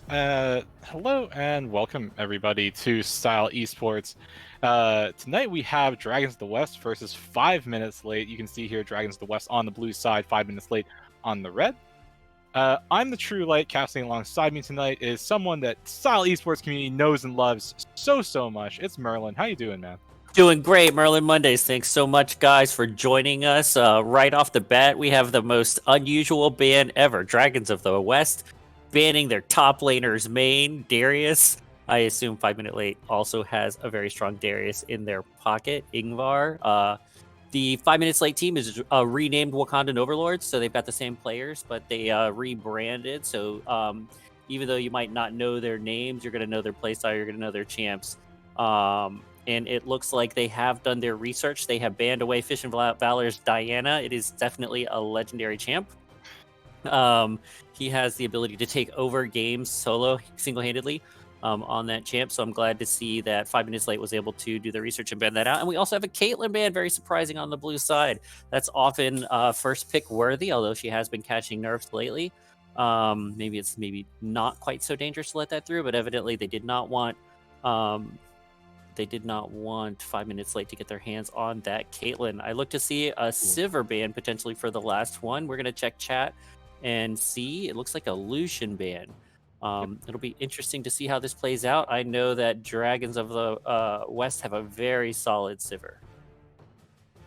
Hello and welcome everybody to Style Esports. Tonight we have Dragons of the West versus 5 minutes late. You can see here Dragons of the West on the blue side, 5 minutes late on the red. I'm the True Light. Casting alongside me tonight is someone that Style Esports community knows and loves so much. It's Merlin. How you doing, man? Doing great, Merlin Mondays. Thanks so much, guys, for joining us. Right off the bat, we have the most unusual ban ever, Dragons of the West, banning their top laner's main, Darius. I assume 5 Minute Late also has a very strong Darius in their pocket, Ingvar. The 5 Minutes Late team is renamed Wakandan Overlords, so they've got the same players, but they rebranded. So even though you might not know their names, you're going to know their playstyle, you're going to know their champs. And it looks like they have done their research. They have banned away Fish and Valor's Diana. It is definitely a legendary champ. He has the ability to take over games solo, single-handedly, on that champ. So I'm glad to see that 5 Minutes Late was able to do the research and ban that out. And we also have a Caitlyn ban, very surprising on the blue side. That's often first pick worthy, although she has been catching nerfs lately. Maybe it's not quite so dangerous to let that through, but evidently they did not want 5 Minutes Late to get their hands on that Caitlyn. I look to see a Sivir ban potentially for the last one. We're going to check chat and see. It looks like a Lucian ban. It'll be interesting to see how this plays out. I know that Dragons of the West have a very solid Sivir.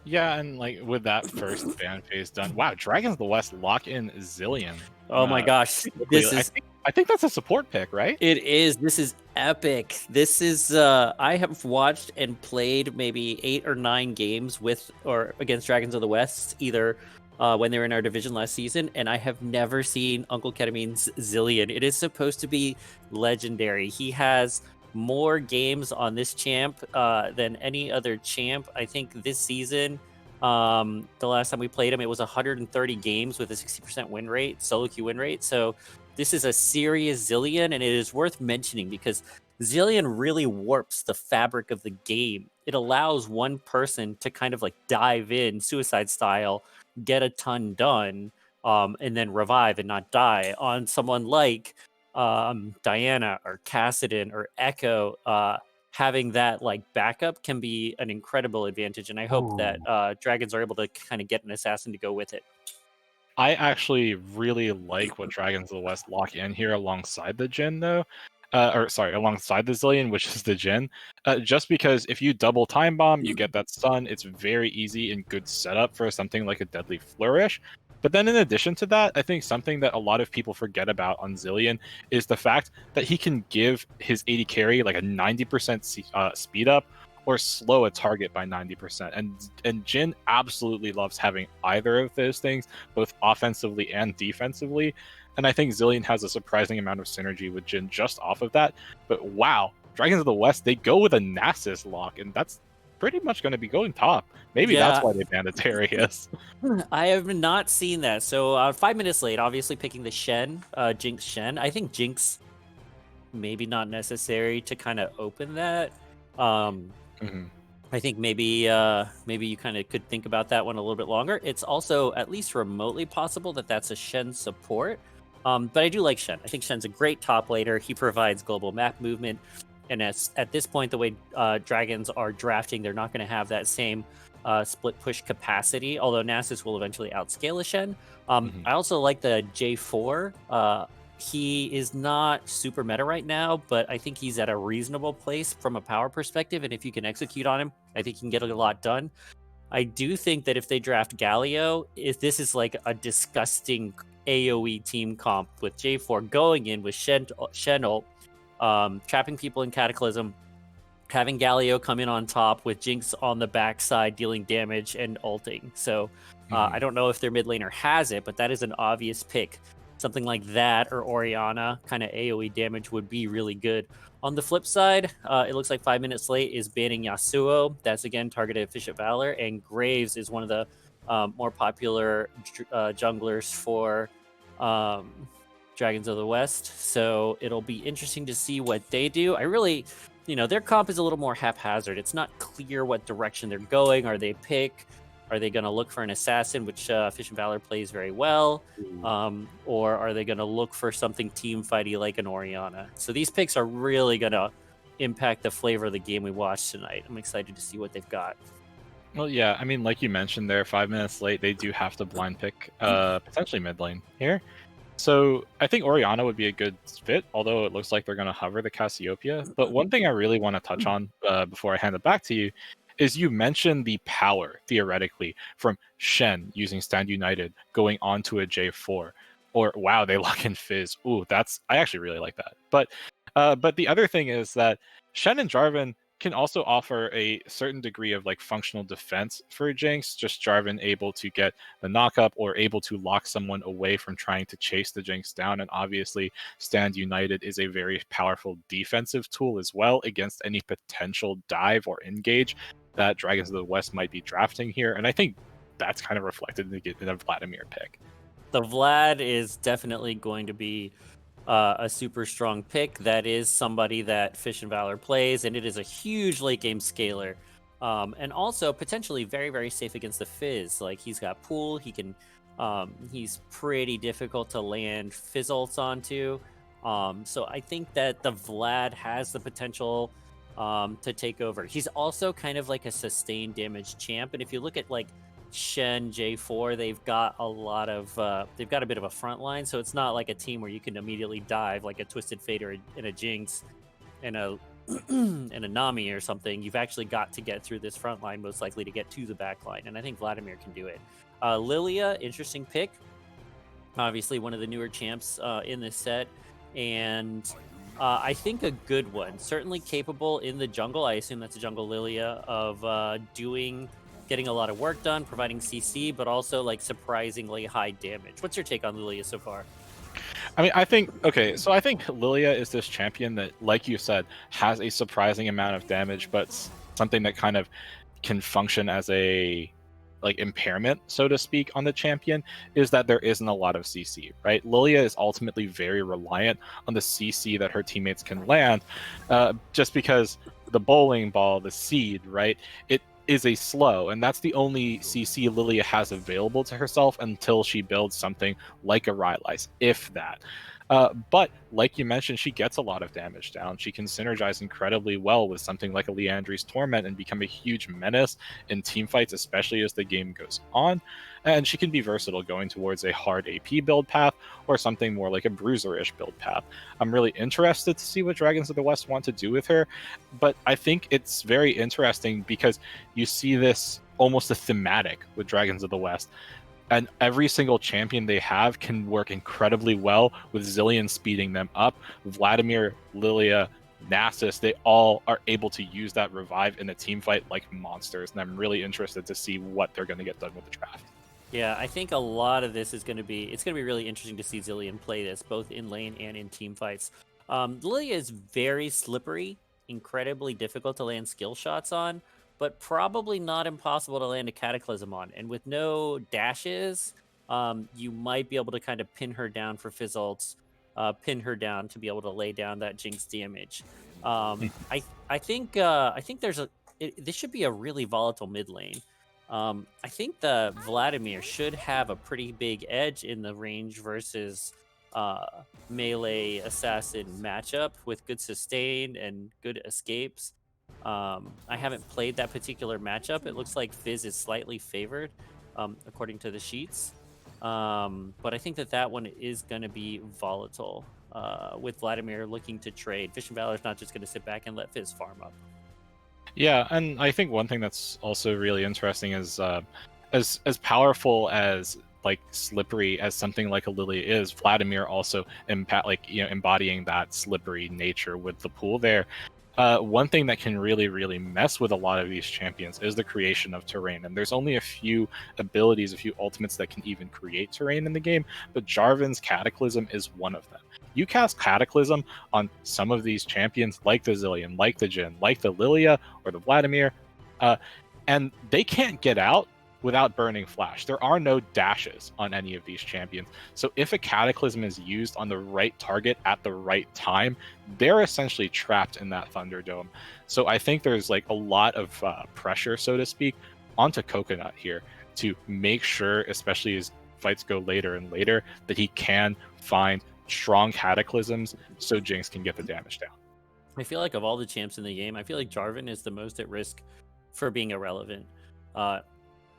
Yeah, and like with that first ban phase done, wow, Dragons of the West lock in Zillion. Oh my gosh, this is. I think that's a support pick, right? It is. This is epic. This is. I have watched and played maybe 8 or 9 games with or against Dragons of the West, either when they were in our division last season, and I have never seen Uncle Ketamine's Zillion. It is supposed to be legendary. He has more games on this champ than any other champ. I think this season, the last time we played him, it was 130 games with a 60% win rate, solo queue win rate. So this is a serious Zillion, and it is worth mentioning because Zillion really warps the fabric of the game. It allows one person to kind of like dive in suicide style, get a ton done, and then revive and not die. On someone like Diana or Cassidon or Echo, having that like backup can be an incredible advantage. And I hope that Dragons are able to kind of get an assassin to go with it. I actually really like what Dragons of the West lock in here alongside the Jhin, though. Alongside the Zillion, which is the Jhin. Just because if you double time bomb, you get that stun. It's very easy and good setup for something like a Deadly Flourish. But then in addition to that, I think something that a lot of people forget about on Zillion is the fact that he can give his AD carry like a 90% speed up or slow a target by 90%. And Jhin absolutely loves having either of those things, both offensively and defensively. And I think Zillion has a surprising amount of synergy with Jhin just off of that. But wow, Dragons of the West, they go with a Nasus lock, and that's pretty much going to be going top. Maybe that's why they banned Darius. I have not seen that. So 5 Minutes Late, obviously picking the Shen, Jinx Shen. I think Jinx maybe not necessary to kind of open that. I think maybe you kind of could think about that one a little bit longer. It's also at least remotely possible that that's a Shen support. But I do like Shen. I think Shen's a great top laner. He provides global map movement. And at this point, the way Dragons are drafting, they're not going to have that same split push capacity, although Nasus will eventually outscale a Shen. I also like the J4. He is not super meta right now, but I think he's at a reasonable place from a power perspective. And if you can execute on him, I think you can get a lot done. I do think that if they draft Galio, if this is like a disgusting AoE team comp with J4 going in with Shen ult, trapping people in Cataclysm, having Galio come in on top with Jinx on the backside dealing damage and ulting. So I don't know if their mid laner has it, but that is an obvious pick. Something like that or Orianna, kind of AoE damage would be really good. On the flip side, it looks like 5 Minutes Late is banning Yasuo. That's again targeted at Fish of Valor, and Graves is one of the more popular junglers for Dragons of the West. So it'll be interesting to see what they do. I really, their comp is a little more haphazard. It's not clear what direction they're going or they pick. Are they going to look for an assassin, which Fish and Valor plays very well? Or are they going to look for something team fighty like an Orianna? So these picks are really going to impact the flavor of the game we watched tonight. I'm excited to see what they've got. Well, yeah, I mean, like you mentioned there, 5 minutes late, they do have to blind pick potentially mid lane here. So I think Orianna would be a good fit, although it looks like they're going to hover the Cassiopeia. But one thing I really want to touch on before I hand it back to you is you mentioned the power, theoretically, from Shen using Stand United going onto a J4. Or, wow, they lock in Fizz. Ooh, I actually really like that. But the other thing is that Shen and Jarvan can also offer a certain degree of like functional defense for Jinx, just Jarvan able to get the knockup or able to lock someone away from trying to chase the Jinx down. And obviously, Stand United is a very powerful defensive tool as well against any potential dive or engage that Dragons of the West might be drafting here. And I think that's kind of reflected in the Vladimir pick. The Vlad is definitely going to be a super strong pick. That is somebody that Fish and Valor plays, and it is a huge late game scaler. And also potentially very, very safe against the Fizz. Like he's got pool, he can he's pretty difficult to land Fizz ults onto. So I think that the Vlad has the potential to take over. He's also kind of like a sustained damage champ. And if you look at like Shen, J4, they've got a bit of a front line, so it's not like a team where you can immediately dive like a Twisted Fate or a Jinx and a and a Nami or something. You've actually got to get through this front line, most likely to get to the back line, and I think Vladimir can do it. Lilia, interesting pick. Obviously one of the newer champs in this set, and I think a good one. Certainly capable in the jungle. I assume that's a jungle Lilia of getting a lot of work done, providing CC, but also like surprisingly high damage. What's your take on Lilia so far? I mean, I think Lilia is this champion that, like you said, has a surprising amount of damage, but something that kind of can function as a like impairment, so to speak, on the champion is that there isn't a lot of CC, right? Lilia is ultimately very reliant on the CC that her teammates can land, just because the bowling ball, the seed, right? It is a slow, and that's the only CC Lilia has available to herself until she builds something like a Rylai's, if that. But like you mentioned, she gets a lot of damage down. She can synergize incredibly well with something like a Liandry's Torment and become a huge menace in teamfights, especially as the game goes on. And she can be versatile, going towards a hard AP build path or something more like a bruiser-ish build path. I'm really interested to see what Dragons of the West want to do with her, but I think it's very interesting because you see this almost a thematic with Dragons of the West. And every single champion they have can work incredibly well with Zilean speeding them up. Vladimir, Lilia, Nasus, they all are able to use that revive in a team fight like monsters. And I'm really interested to see what they're going to get done with the draft. Yeah, I think a lot of this is going to be really interesting to see Zilean play this, both in lane and in team fights. Lilia is very slippery, incredibly difficult to land skill shots on, but probably not impossible to land a Cataclysm on. And with no dashes, you might be able to kind of pin her down for Fizzults, pin her down to be able to lay down that Jinx damage. I think this should be a really volatile mid lane. I think the Vladimir should have a pretty big edge in the range versus melee assassin matchup with good sustain and good escapes. I haven't played that particular matchup. It looks like Fizz is slightly favored, according to the sheets. But I think that one is going to be volatile, with Vladimir looking to trade. Fish and Valor is not just going to sit back and let Fizz farm up. Yeah, and I think one thing that's also really interesting is as powerful as like slippery as something like a Lilia is, Vladimir also embodying that slippery nature with the pool there. One thing that can really, really mess with a lot of these champions is the creation of terrain. And there's only a few abilities, a few ultimates that can even create terrain in the game, but Jarvan's Cataclysm is one of them. You cast Cataclysm on some of these champions, like the Zilean, like the Jhin, like the Lilia, or the Vladimir, and they can't get out without burning flash. There are no dashes on any of these champions. So if a Cataclysm is used on the right target at the right time, they're essentially trapped in that Thunderdome. So I think there's like a lot of pressure, so to speak, onto Coconut here to make sure, especially as fights go later and later, that he can find strong cataclysms so Jinx can get the damage down. I feel like of all the champs in the game, I feel like Jarvan is the most at risk for being irrelevant.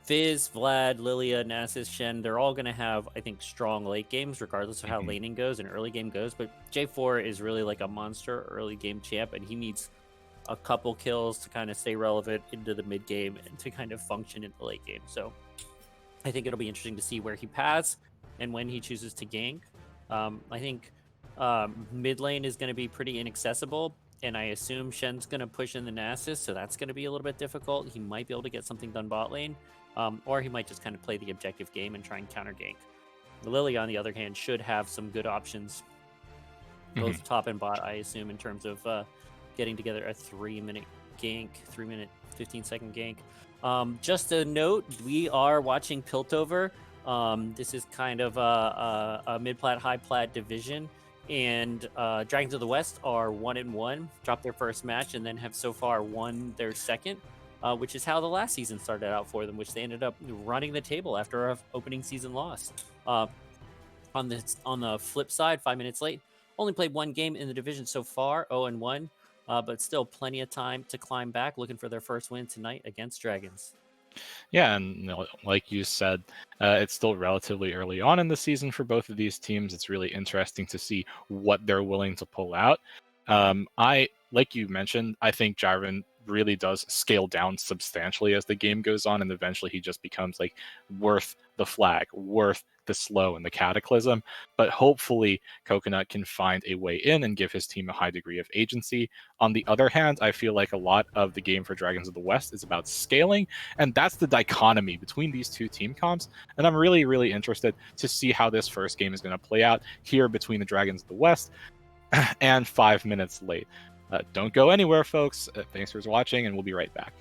Fizz, Vlad, Lilia, Nasus, Shen, they're all going to have, I think, strong late games, regardless of how laning goes and early game goes. But J4 is really like a monster early game champ, and he needs a couple kills to kind of stay relevant into the mid game and to kind of function in the late game. So I think it'll be interesting to see where he paths and when he chooses to gank. I think mid lane is going to be pretty inaccessible, and I assume Shen's going to push in the Nasus, so that's going to be a little bit difficult. He might be able to get something done bot lane, or he might just kind of play the objective game and try and counter gank. Lily, on the other hand, should have some good options, both top and bot, I assume, in terms of getting together a 3-minute gank, 3-minute, 15-second gank. Just a note, we are watching Piltover. This is kind of a mid-plat, high-plat division, and Dragons of the West are 1-1, dropped their first match, and then have so far won their second, which is how the last season started out for them, which they ended up running the table after an opening season loss. On the flip side, 5 minutes late, only played one game in the division so far, 0-1, but still plenty of time to climb back, looking for their first win tonight against Dragons. Yeah, and like you said, it's still relatively early on in the season for both of these teams. It's really interesting to see what they're willing to pull out. Like you mentioned, I think Jarvan really does scale down substantially as the game goes on, and eventually he just becomes like worth the flag, worth the slow and the cataclysm. But hopefully Coconut can find a way in and give his team a high degree of agency. On the other hand, I feel like a lot of the game for Dragons of the West is about scaling, and that's the dichotomy between these two team comps. And I'm really, really interested to see how this first game is going to play out here between the Dragons of the West and 5 minutes late. Don't go anywhere, folks. Thanks for watching, and we'll be right back.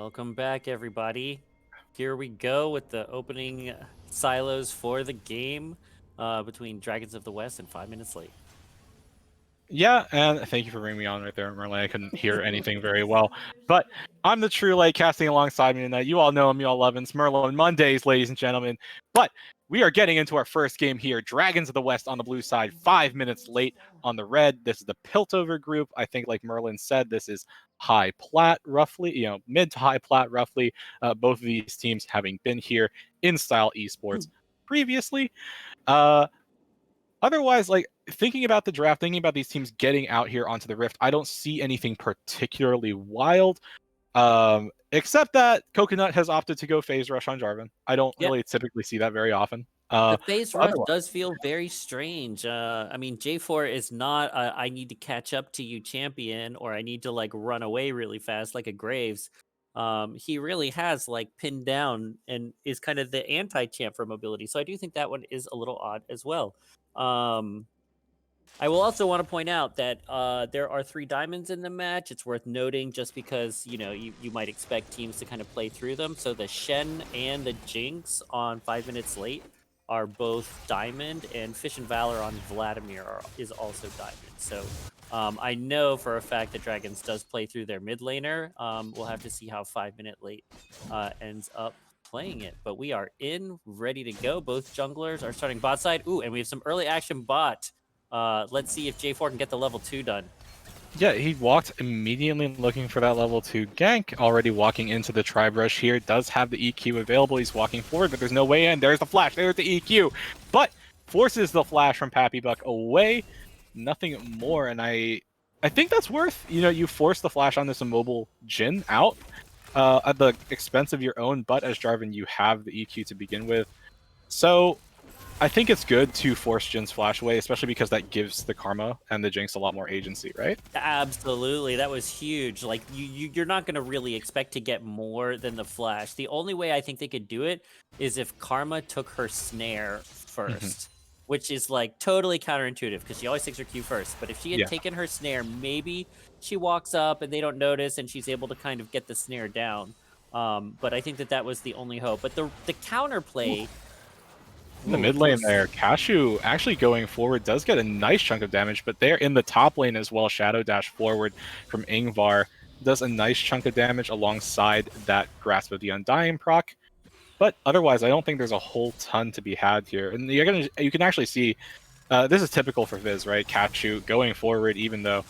Welcome back, everybody. Here we go with the opening silos for the game between Dragons of the West and 5 minutes late. Yeah, and thank you for bringing me on right there, Merlin. I couldn't hear anything very well. But I'm the True Light casting alongside me tonight. You all know him, you all love him. It's Merlin Mondays, ladies and gentlemen. But we are getting into our first game here. Dragons of the West on the blue side, 5 minutes late on the red. This is the Piltover group. I think, like Merlin said, this is high plat, roughly, mid to high plat, roughly. Both of these teams having been here in Style Esports previously. Otherwise, like thinking about the draft, thinking about these teams getting out here onto the Rift, I don't see anything particularly wild. Except that Coconut has opted to go phase rush on Jarvan. I don't really typically see that very often. The phase rush does feel very strange. I mean, J4 is not I need to catch up to you champion, or I need to like run away really fast like a Graves. He really has like pinned down and is kind of the anti-champ for mobility. So I do think that one is a little odd as well. I will also want to point out that there are 3 diamonds in the match. It's worth noting just because, you might expect teams to kind of play through them. So the Shen and the Jinx on 5 minutes late are both diamond, and Fish and Valor on Vladimir is also diamond. So I know for a fact that Dragons does play through their mid laner. We'll have to see how 5 minute late ends up playing it. But we are ready to go. Both junglers are starting bot side. Ooh, and we have some early action bot. Let's see if J4 can get the level 2 done. Yeah, he walked immediately looking for that level 2 gank. Already walking into the tribe rush here. Does have the EQ available. He's walking forward, but there's no way in. There's the flash. There's the EQ. But forces the flash from Pappy Buck away. Nothing more. And I think that's worth, you force the flash on this immobile Jhin out at the expense of your own. But as Jarvan, you have the EQ to begin with. So I think it's good to force Jin's flash away, especially because that gives the Karma and the Jinx a lot more agency, right? Absolutely, that was huge. Like you're not going to really expect to get more than the flash. The only way I think they could do it is if Karma took her snare first, which is like totally counterintuitive because she always takes her Q first. But if she had taken her snare, maybe she walks up and they don't notice, and she's able to kind of get the snare down. But I think that was the only hope. But the counterplay. In the mid lane there, Cashew actually going forward does get a nice chunk of damage, but they're in the top lane as well. Shadow Dash forward from Ingvar does a nice chunk of damage alongside that Grasp of the Undying proc. But otherwise, I don't think there's a whole ton to be had here. And you can actually see, this is typical for Viz, right? Cashew going forward, even though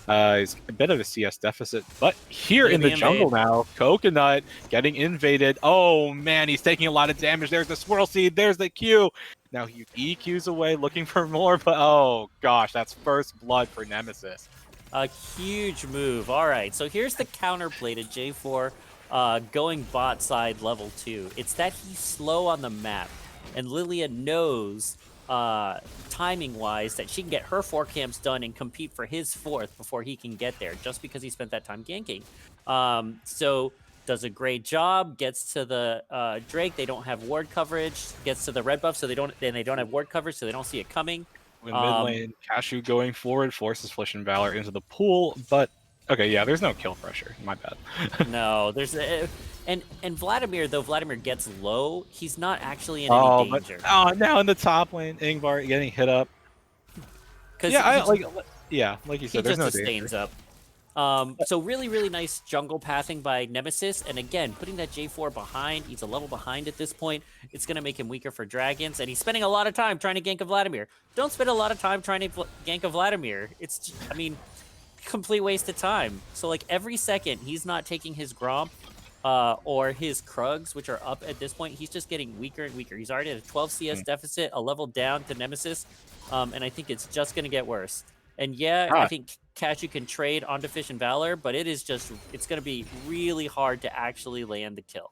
he's a bit of a CS deficit. But here in the jungle now, Coconut getting invaded. Oh man, he's taking a lot of damage. There's the Swirl Seed, there's the Q. Now he EQs away, looking for more, but oh gosh, that's first blood for Nemesis. A huge move. All right, so here's the counterplay to J4 going bot side level 2. It's that he's slow on the map, and Lilia knows timing-wise that she can get her 4 camps done and compete for his 4th before he can get there, just because he spent that time ganking. So does a great job, gets to the Drake, they don't have ward coverage, gets to the red buff, so they don't have ward coverage, so they don't see it coming. In mid lane, Cashew going forward forces Fish and Valor into the pool, but okay, yeah, there's no kill pressure. My bad. No, there's and Vladimir, though Vladimir gets low, he's not actually in any danger. Now in the top lane, Ingvar getting hit up. Yeah, like you said, there's no danger. Up. So really nice jungle pathing by Nemesis, and again, putting that J4 behind. He's a level behind at this point. It's going to make him weaker for Dragons, and he's spending a lot of time trying to gank a Vladimir. Don't spend a lot of time trying to gank a Vladimir. It's, complete waste of time. So like every second he's not taking his Gromp or his Krugs, which are up at this point, he's just getting weaker and weaker. He's already at a 12 CS deficit, a level down to Nemesis, and I think it's just going to get worse. And I think Cashew can trade onto Fish and Valor, but it's going to be really hard to actually land the kill.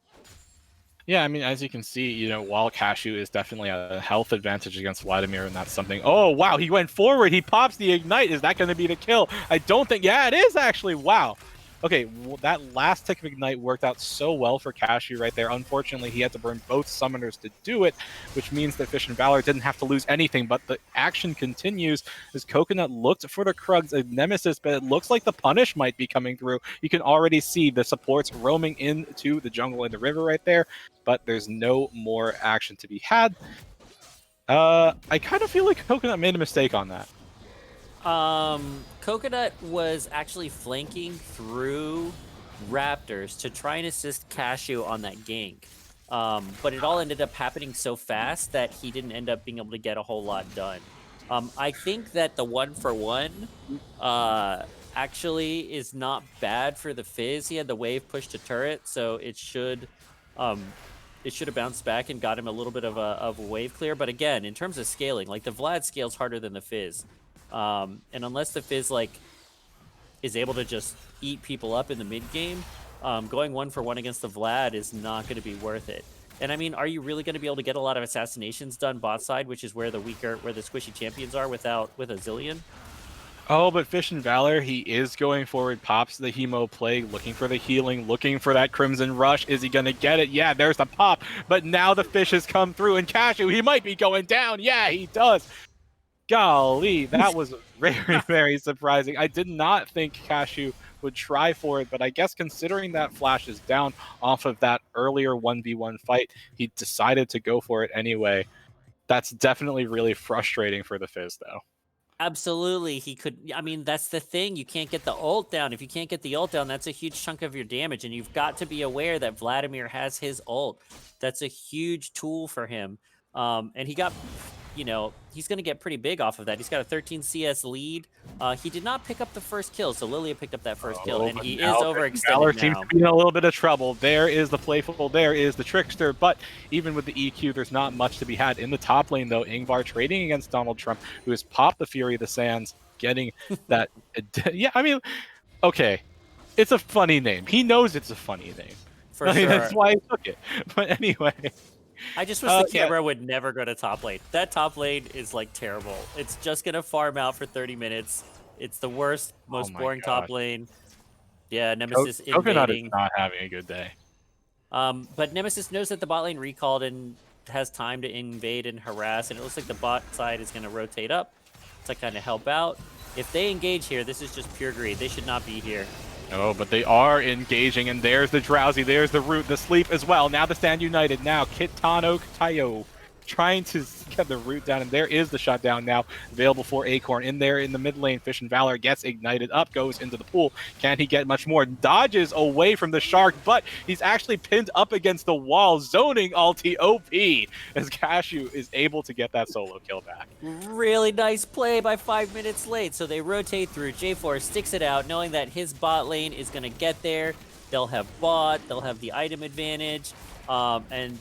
Yeah, I mean, as you can see, while Cashew is definitely a health advantage against Vladimir, and that's something. Oh, wow, he went forward. He pops the Ignite. Is that going to be the kill? I don't think. Yeah, it is actually. Wow. Okay, well, that last tick of Ignite worked out so well for Cashew right there. Unfortunately, he had to burn both summoners to do it, which means that Fish and Valor didn't have to lose anything, but the action continues as Coconut looked for the Krugs of Nemesis, but it looks like the punish might be coming through. You can already see the supports roaming into the jungle and the river right there, but there's no more action to be had. I kind of feel like Coconut made a mistake on that. Coconut was actually flanking through Raptors to try and assist Cashew on that gank. But it all ended up happening so fast that he didn't end up being able to get a whole lot done. I think that the 1-for-1 actually is not bad for the Fizz. He had the wave push to turret, so it should have bounced back and got him a little bit of a wave clear. But again, in terms of scaling, like the Vlad scales harder than the Fizz. And unless the Fizz like is able to just eat people up in the mid game, going 1-for-1 against the Vlad is not going to be worth it. And I mean, are you really going to be able to get a lot of assassinations done bot side, which is where the squishy champions are with a Zillion? Oh, but Fish and Valor, he is going forward, pops the Hemo Plague, looking for the healing, looking for that Crimson Rush. Is he going to get it? Yeah, there's the pop. But now the Fish has come through, and Cashew, he might be going down. Yeah, he does. Golly, that was very, very surprising. I did not think Cashew would try for it, but I guess considering that Flash is down off of that earlier 1v1 fight, he decided to go for it anyway. That's definitely really frustrating for the Fizz, though. Absolutely, he could. I mean, that's the thing. You can't get the ult down. If you can't get the ult down, that's a huge chunk of your damage, and you've got to be aware that Vladimir has his ult. That's a huge tool for him. And he got, he's going to get pretty big off of that. He's got a 13 CS lead. He did not pick up the first kill, so Lilia picked up that first kill, and he is overextended Valor now. seems to be in a little bit of trouble. There is the Playful, there is the Trickster, but even with the EQ, there's not much to be had. In the top lane, though, Ingvar trading against Donald Trump, who has popped the Fury of the Sands, getting that... Yeah, I mean, okay, it's a funny name. He knows it's a funny name. For sure. That's why he took it. But anyway... I just wish the camera would never go to top lane. That top lane is like terrible. It's just gonna farm out for 30 minutes. It's the worst, most boring top lane. Yeah, Nemesis Coconut invading. is not having a good day. But Nemesis knows that the bot lane recalled and has time to invade and harass, and it looks like the bot side is gonna rotate up to kind of help out. If they engage here, this is just pure greed. They should not be here. Oh, but they are engaging, and there's the Drowsy, there's the Root, the Sleep as well. Now the Stand United, now Kitano Tayo trying to get the Root down, and there is the shutdown now available for Acorn. In there in the mid lane, Fish and Valor gets ignited up, goes into the pool. Can he get much more? Dodges away from the Shark, but he's actually pinned up against the wall, zoning ulti OP, as Cashew is able to get that solo kill back. Really nice play by 5 minutes late. So they rotate through. J4 sticks it out, knowing that his bot lane is going to get there. They'll have bot, they'll have the item advantage. And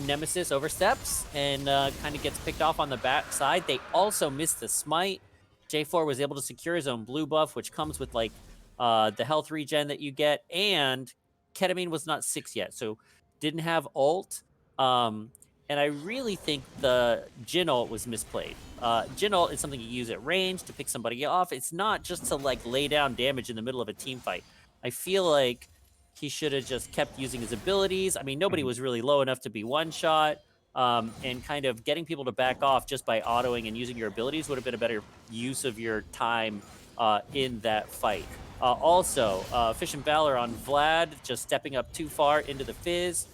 Nemesis oversteps and kind of gets picked off on the back side. They also missed the smite. J4 was able to secure his own blue buff, which comes with like the health regen that you get. And Ketamine was not 6 yet, so didn't have ult. And I really think the Jhin ult was misplayed. Jhin ult is something you use at range to pick somebody off. It's not just to like lay down damage in the middle of a team fight. I feel like he should have just kept using his abilities. I mean, nobody was really low enough to be one-shot, and kind of getting people to back off just by autoing and using your abilities would have been a better use of your time in that fight. Also, Fish and Valor on Vlad, just stepping up too far into the Fizz.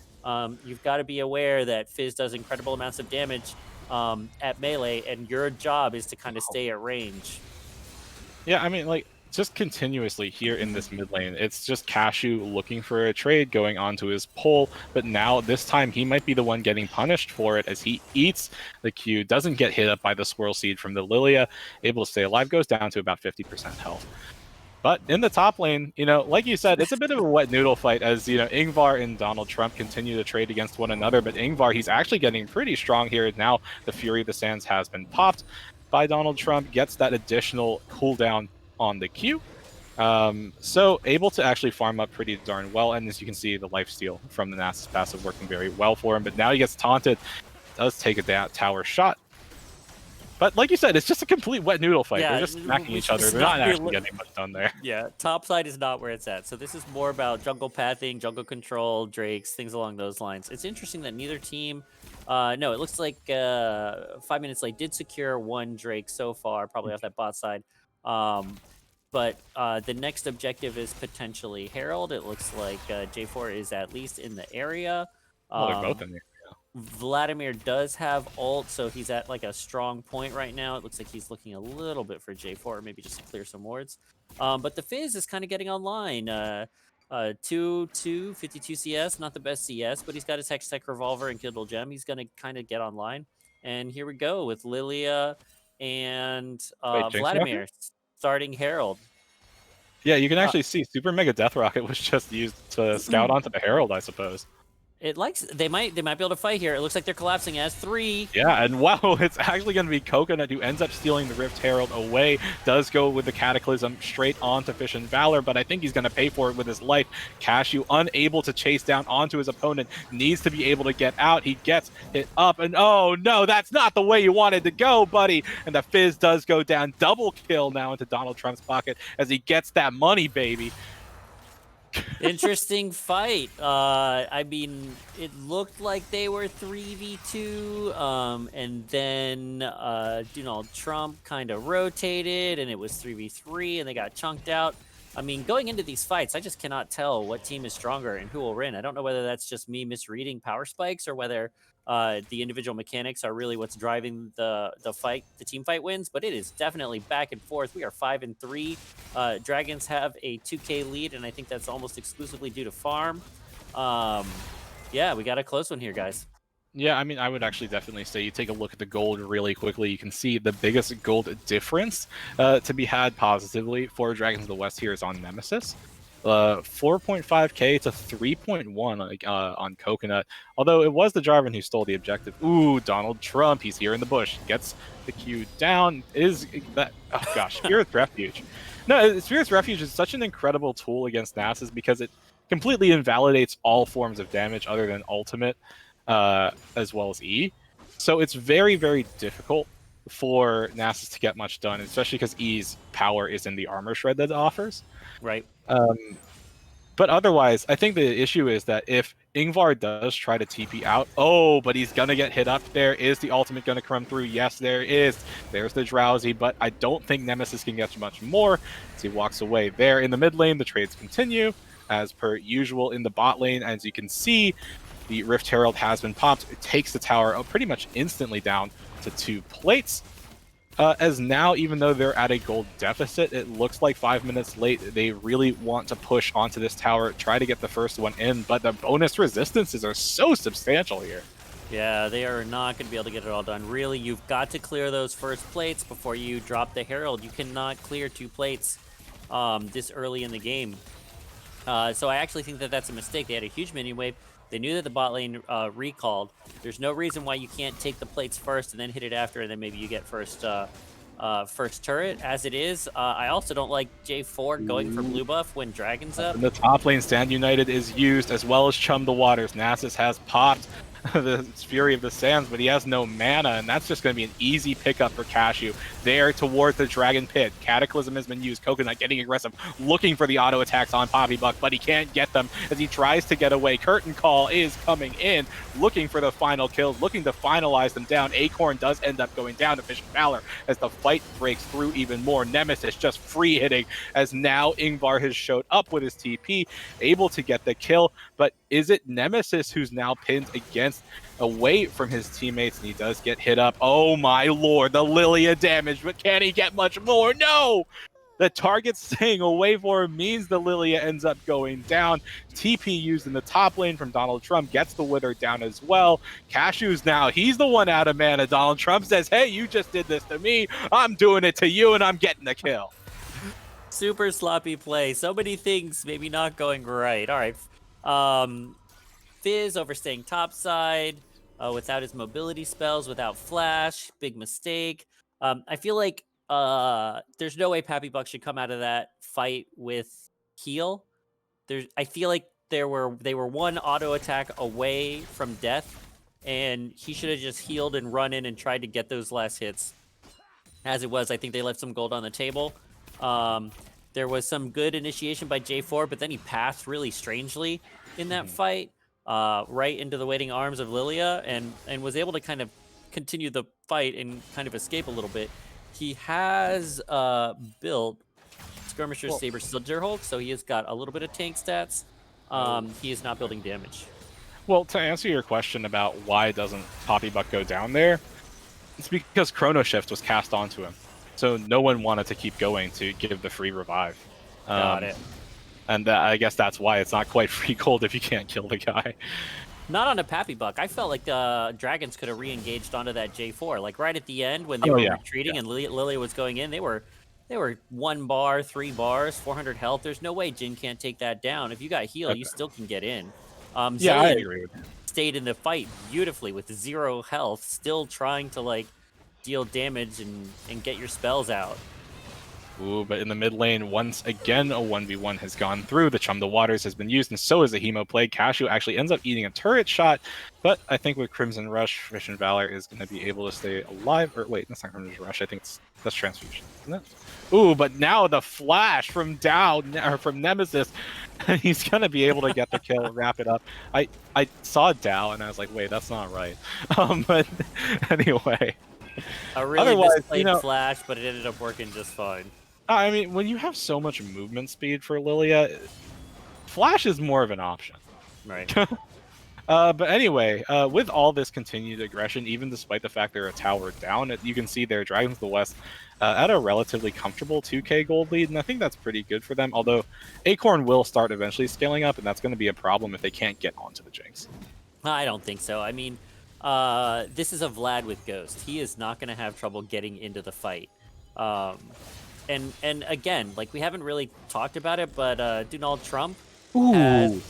You've got to be aware that Fizz does incredible amounts of damage at melee, and your job is to kind of stay at range. Yeah, I mean, like, just continuously here in this mid lane, it's just Cashew looking for a trade, going onto his pole, but now this time he might be the one getting punished for it as he eats the Q, doesn't get hit up by the Swirl Seed from the Lilia, able to stay alive, goes down to about 50% health. But in the top lane, like you said, it's a bit of a wet noodle fight as, Ingvar and Donald Trump continue to trade against one another, but Ingvar, he's actually getting pretty strong here. Now the Fury of the Sands has been popped by Donald Trump, gets that additional cooldown on the Q. So able to actually farm up pretty darn well, and as you can see, the lifesteal from the Nasus passive working very well for him, but now he gets taunted, does take a tower shot. But like you said, it's just a complete wet noodle fight. They're Yeah, just smacking each should other. just They're not be actually getting much done there. Yeah, top side is not where it's at. So this is more about jungle pathing, jungle control, drakes, things along those lines. It's interesting that neither team, no, it looks like 5 minutes late did secure one drake so far, probably off that bot side. Um, but the next objective is potentially Herald. It looks like J4 is at least in the area. Well, they're both Um, in there. Vladimir does have ult, so he's at like a strong point right now. It looks like he's looking a little bit for J4, maybe just to clear some wards. But the Fizz is kind of getting online. 52 CS, not the best CS, but he's got his Hextech Revolver and Kindle Gem. He's going to kind of get online. And here we go with Lilia and Wait, Jinx Vladimir Rocket? starting Herald. Yeah, you can Uh, actually see Super Mega Death Rocket was just used to scout onto the Herald, I suppose. They might be able to fight here. It looks like they're collapsing as 3. Yeah, and wow, it's actually going to be Coconut who ends up stealing the Rift Herald away. Does go with the Cataclysm straight onto Fish and Valor, but I think he's going to pay for it with his life. Cashew, unable to chase down onto his opponent, needs to be able to get out. He gets hit up, and oh no, that's not the way you wanted to go, buddy. And the Fizz does go down. Double kill now into Donald Trump's pocket as he gets that money, baby. Interesting fight. I mean, it looked like they were 3v2, and then Donald Trump kind of rotated, and it was 3v3, and they got chunked out. I mean, going into these fights, I just cannot tell what team is stronger and who will win. I don't know whether that's just me misreading power spikes or whether the individual mechanics are really what's driving the fight, the team fight wins. But it is definitely back and forth. We are 5-3. Dragons have a 2K lead, and I think that's almost exclusively due to farm. Yeah, we got a close one here, guys. Yeah, I mean, I would actually definitely say you take a look at the gold really quickly. You can see the biggest gold difference to be had positively for Dragons of the West here is on Nemesis. 4.5k to 3.1 on Coconut. Although it was the Jarvan who stole the objective. Ooh, Donald Trump, he's here in the bush. Gets the Q down. Is that... Oh gosh, Spirit's Refuge. No, Spirit's Refuge is such an incredible tool against Nasus because it completely invalidates all forms of damage other than ultimate. As well as E. So it's very, very difficult for Nasus to get much done, especially because E's power is in the armor shred that it offers. Right. But otherwise, I think the issue is that if Ingvar does try to TP out, oh, but he's going to get hit up there. Is the ultimate going to come through? Yes, there is. There's the Drowsy, but I don't think Nemesis can get much more as he walks away. There in the mid lane, the trades continue, as per usual in the bot lane. As you can see, the Rift Herald has been popped. It takes the tower pretty much instantly down to 2 plates. As now, even though they're at a gold deficit, it looks like 5 minutes late. They really want to push onto this tower, try to get the first one in, but the bonus resistances are so substantial here. Yeah, they are not going to be able to get it all done. Really, you've got to clear those first plates before you drop the Herald. You cannot clear 2 plates this early in the game. So I actually think that that's a mistake. They had a huge minion wave. They knew that the bot lane recalled. There's no reason why you can't take the plates first and then hit it after, and then maybe you get first turret. As it is, I also don't like J4 going for blue buff when Dragon's up. And the top lane Stand United is used, as well as Chum the Waters. Nasus has popped the Fury of the Sands, but he has no mana, and that's just going to be an easy pickup for Cashew. There towards the Dragon Pit. Cataclysm has been used. Coconut getting aggressive, looking for the auto attacks on Poppy Buck, but he can't get them as he tries to get away. Curtain Call is coming in, looking for the final kills, looking to finalize them down. Acorn does end up going down to Fish and Valor as the fight breaks through even more. Nemesis just free hitting as now Ingvar has showed up with his TP, able to get the kill, but is it Nemesis who's now pinned away from his teammates, and he does get hit up. Oh my lord, the Lilia damage, but can he get much more? No! The target staying away for him means the Lilia ends up going down. TP used in the top lane from Donald Trump gets the Wither down as well. Cashew's now, he's the one out of mana. Donald Trump says, hey, you just did this to me. I'm doing it to you, and I'm getting the kill. Super sloppy play. So many things maybe not going right. All right. Fizz overstaying topside without his mobility spells, without flash. Big mistake. I feel like there's no way Pappy Buck should come out of that fight with heal. I feel like they were one auto attack away from death, and he should have just healed and run in and tried to get those last hits. As it was, I think they left some gold on the table. Um, there was some good initiation by J4, but then he passed really strangely in that Mhm. fight, right into the waiting arms of Lilia, and was able to kind of continue the fight and kind of escape a little bit. He has built Skirmisher's Well, Saber Soldier Hulk, so he has got a little bit of tank stats. oh, He is not okay. building damage. Well, to answer your question about why doesn't Poppy Buck go down there, it's because Chrono Shift was cast onto him, so no one wanted to keep going to give the free revive. Got Um, it. and I guess that's why it's not quite free gold if you can't kill the guy. Not on a Pappy Buck. I felt like the Dragons could have re-engaged onto that J4. Like right at the end when they Oh were yeah, retreating yeah. and Lilia was going in, they were 1 bar, 3 bars, 400 health. There's no way Jin can't take that down. If you got heal, you Okay. still can get in. Yeah, I Zillion agree with you. stayed in the fight beautifully with 0 health, still trying to like deal damage and get your spells out. Ooh, but in the mid lane, once again, a 1v1 has gone through. The Chum the Waters has been used, and so is the Hemo Plague. Cashew actually ends up eating a turret shot, but I think with Crimson Rush, Vision Valor is going to be able to stay alive. Or wait, that's not Crimson Rush. I think that's Transfusion, isn't it? Ooh, but now the flash from down, or from Nemesis, he's going to be able to get the kill, wrap it up. I saw Dow, and I was like, wait, that's not right. But anyway, A really otherwise, misplayed flash, but it ended up working just fine. I mean, when you have so much movement speed for Lilia, Flash is more of an option. Right. But anyway, with all this continued aggression, even despite the fact they're a tower down, you can see their Dragons of the West at a relatively comfortable 2k gold lead, and I think that's pretty good for them, although Acorn will start eventually scaling up, and that's going to be a problem if they can't get onto the Jinx. I don't think so. I mean, this is a Vlad with Ghost. He is not going to have trouble getting into the fight. Um, and again, like we haven't really talked about it, but Donald Trump has. Ooh,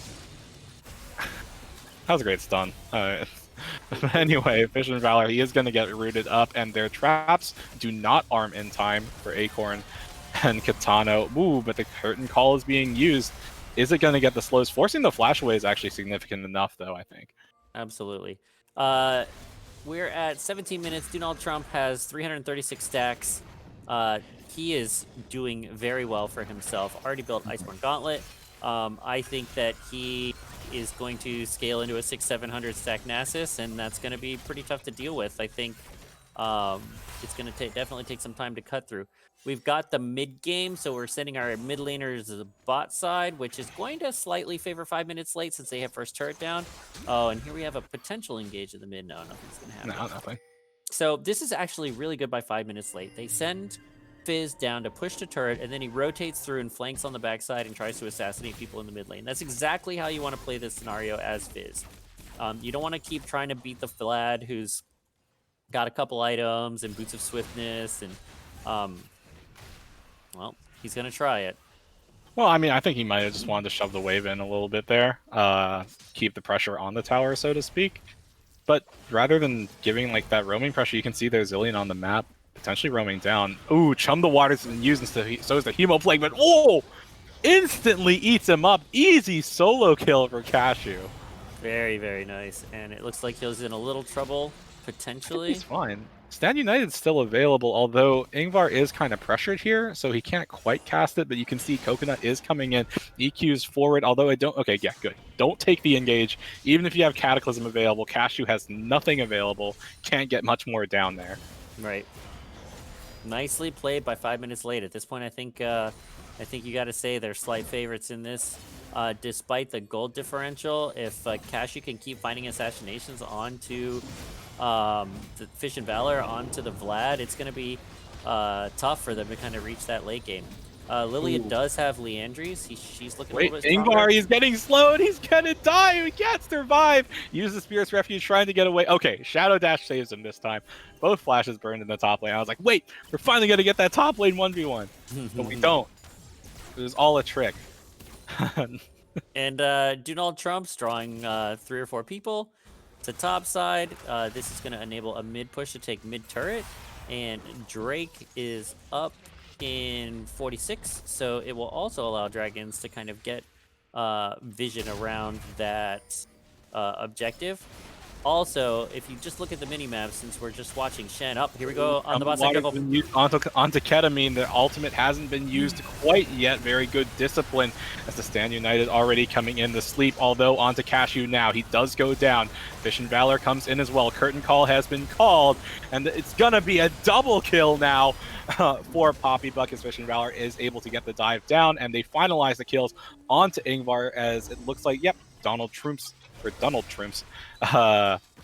that was a great stun. Anyway, Vision Valor, he is going to get rooted up, and their traps do not arm in time for Acorn and Katano. Ooh, but the Curtain Call is being used. Is it going to get the slows? Forcing the flash away is actually significant enough, though, I think. Absolutely. We're at 17 minutes. Donald Trump has 336 stacks. He is doing very well for himself. Already built Iceborne Gauntlet. I think that he is going to scale into a 600-700 stack Nasus, and that's going to be pretty tough to deal with. I think it's going to definitely take some time to cut through. We've got the mid game, so we're sending our mid laners to the bot side, which is going to slightly favor 5 minutes late since they have first turret down. Oh, and here we have a potential engage in the mid. No, nothing's going to happen. No, nothing. So this is actually really good by 5 minutes late. They send Fizz down to push the turret, and then he rotates through and flanks on the backside and tries to assassinate people in the mid lane. That's exactly how you want to play this scenario as Fizz. You don't want to keep trying to beat the Vlad, who's got a couple items and Boots of Swiftness, and well, he's going to try it. Well, I mean, I think he might have just wanted to shove the wave in a little bit there, keep the pressure on the tower, so to speak. But rather than giving like that roaming pressure, you can see there's Zillion on the map, potentially roaming down. Ooh, Chum the Waters has been used, and so is the Hemo Plague, but oh! Instantly eats him up. Easy solo kill for Cashew. Very, very nice. And it looks like he was in a little trouble, potentially. He's fine. Stand United's still available, although Ingvar is kind of pressured here, so he can't quite cast it, but you can see Coconut is coming in. EQ's forward, although I don't... Okay, yeah, good. Don't take the engage. Even if you have Cataclysm available, Cashew has nothing available. Can't get much more down there. Right. Nicely played by 5 minutes late. At this point, I think you got to say they're slight favorites in this. Despite the gold differential, if Cashew can keep finding assassinations onto the Fish and Valor, onto the Vlad, it's going to be tough for them to kind of reach that late game. Lilia does have Leandries. She's looking a little bit stronger. Ingvar, he's getting slowed. He's gonna die. He can't survive. Use the Spirit's Refuge, trying to get away. Okay, Shadow Dash saves him this time. Both flashes burned in the top lane. I was like, wait, we're finally gonna get that top lane 1v1. But we don't. It was all a trick. And Donald Trump's drawing 3 or 4 people to top side. This is going to enable a mid push to take mid turret. And Drake is up in 46, so it will also allow Dragons to kind of get vision around that objective. Also, if you just look at the mini-map, since we're just watching Shen, up here we go on the bot side. Water's been used onto ketamine. The ultimate hasn't been used quite yet. Very good discipline as the Stand United already coming in to sleep, although onto Cashew now. He does go down. Fish and Valor comes in as well. Curtain call has been called, and it's gonna be a double kill now for Poppy Buck as Fish and Valor is able to get the dive down, and they finalize the kills onto Ingvar as it looks like, yep, Donald Trumps.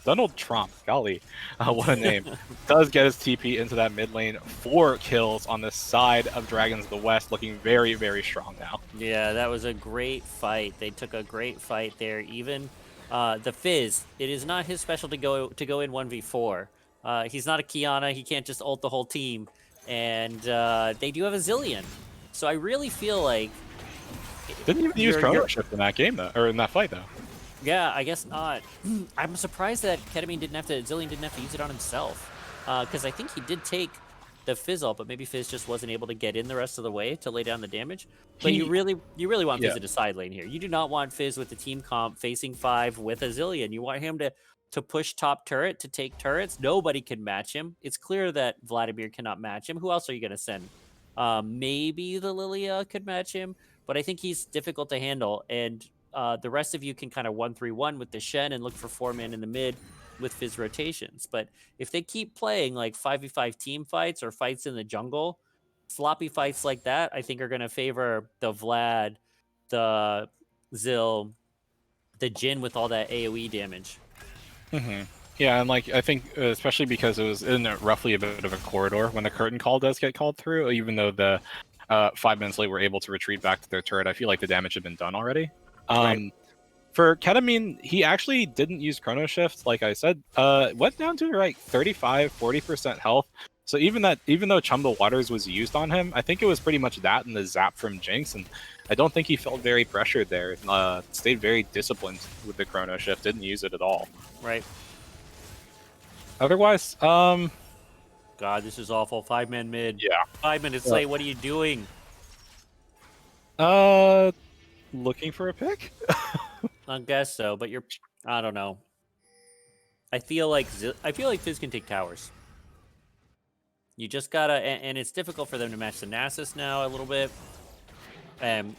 Donald Trump, golly, what a name, does get his TP into that mid lane. 4 kills on the side of Dragons of the West, looking very, very strong now. Yeah, that was a great fight. They took a great fight there. Even the Fizz, it is not his special to go in 1v4. He's not a Kiana. He can't just ult the whole team. And they do have a Zillion. So I really feel like... Didn't even use Chrono Shift in that game, though, or in that fight, though. Yeah, I guess not. I'm surprised that Zillion didn't have to use it on himself. Because I think he did take the Fizz ult, but maybe Fizz just wasn't able to get in the rest of the way to lay down the damage. But you really want Fizz to side lane here. You do not want Fizz with the team comp facing 5 with a Zillion. You want him to push top turret, to take turrets. Nobody can match him. It's clear that Vladimir cannot match him. Who else are you going to send? Maybe the Lilia could match him, but I think he's difficult to handle. And the rest of you can kind of 1-3-1 with the Shen and look for 4-man in the mid with Fizz rotations. But if they keep playing like 5v5 team fights or fights in the jungle, sloppy fights like that, I think are going to favor the Vlad, the Zill, the Jhin with all that AoE damage. Mm-hmm. Yeah, and like I think especially because it was in roughly a bit of a corridor when the curtain call does get called through, even though the 5 minutes late were able to retreat back to their turret, I feel like the damage had been done already. Right. For ketamine, he actually didn't use Chrono Shift, like I said. Went down to like 35-40% health. So even though Chumble Waters was used on him, I think it was pretty much that and the zap from Jinx, and I don't think he felt very pressured there. Stayed very disciplined with the Chrono Shift, didn't use it at all. Right. Otherwise, God, this is awful. 5-man mid. Yeah. 5 minutes late. What are you doing? Looking for a pick? I guess so, but I don't know. I feel like Fizz can take towers. You just gotta, and it's difficult for them to match the Nasus now a little bit.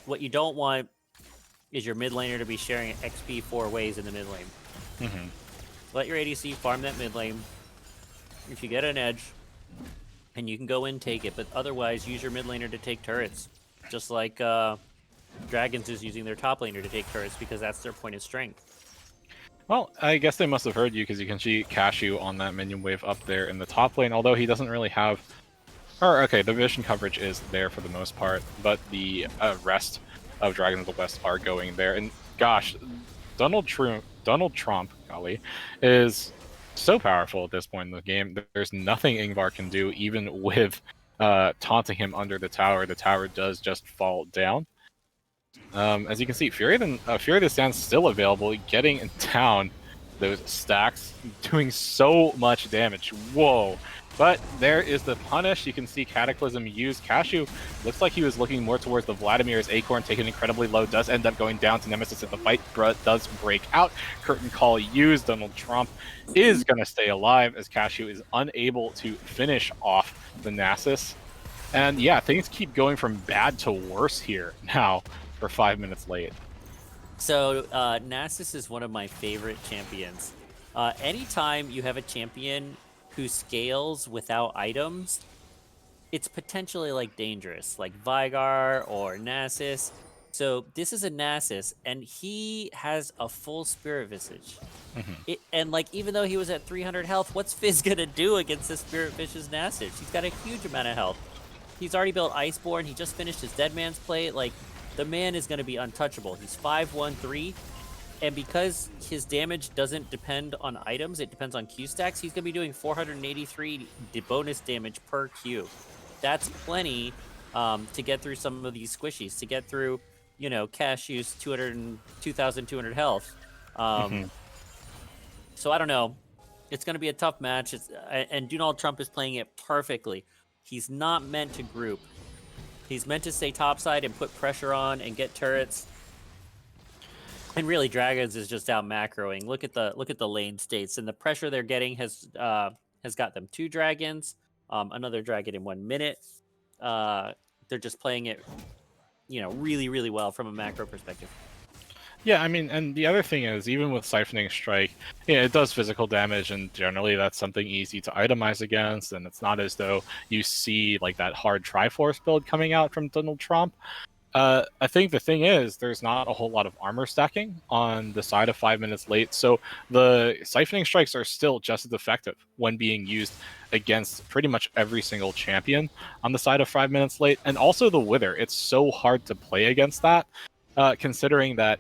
What you don't want is your mid laner to be sharing XP 4 ways in the mid lane. Mm-hmm. Let your ADC farm that mid lane. If you get an edge, and you can go in, take it. But otherwise, use your mid laner to take turrets. Just like Dragons is using their top laner to take turrets because that's their point of strength. Well, I guess they must have heard you because you can see Cashew on that minion wave up there in the top lane, although he doesn't really have... Or, okay, the vision coverage is there for the most part, but the rest of Dragons of the West are going there. And gosh, Donald Trump, golly, is so powerful at this point in the game. There's nothing Ingvar can do, even with taunting him under the tower. The tower does just fall down. As you can see, Fury of the Sand's still available, getting down those stacks, doing so much damage. Whoa. But there is the punish. You can see Cataclysm used. Cashew looks like he was looking more towards the Vladimir's Acorn, taken incredibly low, does end up going down to Nemesis at the fight. Does break out. Curtain call used. Donald Trump is going to stay alive as Cashew is unable to finish off the Nasus. And yeah, things keep going from bad to worse here now for 5 minutes late. So Nasus is one of my favorite champions. Anytime you have a champion who scales without items, it's potentially like dangerous, like Vigar or Nasus. So this is a Nasus, and he has a full Spirit Visage. Mm-hmm. And like, even though he was at 300 health, what's Fizz gonna do against the Spirit Visage Nasus? He's got a huge amount of health. He's already built Iceborne. He just finished his Dead Man's Plate. Like, the man is gonna be untouchable. He's 5-1-3. And because his damage doesn't depend on items, it depends on Q stacks, he's going to be doing 483 bonus damage per Q. That's plenty to get through some of these squishies, to get through, Cashew's 2,200 health. So I don't know. It's going to be a tough match. And Donald Trump is playing it perfectly. He's not meant to group. He's meant to stay topside and put pressure on and get turrets. And really, Dragons is just out macroing. Look at the lane states, and the pressure they're getting has got them 2 dragons, another dragon in 1 minute. They're just playing it, really, really well from a macro perspective. Yeah, I mean, and the other thing is, even with Siphoning Strike, yeah, it does physical damage, and generally that's something easy to itemize against, and it's not as though you see like that hard Triforce build coming out from Donald Trump. I think the thing is, there's not a whole lot of armor stacking on the side of 5 minutes late, so the Siphoning Strikes are still just as effective when being used against pretty much every single champion on the side of 5 minutes late, and also the Wither. It's so hard to play against that, considering that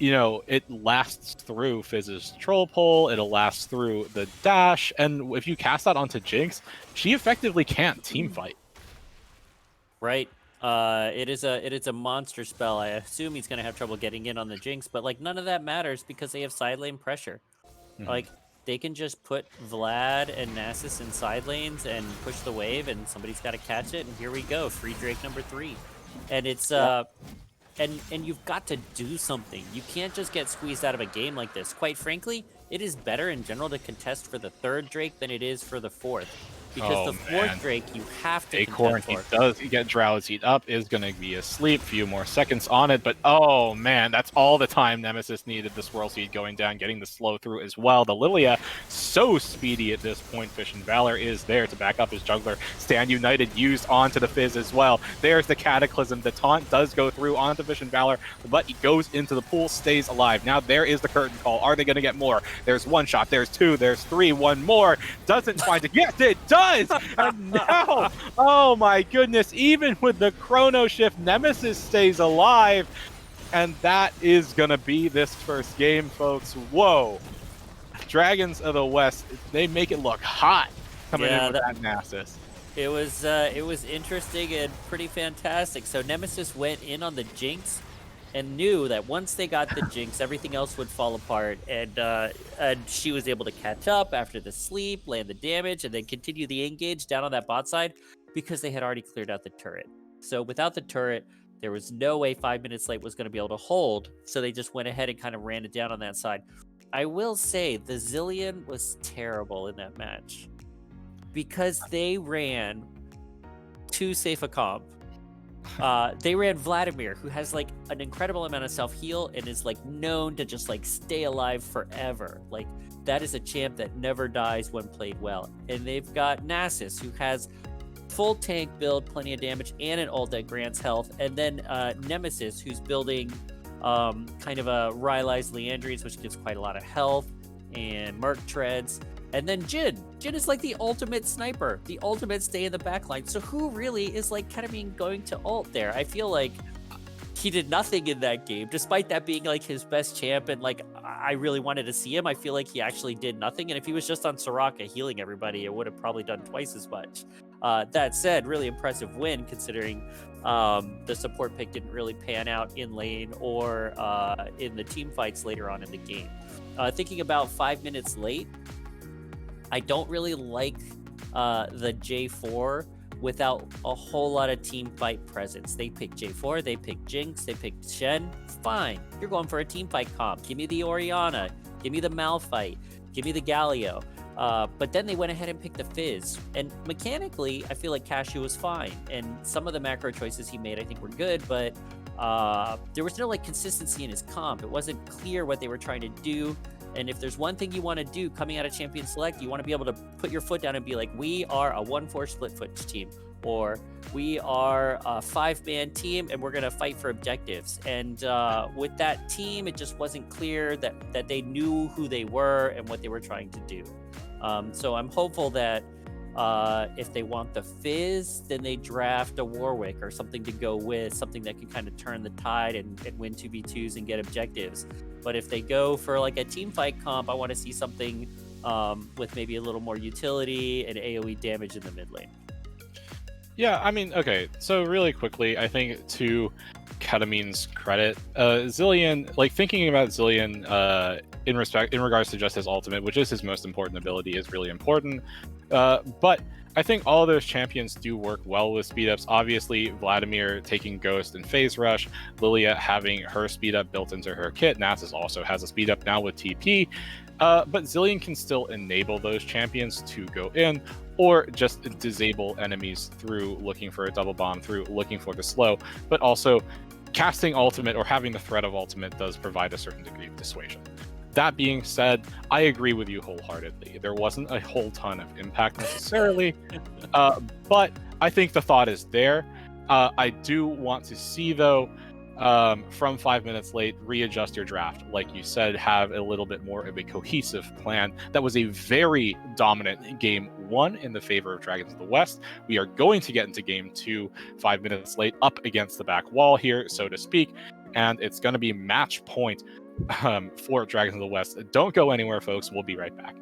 it lasts through Fizz's troll pull, it'll last through the dash, and if you cast that onto Jinx, she effectively can't team fight. Right. It is a monster spell. I assume he's gonna have trouble getting in on the Jinx, but like none of that matters because they have side lane pressure. Like they can just put Vlad and Nasus in side lanes and push the wave, and somebody's got to catch it. And here we go, free Drake number 3, and it's And you've got to do something. You can't just get squeezed out of a game like this. Quite frankly, it is better in general to contest for the 3rd Drake than it is for the 4th. Because the 4th Drake, you have to Acorn, contest he does get drowsied up, is going to be asleep, few more seconds on it, but oh man, that's all the time Nemesis needed. The Swirl Seed going down, getting the slow through as well. The Lilia, so speedy at this point. Fish and Valor is there to back up his jungler. Stand United used onto the Fizz as well. There's the Cataclysm. The taunt does go through onto Fish and Valor, but he goes into the pool, stays alive. Now there is the curtain call. Are they going to get more? There's 1 shot, there's 2, there's 3, 1 more. Doesn't find it. Yes, it does! And now, oh my goodness, even with the Chrono Shift, Nemesis stays alive. And that is going to be this first game, folks. Whoa. Dragons of the West, they make it look hot coming in with that Nasus. It was interesting and pretty fantastic. So Nemesis went in on the Jinx and knew that once they got the Jinx, everything else would fall apart. And she was able to catch up after the sleep, land the damage, and then continue the engage down on that bot side because they had already cleared out the turret. So without the turret, there was no way 5 minutes late was going to be able to hold. So they just went ahead and kind of ran it down on that side. I will say the Zilean was terrible in that match because they ran too safe a comp. They ran Vladimir, who has like an incredible amount of self-heal and is like known to just like stay alive forever. Like that is a champ that never dies when played well. And they've got Nasus, who has full tank build, plenty of damage, and an ult that grants health. And then Nemesis, who's building kind of a Rylai's Leandries, which gives quite a lot of health, and Merc Treads. And then Jhin. Jhin is like the ultimate sniper, the ultimate stay in the backline. So who really is like kind of being going to ult there? I feel like he did nothing in that game, despite that being like his best champ. And like, I really wanted to see him. I feel like he actually did nothing. And if he was just on Soraka healing everybody, it would have probably done twice as much. That said, really impressive win considering the support pick didn't really pan out in lane or in the team fights later on in the game. Thinking about 5 minutes late, I don't really like the J4 without a whole lot of team fight presence. They pick J4, they pick Jinx, they pick Shen. Fine, you're going for a team fight comp. Give me the Orianna, give me the Malphite, give me the Galio. But then they went ahead and picked the Fizz. And mechanically, I feel like Cashew was fine. And some of the macro choices he made, I think, were good, but there was no like consistency in his comp. It wasn't clear what they were trying to do. And if there's one thing you want to do coming out of Champion Select, you want to be able to put your foot down and be like, we are a 1-4 split foot team, or we are a 5-man team and we're going to fight for objectives. And with that team, it just wasn't clear that they knew who they were and what they were trying to do. So I'm hopeful that if they want the Fizz, then they draft a Warwick or something to go with, something that can kind of turn the tide and win 2v2s and get objectives. But if they go for like a team fight comp, I want to see something with maybe a little more utility and AoE damage in the mid lane. Yeah, I mean, okay. So really quickly, I think to Ketamine's credit, Zillion, like thinking about Zillion, in regards to just his ultimate, which is his most important ability, is really important. But I think all of those champions do work well with speed ups. Obviously, Vladimir taking Ghost and Phase Rush, Lilia having her speed up built into her kit. Nasus also has a speed up now with TP. But Zillion can still enable those champions to go in, or just disable enemies through looking for a double bomb, through looking for the slow, but also casting ultimate or having the threat of ultimate does provide a certain degree of dissuasion. That being said, I agree with you wholeheartedly. There wasn't a whole ton of impact necessarily, but I think the thought is there. I do want to see, though, from 5 minutes late, readjust your draft. Like you said, have a little bit more of a cohesive plan. That was a very dominant game one in the favor of Dragons of the West. We are going to get into game two, 5 minutes late, up against the back wall here, so to speak. And it's going to be match point for Dragons of the West. Don't go anywhere, folks. We'll be right back.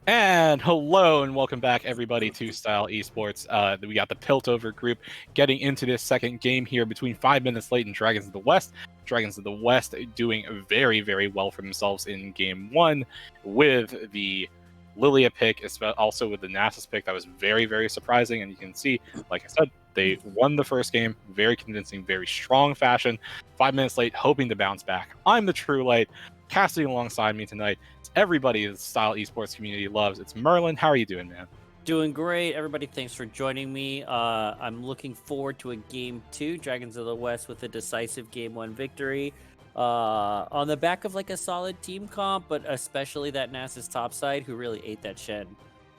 And hello and welcome back, everybody, to Style Esports. We got the Piltover group getting into this second game here between 5 minutes late and Dragons of the West. Dragons of the West doing very, very well for themselves in game one with the Lilia pick, also with the Nasus pick. That was very, very surprising. And you can see, like I said, they won the first game, very convincing, very strong fashion. 5 minutes late, hoping to bounce back. I'm the True Light. Casting alongside me tonight, it's everybody the Style Esports community loves. It's Merlin. How are you doing, man? Doing great. Everybody, thanks for joining me. I'm looking forward to a game two, Dragons of the West, with a decisive game one victory. On the back of like a solid team comp, but especially that Nasus topside who really ate that Shen.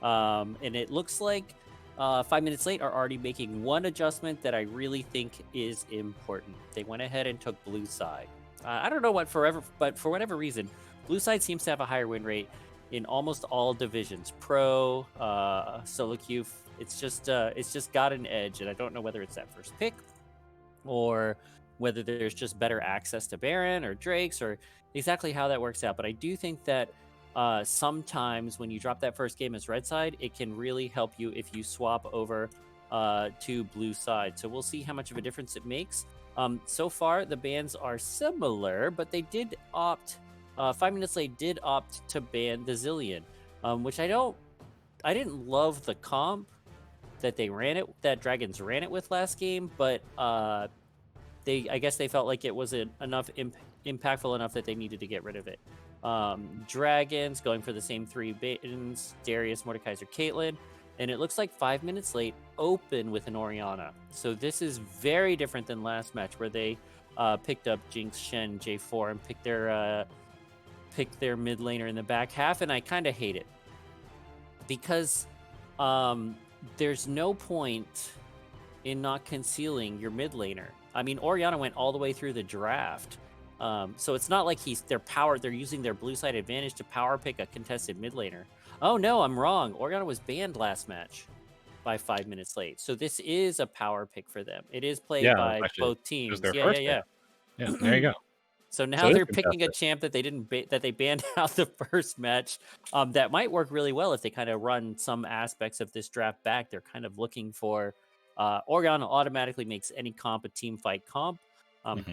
And it looks like 5 minutes late are already making one adjustment that I really think is important. They went ahead and took blue side. I don't know what but for whatever reason, blue side seems to have a higher win rate in almost all divisions. Pro, solo queue, It's just got an edge, and I don't know whether it's that first pick or whether there's just better access to Baron or Drakes or exactly how that works out. But I do think that sometimes when you drop that first game as red side, it can really help you if you swap over to blue side. So we'll see how much of a difference it makes. So far, the bans are similar, but they did opt. 5 minutes late did opt to ban the Zillion, which I didn't love the comp that Dragons ran it with last game, but I guess they felt like it wasn't enough impactful enough that they needed to get rid of it. Dragons going for the same 3 bans: Darius, Mordekaiser, Caitlyn, and it looks like 5 minutes late open with an Orianna. So this is very different than last match where they picked up Jinx, Shen, J4, and picked their mid laner in the back half, and I kind of hate it because there's no point in not concealing your mid laner. I mean, Orianna went all the way through the draft. So it's not like they're using their blue side advantage to power pick a contested mid laner. Oh no, I'm wrong. Orianna was banned last match by 5 minutes late. So this is a power pick for them. It is played by actually, both teams. it was their Yeah. first ban. Yeah, there you go. So now So it is they're picking a contested. champ that they banned out the first match. That might work really well if they kind of run some aspects of this draft back. They're kind of looking for Orianna automatically makes any comp a team fight comp.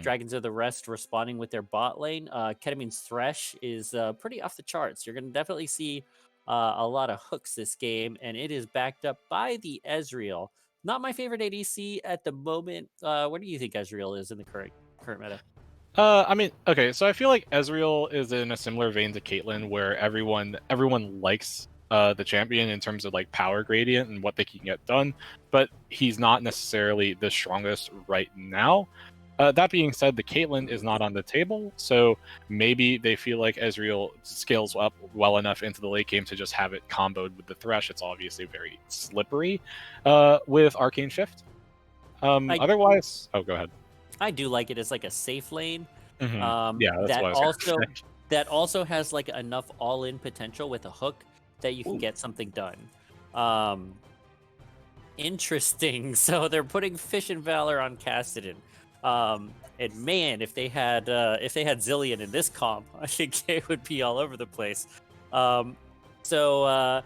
Dragons of the Rest responding with their bot lane. Ketamine's Thresh is pretty off the charts. You're going to definitely see a lot of hooks this game, and it is backed up by the Ezreal. Not my favorite ADC at the moment. What do you think Ezreal is in the current meta? I mean, okay, so I feel like Ezreal is in a similar vein to Caitlyn, where everyone likes the champion in terms of like power gradient and what they can get done, but he's not necessarily the strongest right now. That being said, the Caitlyn is not on the table, so maybe they feel like Ezreal scales up well enough into the late game to just have it comboed with the Thresh. It's obviously very slippery with Arcane Shift. Otherwise, oh, go ahead. I do like it as like a safe lane. Yeah, that's what I was gonna say. That also has like enough all-in potential with a hook that you can get something done. Interesting. So they're putting Fish and Valor on Cassidy. And man, if they had Zillion in this comp, I think it would be all over the place. So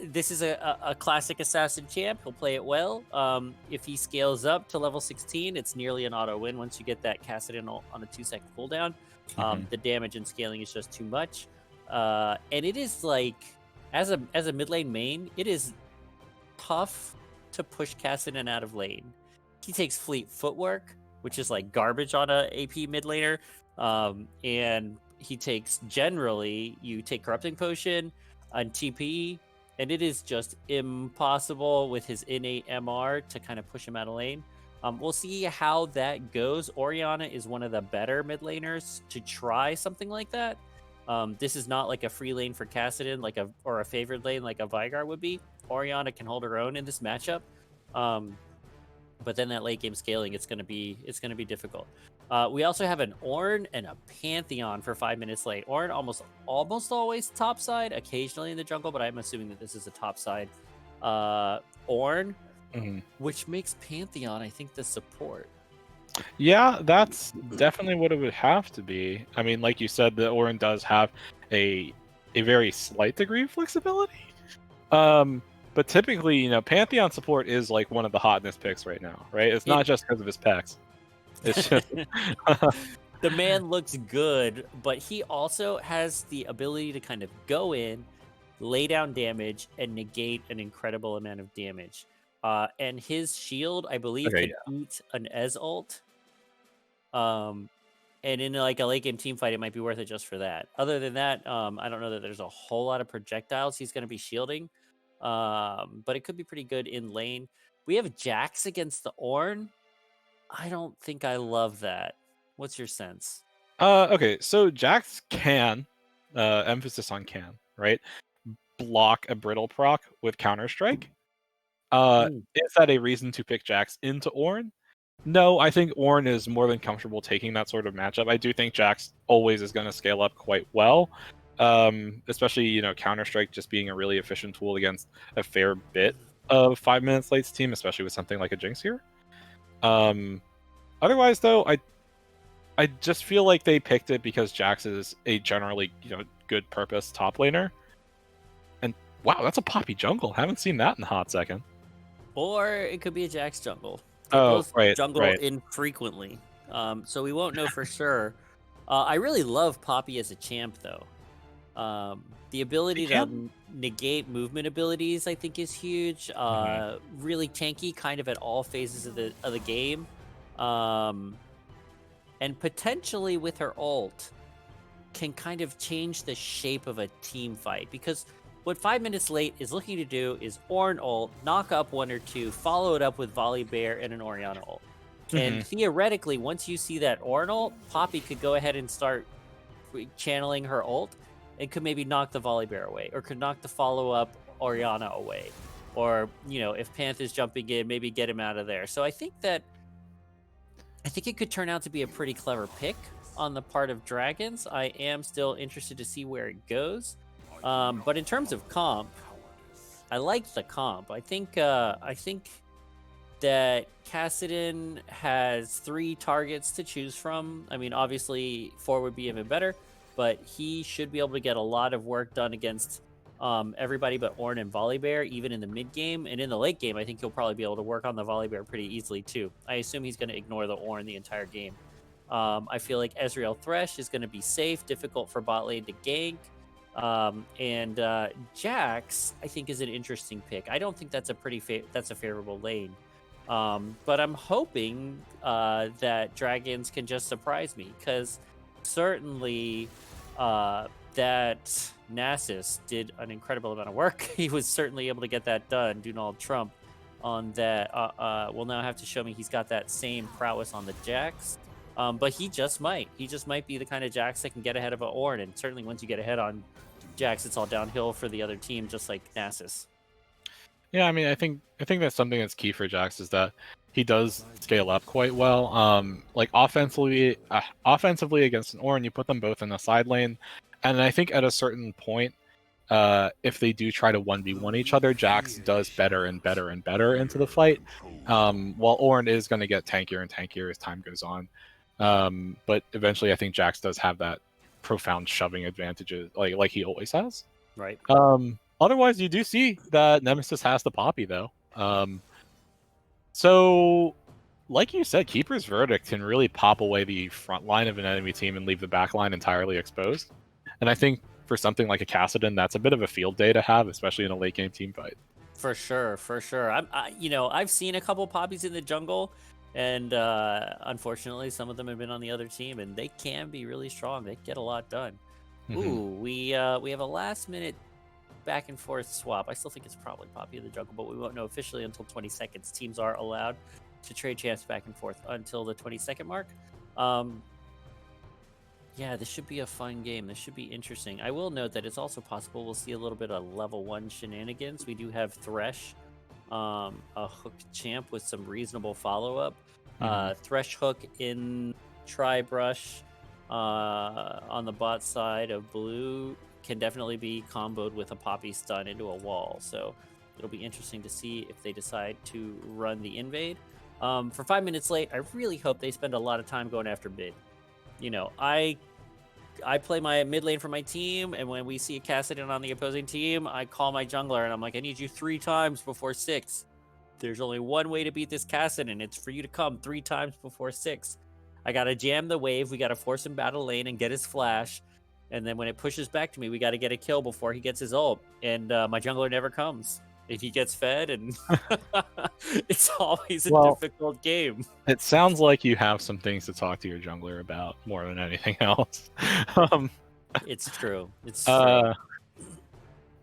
this is a classic assassin champ. He'll play it well. If he scales up to level 16, it's nearly an auto win once you get that Cassidy on a 2-second cooldown. The damage and scaling is just too much. And it is like, as a mid lane main, it is tough to push Cassidy out of lane. He takes fleet footwork, which is like garbage on a AP mid laner. And he takes, generally, you take Corrupting Potion on TP, and it is just impossible with his innate MR to kind of push him out of lane. We'll see how that goes. Orianna is one of the better mid laners to try something like that. This is not like a free lane for Kassadin, or a favored lane like a Veigar would be. Orianna can hold her own in this matchup. But then that late game scaling, it's gonna be difficult. We also have an Ornn and a Pantheon for 5 minutes late. Ornn almost always top side, occasionally in the jungle, but I'm assuming that this is a top side Ornn, which makes Pantheon, I think, the support. Yeah, that's definitely what it would have to be. I mean, like you said, the Ornn does have a very slight degree of flexibility. But typically, Pantheon support is like one of the hotness picks right now, right? It's not just because of his packs. It's just the man looks good, but he also has the ability to kind of go in, lay down damage, and negate an incredible amount of damage. And his shield, I believe, can eat an Ez ult. And in like a late game team fight, it might be worth it just for that. Other than that, I don't know that there's a whole lot of projectiles he's going to be shielding. But it could be pretty good in lane. We have Jax against the Ornn. I don't think I love that. What's your sense? Okay, so Jax can, emphasis on can, right? Block a brittle proc with Counter-Strike. Is that a reason to pick Jax into Ornn? No, I think Ornn is more than comfortable taking that sort of matchup. I do think Jax always is going to scale up quite well. Especially, Counter-Strike just being a really efficient tool against a fair bit of 5 minutes late's team, especially with something like a Jinx here. Otherwise, though, I just feel like they picked it because Jax is a generally good purpose top laner. And wow, that's a Poppy jungle. Haven't seen that in a hot second. Or it could be a Jax jungle. They both jungle infrequently, so we won't know for sure. I really love Poppy as a champ, though. The ability to negate movement abilities, I think, is huge. Really tanky, kind of at all phases of the game, and potentially with her ult, can kind of change the shape of a team fight. Because what 5 minutes late is looking to do is Ornn ult, knock up 1 or 2, follow it up with Volley Bear and an Orianna ult. And theoretically, once you see that Ornn ult, Poppy could go ahead and start channeling her ult. It could maybe knock the Volley Bear away, or could knock the follow-up Orianna away. Or, if Panth jumping in, maybe get him out of there. So I think it could turn out to be a pretty clever pick on the part of Dragons. I am still interested to see where it goes. But in terms of comp, I like the comp. I think that Kassadin has 3 targets to choose from. I mean, obviously 4 would be even better, but he should be able to get a lot of work done against everybody but Ornn and Volley Bear, even in the mid game. And in the late game, I think he'll probably be able to work on the Volley Bear pretty easily too. I assume he's going to ignore the Ornn the entire game. I feel like Ezreal Thresh is going to be safe, difficult for bot lane to gank. And Jax, I think, is an interesting pick. I don't think that's a favorable lane. But I'm hoping that Dragons can just surprise me, because certainly that Nasus did an incredible amount of work. He was certainly able to get that done. Donald Trump on that will now have to show me he's got that same prowess on the Jax. But he just might be the kind of Jax that can get ahead of an Ornn. And certainly once you get ahead on Jax, it's all downhill for the other team, just like Nasus. Yeah, I mean, I think that's something that's key for Jax, is that he does scale up quite well. Like offensively against an Ornn, you put them both in the side lane, and I think at a certain point, if they do try to 1v1 each other, Jax does better and better and better into the fight. While Ornn is going to get tankier and tankier as time goes on. But eventually, I think Jax does have that profound shoving advantages, like he always has. Right. Otherwise, you do see that Nemesis has the Poppy, though. So, like you said, Keeper's Verdict can really pop away the front line of an enemy team and leave the back line entirely exposed. And I think for something like a Kassadin, that's a bit of a field day to have, especially in a late game team fight. For sure. I've seen a couple Poppies in the jungle, and unfortunately, some of them have been on the other team, and they can be really strong. They get a lot done. Ooh, we have a last minute back and forth swap. I still think it's probably Poppy in the jungle, but we won't know officially until 20 seconds. Teams are allowed to trade champs back and forth until the 20-second mark. Yeah, this should be a fun game. This should be interesting. I will note that it's also possible we'll see a little bit of level 1 shenanigans. We do have Thresh, a hooked champ with some reasonable follow-up. Thresh hook in Tri-Brush on the bot side of blue can definitely be comboed with a Poppy stun into a wall. So it'll be interesting to see if they decide to run the invade. For 5 minutes late, I really hope they spend a lot of time going after mid. I play my mid lane for my team, and when we see a Kassadin on the opposing team, I call my jungler, and I'm like, I need you 3 times before 6. There's only one way to beat this Kassadin, and it's for you to come 3 times before 6. I gotta jam the wave, we gotta force him battle lane and get his flash, and then when it pushes back to me, we gotta get a kill before he gets his ult, and my jungler never comes. If he gets fed, and it's always a difficult game. It sounds like you have some things to talk to your jungler about more than anything else. It's true. It's true.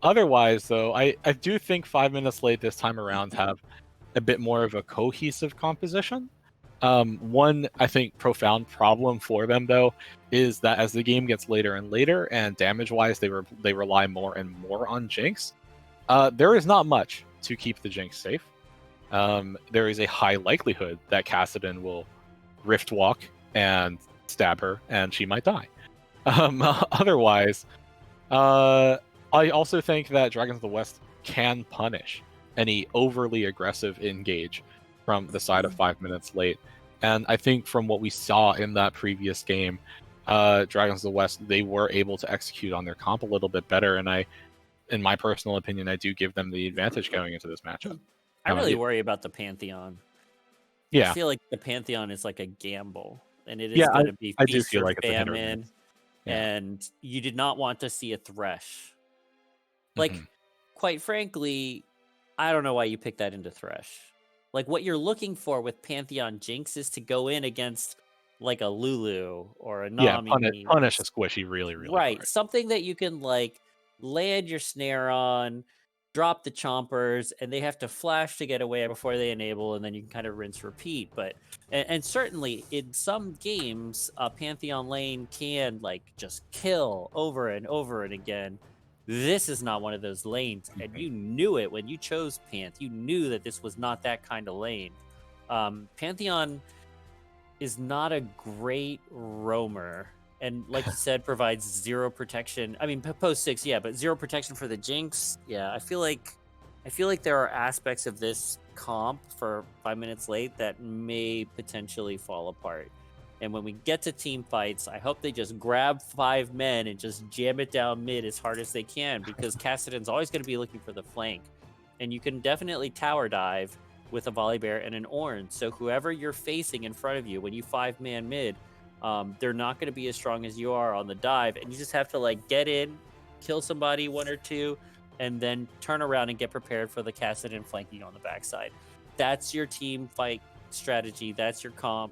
Otherwise, though, I do think 5 minutes late this time around have a bit more of a cohesive composition. One, I think, profound problem for them, though, is that as the game gets later and later, and damage-wise they rely more and more on Jinx, there is not much to keep the Jinx safe. There is a high likelihood that Kassadin will Rift Walk and stab her, and she might die. Otherwise, I also think that Dragons of the West can punish any overly aggressive engage from the side of 5 minutes late. And I think from what we saw in that previous game, Dragons of the West, they were able to execute on their comp a little bit better. And in my personal opinion, I do give them the advantage going into this matchup. I really worry about the Pantheon. Yeah. I feel like the Pantheon is like a gamble, and it is Yeah, going to be I do feast feel or like it's a hit or famine. miss. Yeah. And you did not want to see a Thresh. Like, quite frankly, I don't know why you picked that into Thresh. Like, what you're looking for with Pantheon Jinx is to go in against like a Lulu or a Nami. Yeah, punish a squishy really, really right, hard. something that you can like land your snare on, drop the chompers, and they have to flash to get away before they enable, and then you can kind of rinse repeat. But and certainly in some games, Pantheon lane can like just kill over and over and again. This is not one of those lanes, and you knew it when you chose Panth. You knew that this was not that kind of lane. Pantheon is not a great roamer, and like you said, provides zero protection. I mean, post 6, yeah, but zero protection for the Jinx. Yeah, I feel like there are aspects of this comp for 5 minutes late that may potentially fall apart. And when we get to team fights, I hope they just grab 5 men and just jam it down mid as hard as they can, because Kassadin's always going to be looking for the flank. And you can definitely tower dive with a Volibear and an Ornn. So whoever you're facing in front of you, when you 5-man mid, they're not going to be as strong as you are on the dive. And you just have to like get in, kill somebody, 1 or 2, and then turn around and get prepared for the Kassadin flanking on the backside. That's your team fight strategy. That's your comp.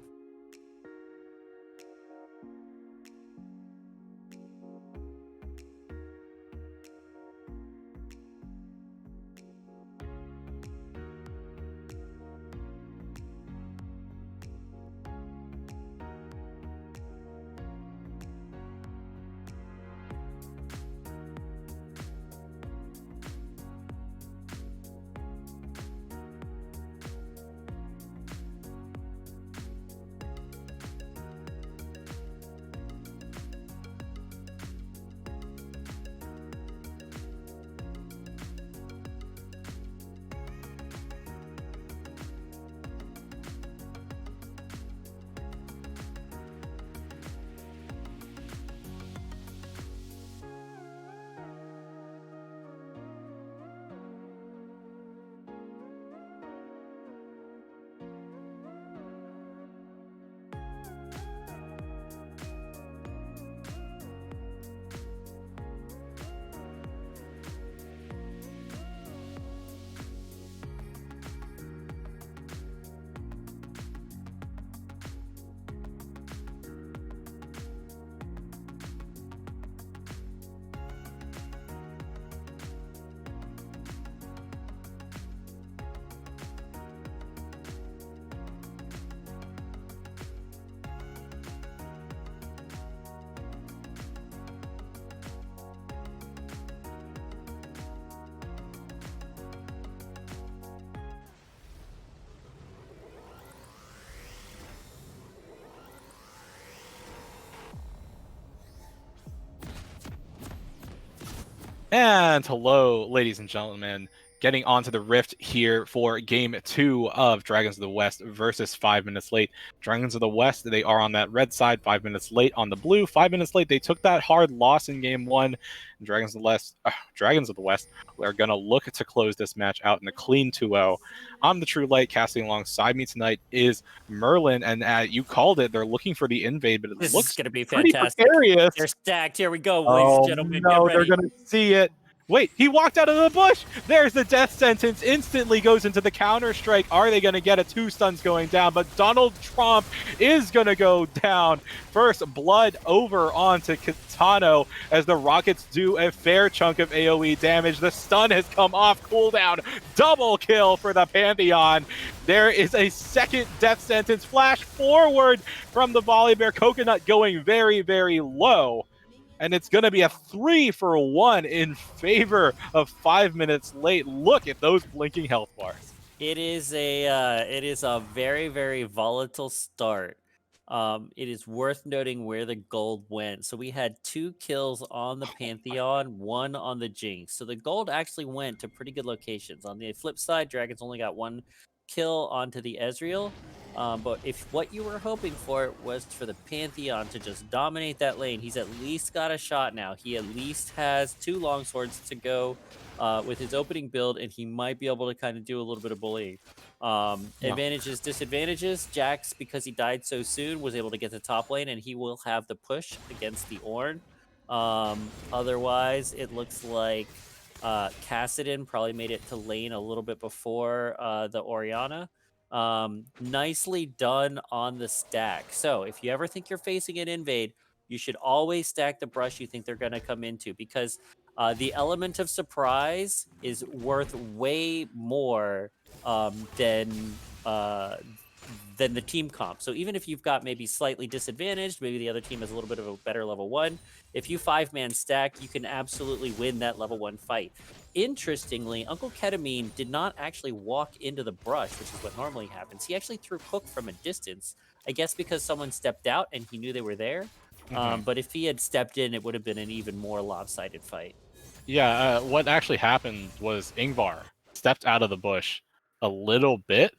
And hello, ladies and gentlemen. Getting onto the Rift here for Game 2 of Dragons of the West versus 5 minutes late. Dragons of the West, they are on that red side, 5 minutes late on the blue. 5 minutes late, they took that hard loss in Game 1. And Dragons of the West are going to look to close this match out in a clean 2-0. I'm the True Light. Casting alongside me tonight is Merlin, and you called it. They're looking for the invade, but it looks going to be pretty fantastic. precarious. They're stacked. Here we go, ladies and gentlemen. No, get ready. they're going to see it. Wait, he walked out of the bush. There's the death sentence. Instantly goes into the counter strike. Are they going to get it? 2 stuns going down, but Donald Trump is going to go down. First blood over onto Kitano as the Rockets do a fair chunk of AoE damage. The stun has come off cooldown. Double kill for the Pantheon. There is a second death sentence. Flash forward from the Volibear. Coconut going very, very low. And it's going to be a 3-for-1 in favor of 5 minutes late. Look at those blinking health bars. It is a very, very volatile start it is worth noting where the gold went. So we had 2 kills on the Pantheon, 1 on the Jinx. So the gold actually went to pretty good locations. On the flip side, Dragons only got 1 kill onto the Ezreal. But if what you were hoping for was for the Pantheon to just dominate that lane, he's at least got a shot now. He at least has 2 longswords to go with his opening build, and he might be able to kind of do a little bit of bullying. No. Advantages, disadvantages. Jax, because he died so soon, was able to get the top lane, and he will have the push against the Ornn. Otherwise, it looks like Kassadin probably made it to lane a little bit before the Orianna. Nicely done on the stack. So if you ever think you're facing an invade, you should always stack the brush you think they're going to come into, because the element of surprise is worth way more than the team comp. So even if you've got maybe slightly disadvantaged, maybe the other team has a little bit of a better level 1, if you 5-man stack, you can absolutely win that level 1 fight. Interestingly, Uncle Ketamine did not actually walk into the brush, which is what normally happens. He actually threw Hook from a distance, I guess because someone stepped out and he knew they were there. But if he had stepped in, it would have been an even more lopsided fight. Yeah, what actually happened was Ingvar stepped out of the bush a little bit,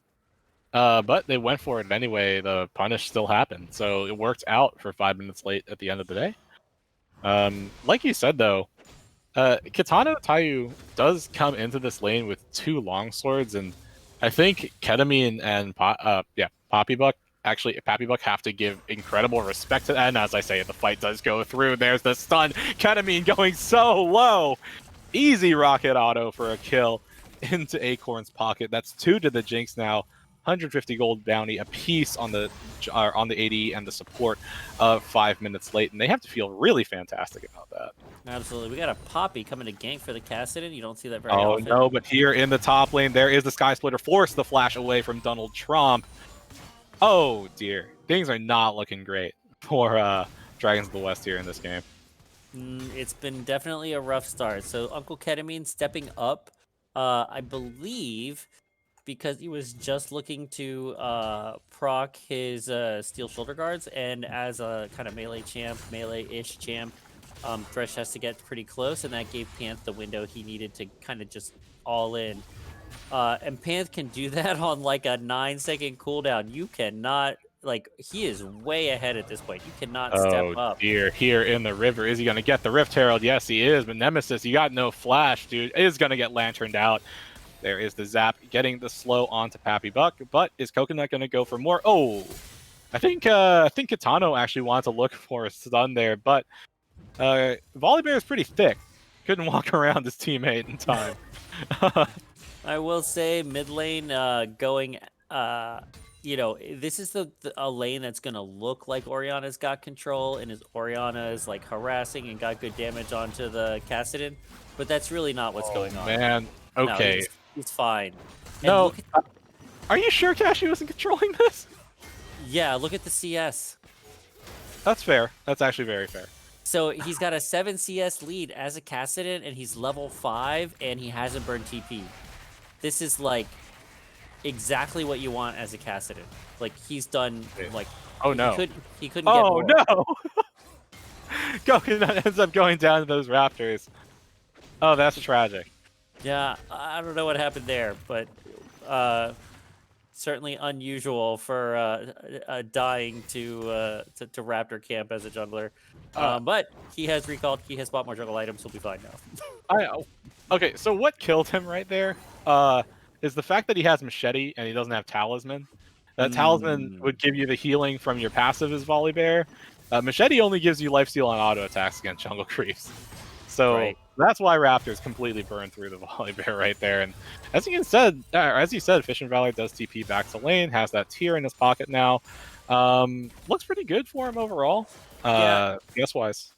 but they went for it anyway. The punish still happened, so it worked out for 5 minutes late at the end of the day. Like you said, though, Kitano Tayu does come into this lane with 2 longswords, and I think Ketamine and Poppybuck have to give incredible respect to that. And as I say, the fight does go through. There's the stun. Ketamine going so low. Easy rocket auto for a kill into Acorn's pocket. That's 2 to the Jinx now. 150 gold bounty apiece on the AD and the support of 5 minutes late, and they have to feel really fantastic about that. Absolutely. We got a Poppy coming to gank for the Kassadin. You don't see that very often. Oh no, but here in the top lane, there is the Sky Splitter. Force the flash away from Donald Trump. Oh dear, things are not looking great for Dragons of the West here in this game. It's been definitely a rough start. So Uncle Ketamine stepping up, I believe, because he was just looking to proc his steel shoulder guards, and as a kind of melee-ish champ, Thresh has to get pretty close, and that gave Panth the window he needed to kind of just all in. And Panth can do that on like a 9-second cooldown. You cannot, like, he is way ahead at this point. You cannot step up. Oh dear, here in the river, is he going to get the Rift Herald? Yes, he is, but Nemesis, you got no flash, dude, is going to get lanterned out. There is the zap, getting the slow onto Pappy Buck, but is Coconut going to go for more? Oh, I think Kitano actually wanted to look for a stun there, but Volibear is pretty thick. Couldn't walk around his teammate in time. I will say mid lane going, this is a lane that's going to look like Orianna's got control, and as Orianna is like harassing and got good damage onto the Kassadin, but that's really not what's going on. Man, okay. No, he's fine. And no, are you sure Cashew wasn't controlling this? Yeah, look at the CS. That's fair. That's actually very fair. So he's got a 7 CS lead as a Kassadin, and he's level 5, and he hasn't burned TP. This is like exactly what you want as a Kassadin. Like, he's done like. Oh no. He couldn't get more. Oh no. Coconut ends up going down to those Raptors. Oh, that's tragic. Yeah, I don't know what happened there, but certainly unusual for dying to Raptor camp as a jungler. But he has recalled. He has bought more jungle items. He'll be fine now. Okay, so what killed him right there is the fact that he has Machete and he doesn't have Talisman. That Talisman would give you the healing from your passive as Volibear. Machete only gives you lifesteal on auto attacks against jungle creeps. So that's why Raptors completely burned through the Volibear right there. And as you said, Fish and Valor does TP back to lane, has that tier in his pocket now. Looks pretty good for him overall, guess-wise.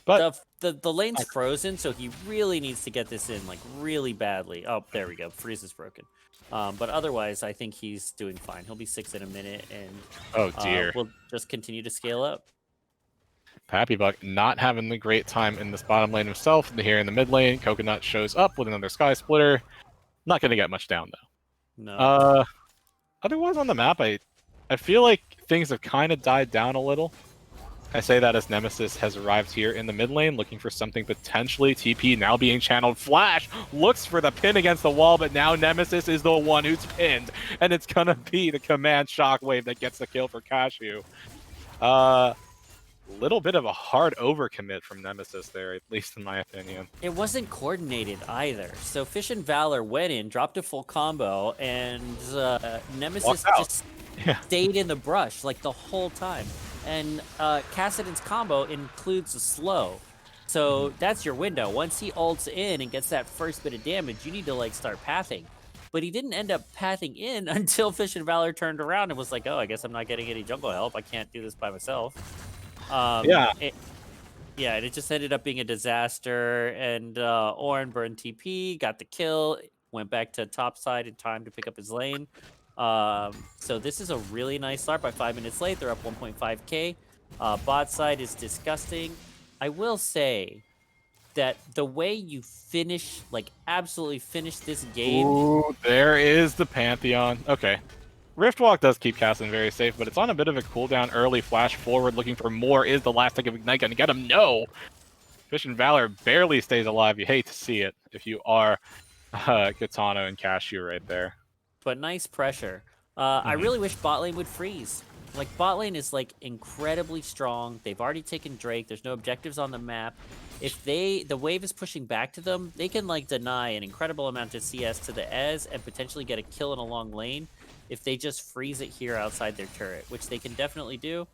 But the lane's frozen, so he really needs to get this in like really badly. Oh, there we go. Freeze is broken. But otherwise, I think he's doing fine. He'll be 6 in a minute, and we'll just continue to scale up. Pappy Buck not having the great time in this bottom lane himself. Here in the mid lane, Coconut shows up with another Sky Splitter. Not going to get much down, though. No. Otherwise on the map, I feel like things have kind of died down a little. I say that as Nemesis has arrived here in the mid lane, looking for something potentially TP, now being channeled. Flash looks for the pin against the wall, but now Nemesis is the one who's pinned, and it's gonna be the command shockwave that gets the kill for Cashew. Little bit of a hard overcommit from Nemesis there, at least in my opinion. It wasn't coordinated either. So Fish and Valor went in, dropped a full combo, and Nemesis just stayed in the brush like the whole time. And Kassadin's combo includes a slow. So that's your window. Once he ults in and gets that first bit of damage, you need to like start pathing. But he didn't end up pathing in until Fish and Valor turned around and was like, oh, I guess I'm not getting any jungle help. I can't do this by myself. And it just ended up being a disaster. And Orin burned TP, got the kill, went back to top side in time to pick up his lane. So this is a really nice start by 5 minutes late. They're up 1.5k. Bot side is disgusting. I will say that the way you finish, like absolutely finish this game. Ooh, there is the Pantheon. Okay. Riftwalk does keep Kassadin very safe, but it's on a bit of a cooldown early. Flash forward, looking for more. Is the last tick of Ignite going to get him? No! Fish and Valor barely stays alive. You hate to see it if you are Katana and Cashew right there. But nice pressure. I really wish bot lane would freeze. Like, bot lane is, like, incredibly strong. They've already taken Drake. There's no objectives on the map. If the wave is pushing back to them, they can, like, deny an incredible amount of CS to the Ez and potentially get a kill in a long lane if they just freeze it here outside their turret, which they can definitely do.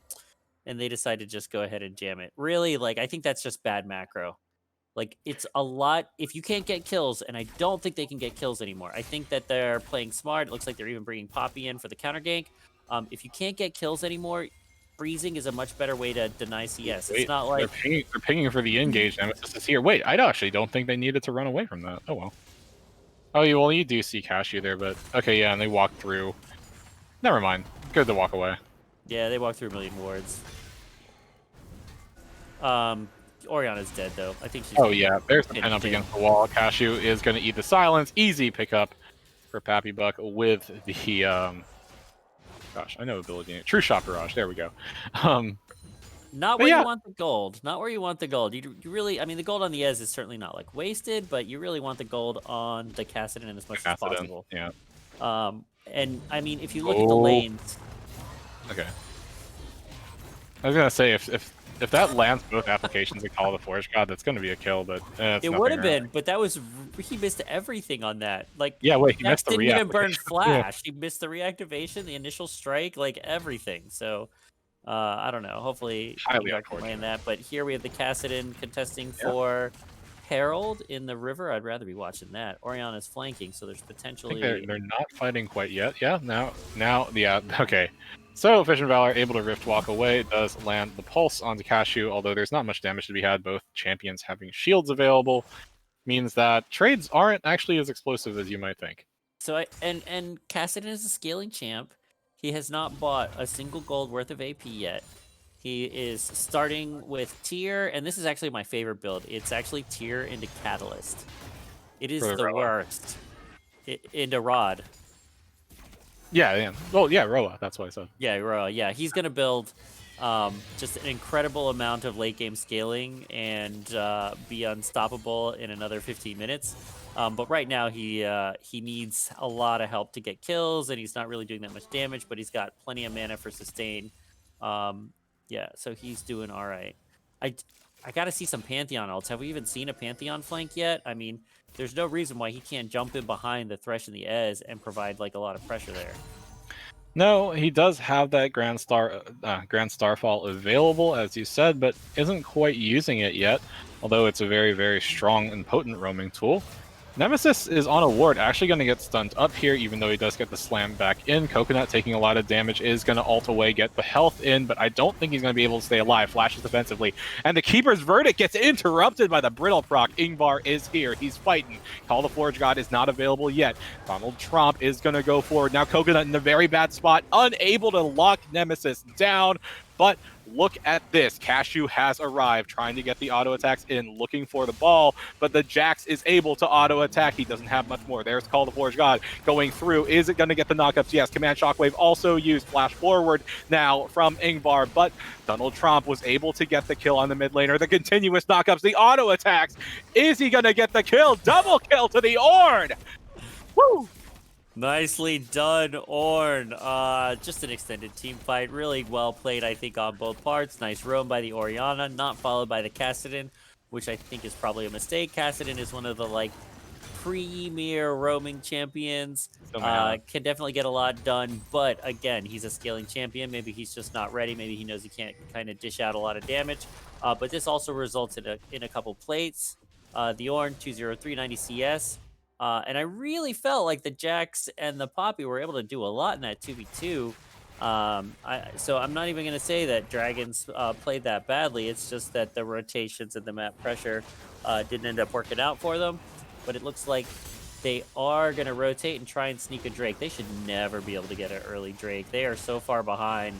And they decide to just go ahead and jam it. Really, like, I think that's just bad macro. Like, it's a lot. If you can't get kills, and I don't think they can get kills anymore. I think that they're playing smart. It looks like they're even bringing Poppy in for the counter gank. If you can't get kills anymore, freezing is a much better way to deny CS. It's not like they're pinging for the engage. Nemesis is here. Wait, I actually don't think they needed to run away from that. Oh well. Oh, well, you do see Cashew there, but okay, yeah, and they walk through. Never mind. Good to walk away. Yeah, they walk through a million wards. Oriana's dead though. I think she's. Oh yeah, there's the pin up against the wall. Cashew is going to eat the silence. Easy pickup for Pappy Buck with the gosh, I know ability. True Shot Barrage. There we go. Not where you want the gold. Not where you want the gold. You really, I mean, the gold on the Ez is certainly not like wasted, but you really want the gold on the Kassadin as much as possible. Yeah. And I mean, if you look at the lanes. Okay. I was gonna say if that lands both applications of Call of the Forest God, that's gonna be a kill. But it would have been, but that was he missed everything on that. Like yeah, wait, he missed the didn't even burn Flash. He missed the reactivation, the initial strike, like everything. So. I don't know. Hopefully, highly can land that. But here we have the Kassadin contesting for Herald in the river. I'd rather be watching that. Oriana's flanking, so there's potentially. They're not fighting quite yet. Yeah, now, yeah. Okay. So Fish and Valor able to rift walk away. It does land the pulse onto Cashew, although there's not much damage to be had. Both champions having shields available means that trades aren't actually as explosive as you might think. So and Kassadin is a scaling champ. He has not bought a single gold worth of AP yet. He is starting with Tier, and this is actually my favorite build. It's actually Tier into Catalyst. It is the worst. Into Rod. Yeah. Well, yeah, Roa. That's what I said. Yeah, Roa. Yeah, he's going to build just an incredible amount of late game scaling and be unstoppable in another 15 minutes. But right now he needs a lot of help to get kills, and he's not really doing that much damage, but he's got plenty of mana for sustain. Yeah, so he's doing all right. I got to see some Pantheon ults. Have we even seen a Pantheon flank yet? I mean, there's no reason why he can't jump in behind the Thresh and the Ez and provide like a lot of pressure there. No, he does have that Grand Starfall available, as you said, but isn't quite using it yet, although it's a very, very strong and potent roaming tool. Nemesis is on a ward, actually going to get stunned up here, even though he does get the slam back in. Coconut taking a lot of damage is going to ult away, get the health in, but I don't think he's going to be able to stay alive. Flashes defensively, and the Keeper's Verdict gets interrupted by the Brittle proc. Ingvar is here. He's fighting. Call the Forge God is not available yet. Donald Trump is going to go forward. Now Coconut in a very bad spot, unable to lock Nemesis down. But look at this. Cashew has arrived, trying to get the auto attacks in, looking for the ball, but the Jax is able to auto attack. He doesn't have much more. There's Call the Forge God going through. Is it going to get the knockups? Yes. Command Shockwave also used. Flash forward now from Ingvar, but Donald Trump was able to get the kill on the mid laner. The continuous knockups, the auto attacks. Is he going to get the kill? Double kill to the Ornn. Woo! Nicely done, Ornn. Just an extended team fight. Really well played, I think, on both parts. Nice roam by the Orianna, not followed by the Kassadin, which I think is probably a mistake. Kassadin is one of the, like, premier roaming champions. Can definitely get a lot done, but again, he's a scaling champion. Maybe he's just not ready. Maybe he knows he can't kind of dish out a lot of damage. But this also results in a couple plates. The Ornn 20390 CS. And I really felt like the Jax and the Poppy were able to do a lot in that 2v2. So I'm not even going to say that Dragons played that badly. It's just that the rotations and the map pressure didn't end up working out for them. But it looks like they are going to rotate and try and sneak a Drake. They should never be able to get an early Drake. They are so far behind.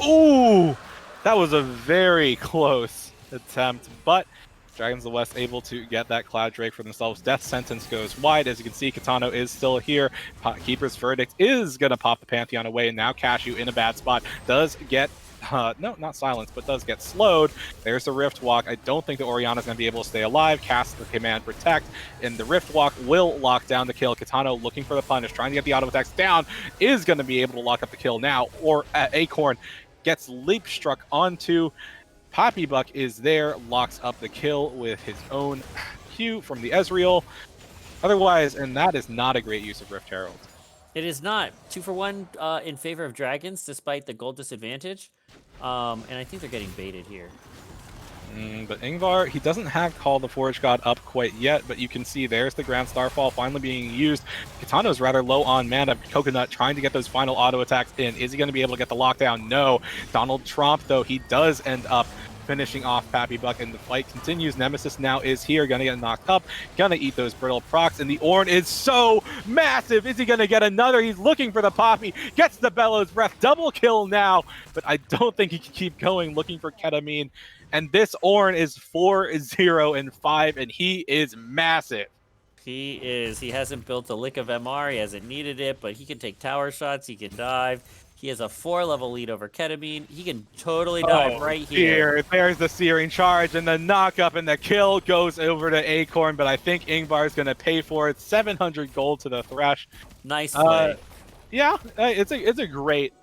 Ooh, that was a very close attempt, but Dragons of the West able to get that Cloud Drake for themselves. Death Sentence goes wide. As you can see, Kitano is still here. Keeper's Verdict is going to pop the Pantheon away, and now Cashew in a bad spot. Does get, no, not silenced, but does get slowed. There's the Rift Walk. I don't think the Orianna's going to be able to stay alive. Cast the Command Protect, and the Rift Walk will lock down the kill. Kitano looking for the punish, trying to get the auto attacks down, is going to be able to lock up the kill now, or Acorn gets leap struck onto Poppy Buck is there, locks up the kill with his own Q from the Ezreal. Otherwise, and that is not a great use of Rift Herald. It is not. 2 for 1 in favor of Dragons, despite the gold disadvantage. And I think they're getting baited here. But Ingvar, he doesn't have Call the Forge God up quite yet, but you can see there's the Grand Starfall finally being used. Kitano's rather low on mana. Coconut trying to get those final auto attacks in. Is he going to be able to get the lockdown? No. Donald Trump, though, he does end up finishing off Pappy Buck, and the fight continues. Nemesis now is here, gonna get knocked up, gonna eat those brittle procs, and the Ornn is so massive. Is he gonna get another? He's looking for the Poppy, gets the Bellows Breath, double kill now, but I don't think he can keep going, looking for Ketamine. And this Ornn is 4-0-5, and he is massive. He is. He hasn't built a lick of MR. He hasn't needed it, but he can take tower shots. He can dive. He has a 4-level lead over Ketamine. He can totally dive right here. There's the Searing Charge, and the knock-up, and the kill goes over to Acorn, but I think Ingvar is going to pay for it. 700 gold to the Thresh. Nice play. Yeah, it's a great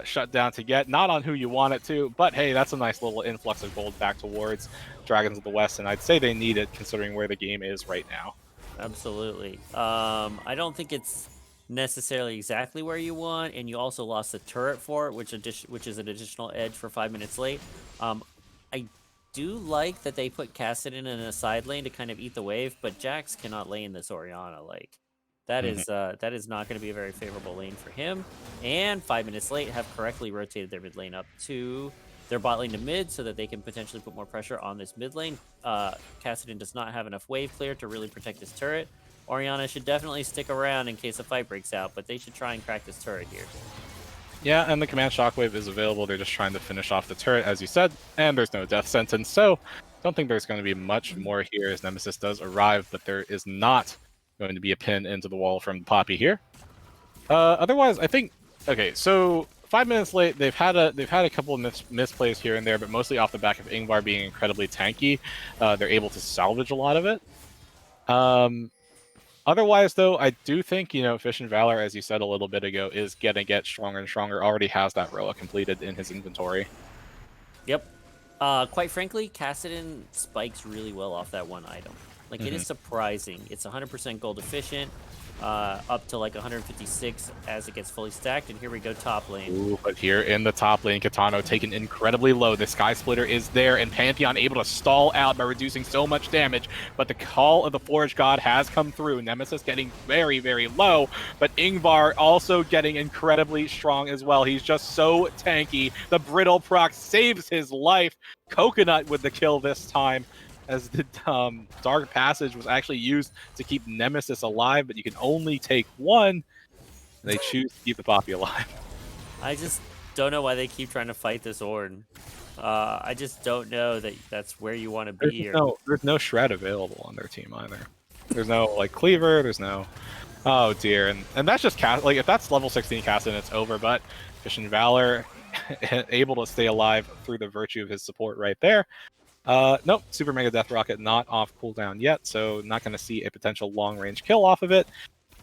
shutdown to get. Not on who you want it to, but hey, that's a nice little influx of gold back towards Dragons of the West, and I'd say they need it considering where the game is right now. Absolutely. I don't think it's necessarily exactly where you want, and you also lost the turret for it, which is an additional edge for 5 minutes late. I do like that they put Kassadin in a side lane to kind of eat the wave, but Jax cannot lane this Orianna. Like that is not going to be a very favorable lane for him. And 5 minutes late have correctly rotated their mid lane up to their bot lane to mid so that they can potentially put more pressure on this mid lane. Kassadin does not have enough wave clear to really protect his turret. Orianna should definitely stick around in case a fight breaks out, but they should try and crack this turret here. Yeah, and the Command Shockwave is available. They're just trying to finish off the turret, as you said, and there's no Death Sentence, so don't think there's going to be much more here as Nemesis does arrive, but there is not going to be a pin into the wall from Poppy here. Otherwise, I think, okay, so 5 minutes late, they've had a couple of misplays here and there, but mostly off the back of Ingvar being incredibly tanky. They're able to salvage a lot of it. Otherwise, though, I do think, Fish and Valor, as you said a little bit ago, is going to get stronger and stronger. Already has that Roa completed in his inventory. Yep. Quite frankly, Kassadin spikes really well off that one item. Like, it is surprising. It's 100% gold efficient, up to like 156 as it gets fully stacked, and here we go top lane. Ooh, but here in the top lane, Kitano taken incredibly low. The Sky Splitter is there, and Pantheon able to stall out by reducing so much damage, but the Call of the Forge God has come through. Nemesis getting very, very low, but Ingvar also getting incredibly strong as well. He's just so tanky. The Brittle proc saves his life. Coconut with the kill this time, as the Dark Passage was actually used to keep Nemesis alive, but you can only take one. They choose to keep the Poppy alive. don't know why they keep trying to fight this Ornn. I just don't know that that's where you want to be here. There's no shred available on their team either. There's no like cleaver. There's no. Oh dear, and that's just cast. Like if that's level 16 cast, and it's over. But Vision Valor able to stay alive through the virtue of his support right there. Nope, Super Mega Death Rocket not off cooldown yet, so not going to see a potential long range kill off of it.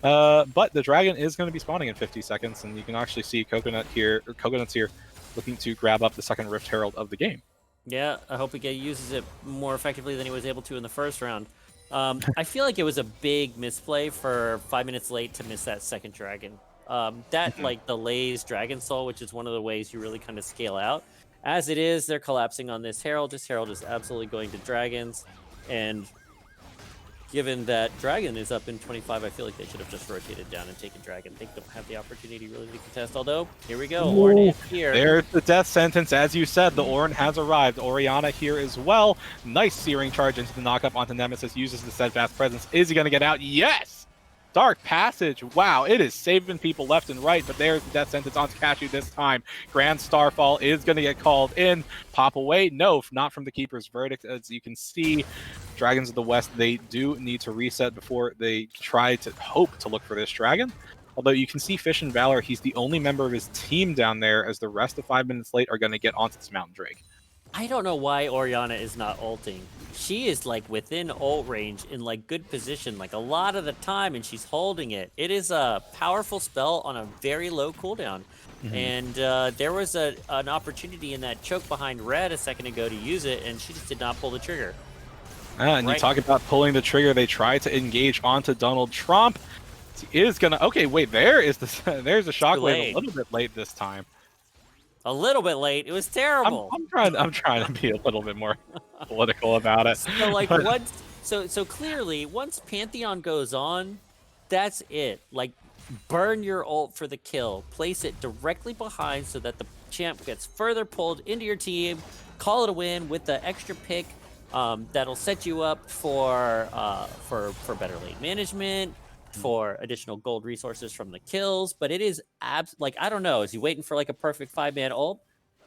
But the dragon is going to be spawning in 50 seconds, and you can actually see Coconuts here looking to grab up the second Rift Herald of the game. Yeah, I hope he uses it more effectively than he was able to in the first round. I feel like it was a big misplay for 5 minutes late to miss that second dragon. That like delays Dragon Soul, which is one of the ways you really kind of scale out. As it is, they're collapsing on this Herald. This Herald is absolutely going to dragons, and given that Dragon is up in 25, I feel like they should have just rotated down and taken Dragon. They don't have the opportunity really to contest, although, here we go, Ornn is here. There's the death sentence. As you said, the Ornn has arrived. Orianna here as well. Nice Searing Charge into the knockup onto Nemesis, uses the Steadfast Presence. Is he going to get out? Yes! Dark Passage, wow, it is saving people left and right, but there's the death sentence onto Cashew this time. Grand Starfall is going to get called in. Pop away? No, not from the Keeper's Verdict. As you can see, Dragons of the West, they do need to reset before they try to hope to look for this dragon. Although you can see Fish and Valor, he's the only member of his team down there, as the rest of 5 minutes late are going to get onto this Mountain Drake. I don't know why Orianna is not ulting. She is like within ult range in like good position like a lot of the time, and she's holding it. It is a powerful spell on a very low cooldown. And there was an opportunity in that choke behind Red a second ago to use it, and she just did not pull the trigger. And you talk about pulling the trigger, they try to engage onto Donald Trump. He is gonna. Okay, wait. There's the shockwave a little bit late this time. A little bit late. It was terrible. I'm trying to be a little bit more political about it. So like so clearly once Pantheon goes on, that's it. Like burn your ult for the kill. Place it directly behind so that the champ gets further pulled into your team. Call it a win with the extra pick. That'll set you up for better lane management, for additional gold resources from the kills. But it is like, I don't know, is he waiting for like a perfect 5-man ult?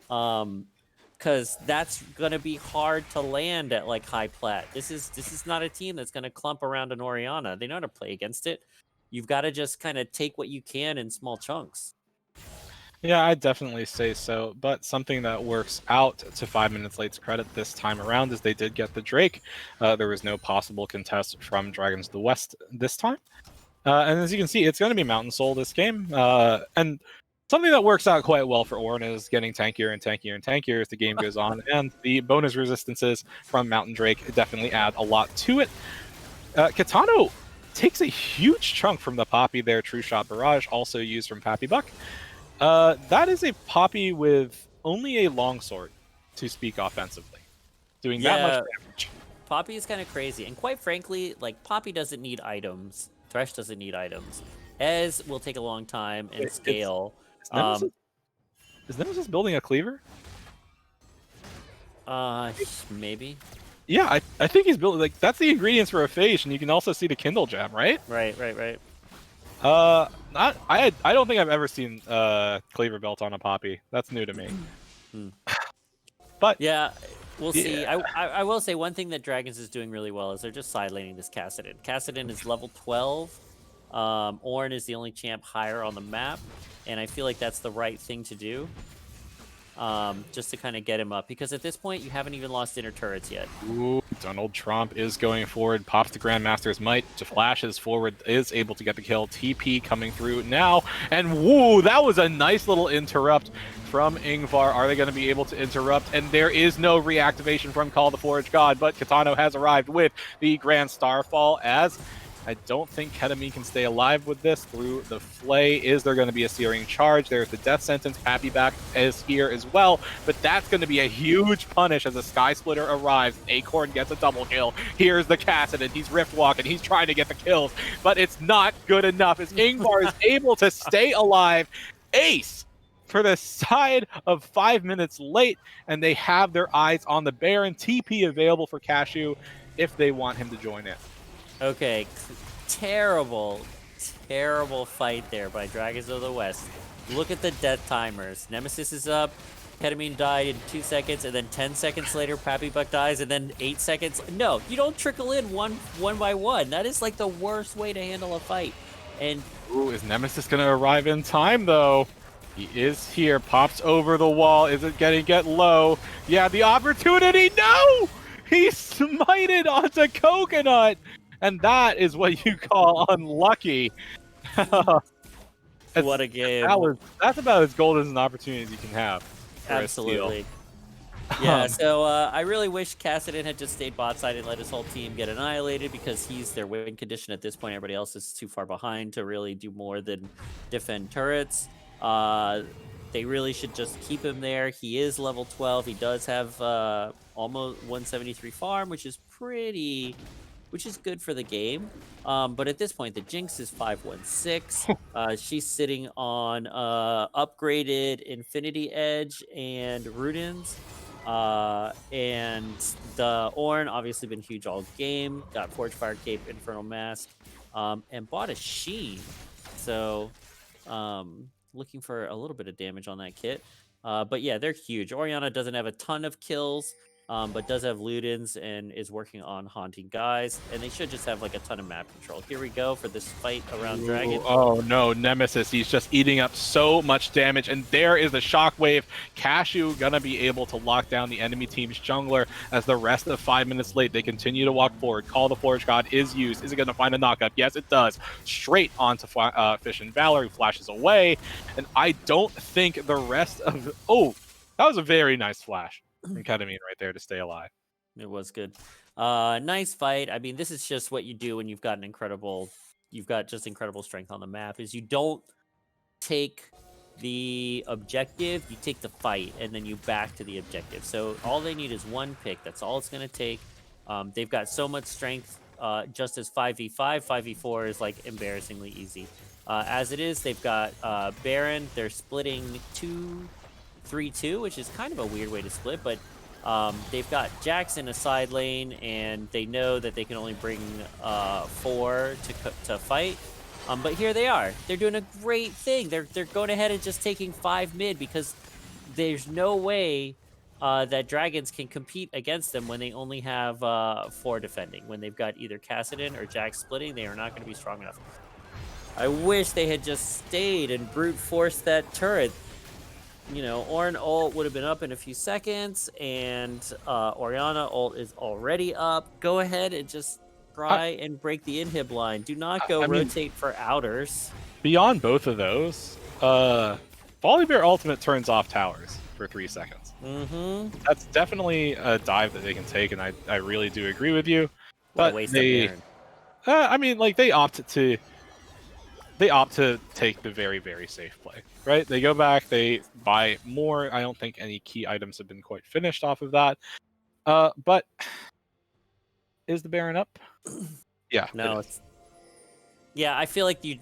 Because that's gonna be hard to land at like high plat. This is not a team that's gonna clump around an Orianna. They know how to play against it. You've got to just kind of take what you can in small chunks. Yeah, I'd definitely say so. But something that works out to 5 minutes late's credit this time around is they did get the Drake. There was no possible contest from Dragons of the West this time. And as you can see, it's going to be Mountain Soul this game. And something that works out quite well for Ornn is getting tankier and tankier and tankier as the game goes on. And the bonus resistances from Mountain Drake definitely add a lot to it. Kitano takes a huge chunk from the Poppy there. True Shot Barrage, also used from Pappy Buck. That is a Poppy with only a longsword to speak offensively, doing that much damage. Poppy is kind of crazy, and quite frankly, like Poppy doesn't need items. Thresh doesn't need items. Ez will take a long time and scale. Is Nemesis building a cleaver? Maybe. Yeah, I think he's building, like, that's the ingredients for a phage, and you can also see the Kindle Jam, right? Right. I don't think I've ever seen cleaver belt on a Poppy. That's new to me. But yeah, we'll see. I will say one thing that Dragons is doing really well is they're just side laning this Kassadin. Kassadin is level 12. Ornn is the only champ higher on the map, and I feel like that's the right thing to do. Just to kind of get him up, because at this point you haven't even lost inner turrets yet. Ooh, Donald Trump is going forward, pops the Grandmaster's Might, to flashes forward, is able to get the kill. TP coming through now, and woo, that was a nice little interrupt from Ingvar. Are they going to be able to interrupt? And there is no reactivation from Call the Forge God, but Kitano has arrived with the Grand Starfall, as I don't think Ketamine can stay alive with this through the Flay. Is there going to be a Searing Charge? There's the Death Sentence. Pappy Back is here as well, but that's going to be a huge punish as a Sky Splitter arrives. Acorn gets a double kill. Here's the Kassadin. He's Rift Walking. He's trying to get the kills, but it's not good enough as Ingvar is able to stay alive. Ace for the side of 5 minutes late, and they have their eyes on the Baron. TP available for Cashew if they want him to join in. Okay, terrible fight there by Dragons of the West. Look at the death timers. Nemesis is up. Ketamine died in 2 seconds, and then 10 seconds later, Pappy Buck dies, and then 8 seconds. No, you don't trickle in one by one. That is like the worst way to handle a fight. And Ooh, is Nemesis going to arrive in time, though? He is here, pops over the wall. Is it going to get low? Yeah, the opportunity. No! He smited onto Coconut, and that is what you call unlucky. what a game. That's about as golden an opportunity as you can have. Absolutely. Yeah, so I really wish Kassadin had just stayed bot side and let his whole team get annihilated, because he's their win condition at this point. Everybody else is too far behind to really do more than defend turrets. They really should just keep him there. He is level 12. He does have almost 173 farm, which is good for the game. But at this point, the Jinx is 516. She's sitting on upgraded Infinity Edge and Rudens. And the Ornn obviously been huge all game. Got Forge Fire Cape, Infernal Mask, and bought a Sheen. So looking for a little bit of damage on that kit. But yeah, they're huge. Orianna doesn't have a ton of kills, but does have Ludens and is working on haunting guys, and they should just have like a ton of map control. Here we go for this fight around Dragon. Oh no, Nemesis, he's just eating up so much damage, and there is the shockwave. Cashew gonna be able to lock down the enemy team's jungler as the rest of 5 minutes late. They continue to walk forward. Call the Forge God is used. Is it gonna find a knockup? Yes, it does. Straight onto Fish and Valor, who flashes away, and I don't think the rest of... Oh, that was a very nice flash. Ketamine right there to stay alive. It was good. Nice fight. I mean, this is just what you do when you've got incredible strength on the map. Is you don't take the objective, you take the fight, and then you back to the objective. So all they need is one pick. That's all it's going to take. They've got so much strength. Just as 5v5, 5v4 is like embarrassingly easy. As it is, they've got Baron. They're splitting 2-3-2, which is kind of a weird way to split, but they've got Jax in a side lane, and they know that they can only bring 4 to fight. But here they are. They're doing a great thing. They're going ahead and just taking 5 mid, because there's no way that Dragons can compete against them when they only have 4 defending. When they've got either Kassadin or Jax splitting, they are not going to be strong enough. I wish they had just stayed and brute forced that turret. You know, Ornn ult would have been up in a few seconds, and Orianna ult is already up. Go ahead and just try and break the inhib line. Do not go rotate for outers. Beyond both of those, Volibear ultimate turns off towers for 3 seconds. That's definitely a dive that they can take, and I really do agree with you. But they, I mean, like, they opt to take the very, very safe play, right? They go back, they buy more. I don't think any key items have been quite finished off of that. But is the Baron up? Yeah. No. Yeah, I feel like you've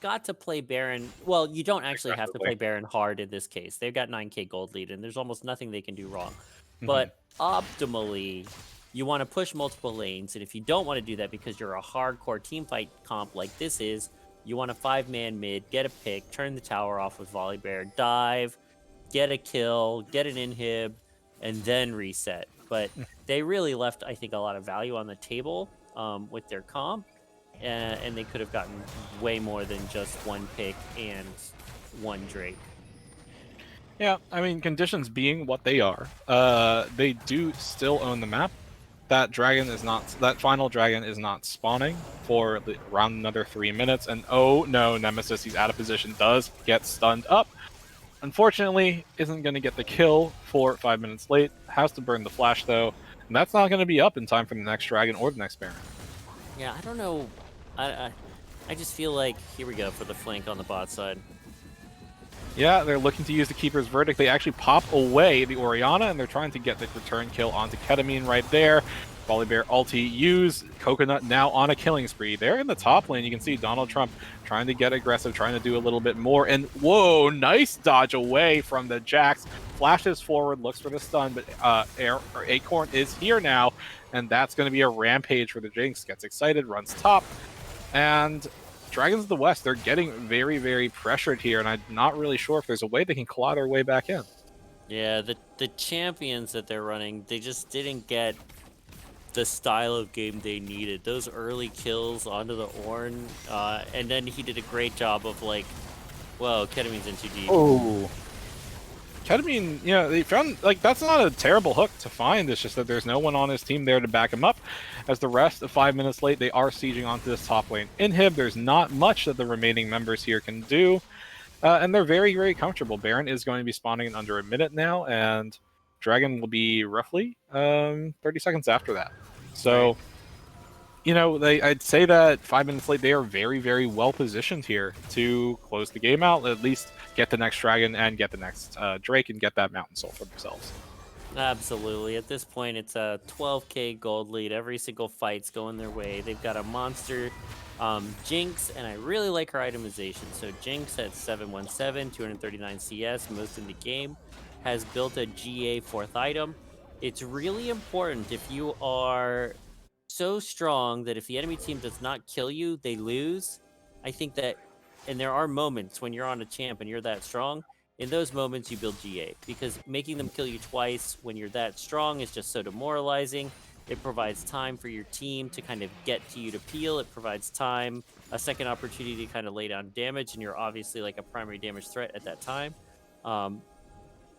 got to play Baron. Well, you don't actually have to play Baron hard in this case. They've got 9k gold lead, and there's almost nothing they can do wrong. But optimally, you want to push multiple lanes, and if you don't want to do that because you're a hardcore teamfight comp like this is, you want a 5-man mid, get a pick, turn the tower off with Volibear, dive, get a kill, get an inhib, and then reset. But they really left, I think, a lot of value on the table with their comp, and they could have gotten way more than just 1 pick and 1 Drake. Yeah, I mean, conditions being what they are, they do still own the map. That final dragon is not spawning for around another 3 minutes, and oh no, Nemesis, he's out of position, does get stunned up. Unfortunately, isn't going to get the kill for 5 minutes late. Has to burn the flash though, and that's not going to be up in time for the next dragon or the next Baron. Yeah, I don't know. I just feel like, here we go for the flank on the bot side. Yeah, they're looking to use the Keeper's Verdict. They actually pop away the Orianna, and they're trying to get the return kill onto Ketamine right there. Volibear ulti used. Coconut now on a killing spree. They're in the top lane. You can see Donald Trump trying to get aggressive, trying to do a little bit more. And whoa, nice dodge away from the Jax. Flashes forward, looks for the stun, but Acorn is here now, and that's going to be a rampage for the Jinx. Gets excited, runs top, and Dragons of the West, they're getting very, very pressured here, and I'm not really sure if there's a way they can claw their way back in. Yeah, the champions that they're running, they just didn't get the style of game they needed. Those early kills onto the Ornn, and then he did a great job of like, whoa, Ketamine's in too deep. Oh. Ketamine, you know, they found, like, that's not a terrible hook to find. It's just that there's no one on his team there to back him up. As the rest of 5 minutes late, they are sieging onto this top lane inhib. There's not much that the remaining members here can do. And they're very, very comfortable. Baron is going to be spawning in under a minute now, and Dragon will be roughly 30 seconds after that. So, you know, I'd say that 5 minutes late, they are very, very well positioned here to close the game out, at least get the next Dragon and get the next Drake and get that Mountain Soul for themselves. Absolutely. At this point, it's a 12k gold lead. Every single fight's going their way. They've got a monster Jinx, and I really like her itemization. So Jinx at 717, 239 CS, most in the game, has built a GA 4th item. It's really important if you are so strong that if the enemy team does not kill you, they lose. I think that, and there are moments when you're on a champ and you're that strong, in those moments you build GA, because making them kill you twice when you're that strong is just so demoralizing. It provides time for your team to kind of get to you to peel. It provides time, a second opportunity to kind of lay down damage, and you're obviously like a primary damage threat at that time.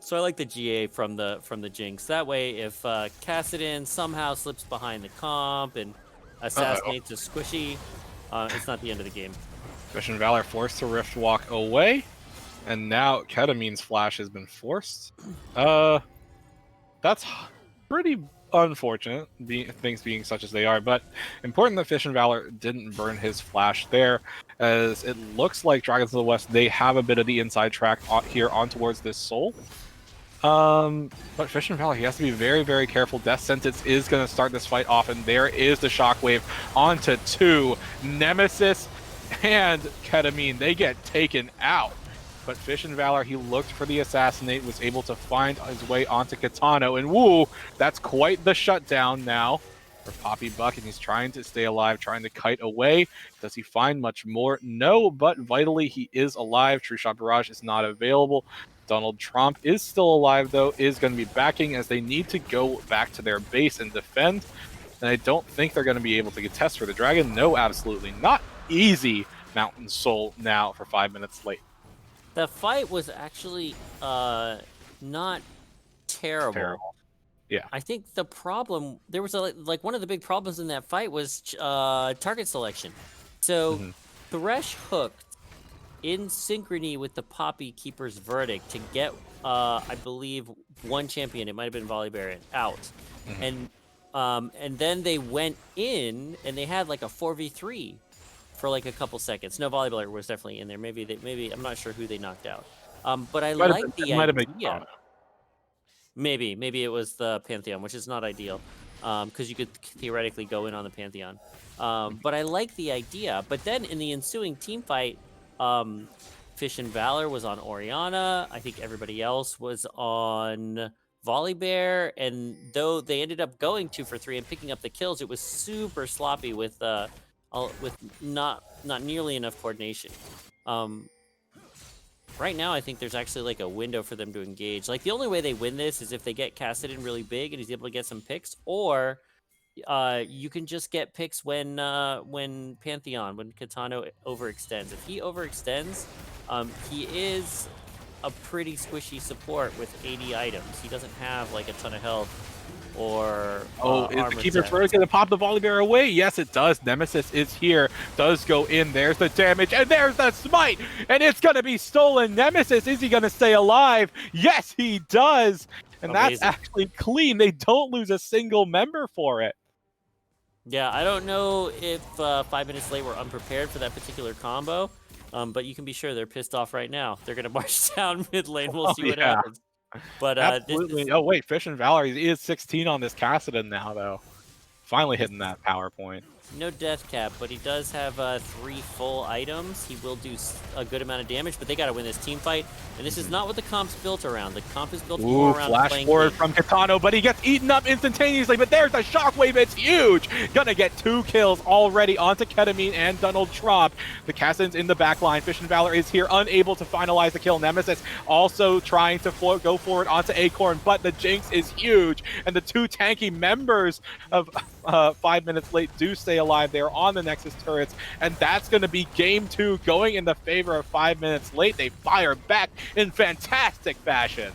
So I like the GA from the Jinx. That way, if Kassadin somehow slips behind the comp and assassinates a Squishy, it's not the end of the game. Fish and Valor forced to Rift Walk away, and now Ketamine's flash has been forced. That's pretty unfortunate, things being such as they are, but important that Fish and Valor didn't burn his flash there, as it looks like Dragons of the West, they have a bit of the inside track here on towards this soul. But Fish and Valor, he has to be very, very careful. Death Sentence is going to start this fight off, and there is the Shockwave onto 2. Nemesis and Ketamine, they get taken out. But Fish and Valor, he looked for the assassinate, was able to find his way onto Kitano, and woo, that's quite the shutdown now for Poppy Buck, and he's trying to stay alive, trying to kite away. Does he find much more? No, but vitally, he is alive. True Shot Barrage is not available. Donald Trump is still alive, though, is going to be backing as they need to go back to their base and defend. And I don't think they're going to be able to get test for the Dragon. No, absolutely not. Easy Mountain Soul now for 5 minutes late. The fight was actually not terrible. Yeah. I think the problem, there was like one of the big problems in that fight was target selection. So Thresh hooked in synchrony with the Poppy Keeper's Verdict to get, I believe, one champion, it might have been Volibear, out. And then they went in and they had like a 4v3 for like a couple seconds. No, Volibear was definitely in there. Maybe I'm not sure who they knocked out. But I like the idea. Maybe it was the Pantheon, which is not ideal, because you could theoretically go in on the Pantheon. But I like the idea. But then in the ensuing team fight, Fish and Valor was on Orianna. I think everybody else was on Volibear, and though they ended up going 2 for 3 and picking up the kills, it was super sloppy with not nearly enough coordination. Right now, I think there's actually like a window for them to engage. Like the only way they win this is if they get Kassadin really big and he's able to get some picks, or you can just get picks when Pantheon, when Kitano overextends. If he overextends, he is a pretty squishy support with 80 items. He doesn't have like a ton of health or is the Keeper's Verdict going to pop the Volibear away? Yes, it does. Nemesis is here, does go in. There's the damage, and there's the smite, and it's going to be stolen. Nemesis, is he going to stay alive? Yes, he does, and Amazing. That's actually clean. They don't lose a single member for it. Yeah, I don't know if 5 minutes late were unprepared for that particular combo, but you can be sure they're pissed off right now. They're going to march down mid lane. We'll see what happens. But absolutely. Wait, Fish and Valor, he is 16 on this Kassadin now, though. Finally hitting that power point. No death cap, but he does have 3 full items. He will do a good amount of damage, but they got to win this team fight. And this is not what the comp's built around. The comp is built more Ooh, around flash playing forward game. from Kitano, but he gets eaten up instantaneously. But there's the shockwave. It's huge. Gonna get 2 kills already onto Ketamine and Donald Trump. The Cassins in the back line. Fish and Valor is here, unable to finalize the kill. Nemesis also trying to go forward onto Acorn, but the Jinx is huge. And the 2 tanky members of 5 minutes late do stay alive. They are on the Nexus turrets, and that's going to be game 2 going in the favor of 5 minutes late. They fire back in fantastic fashion.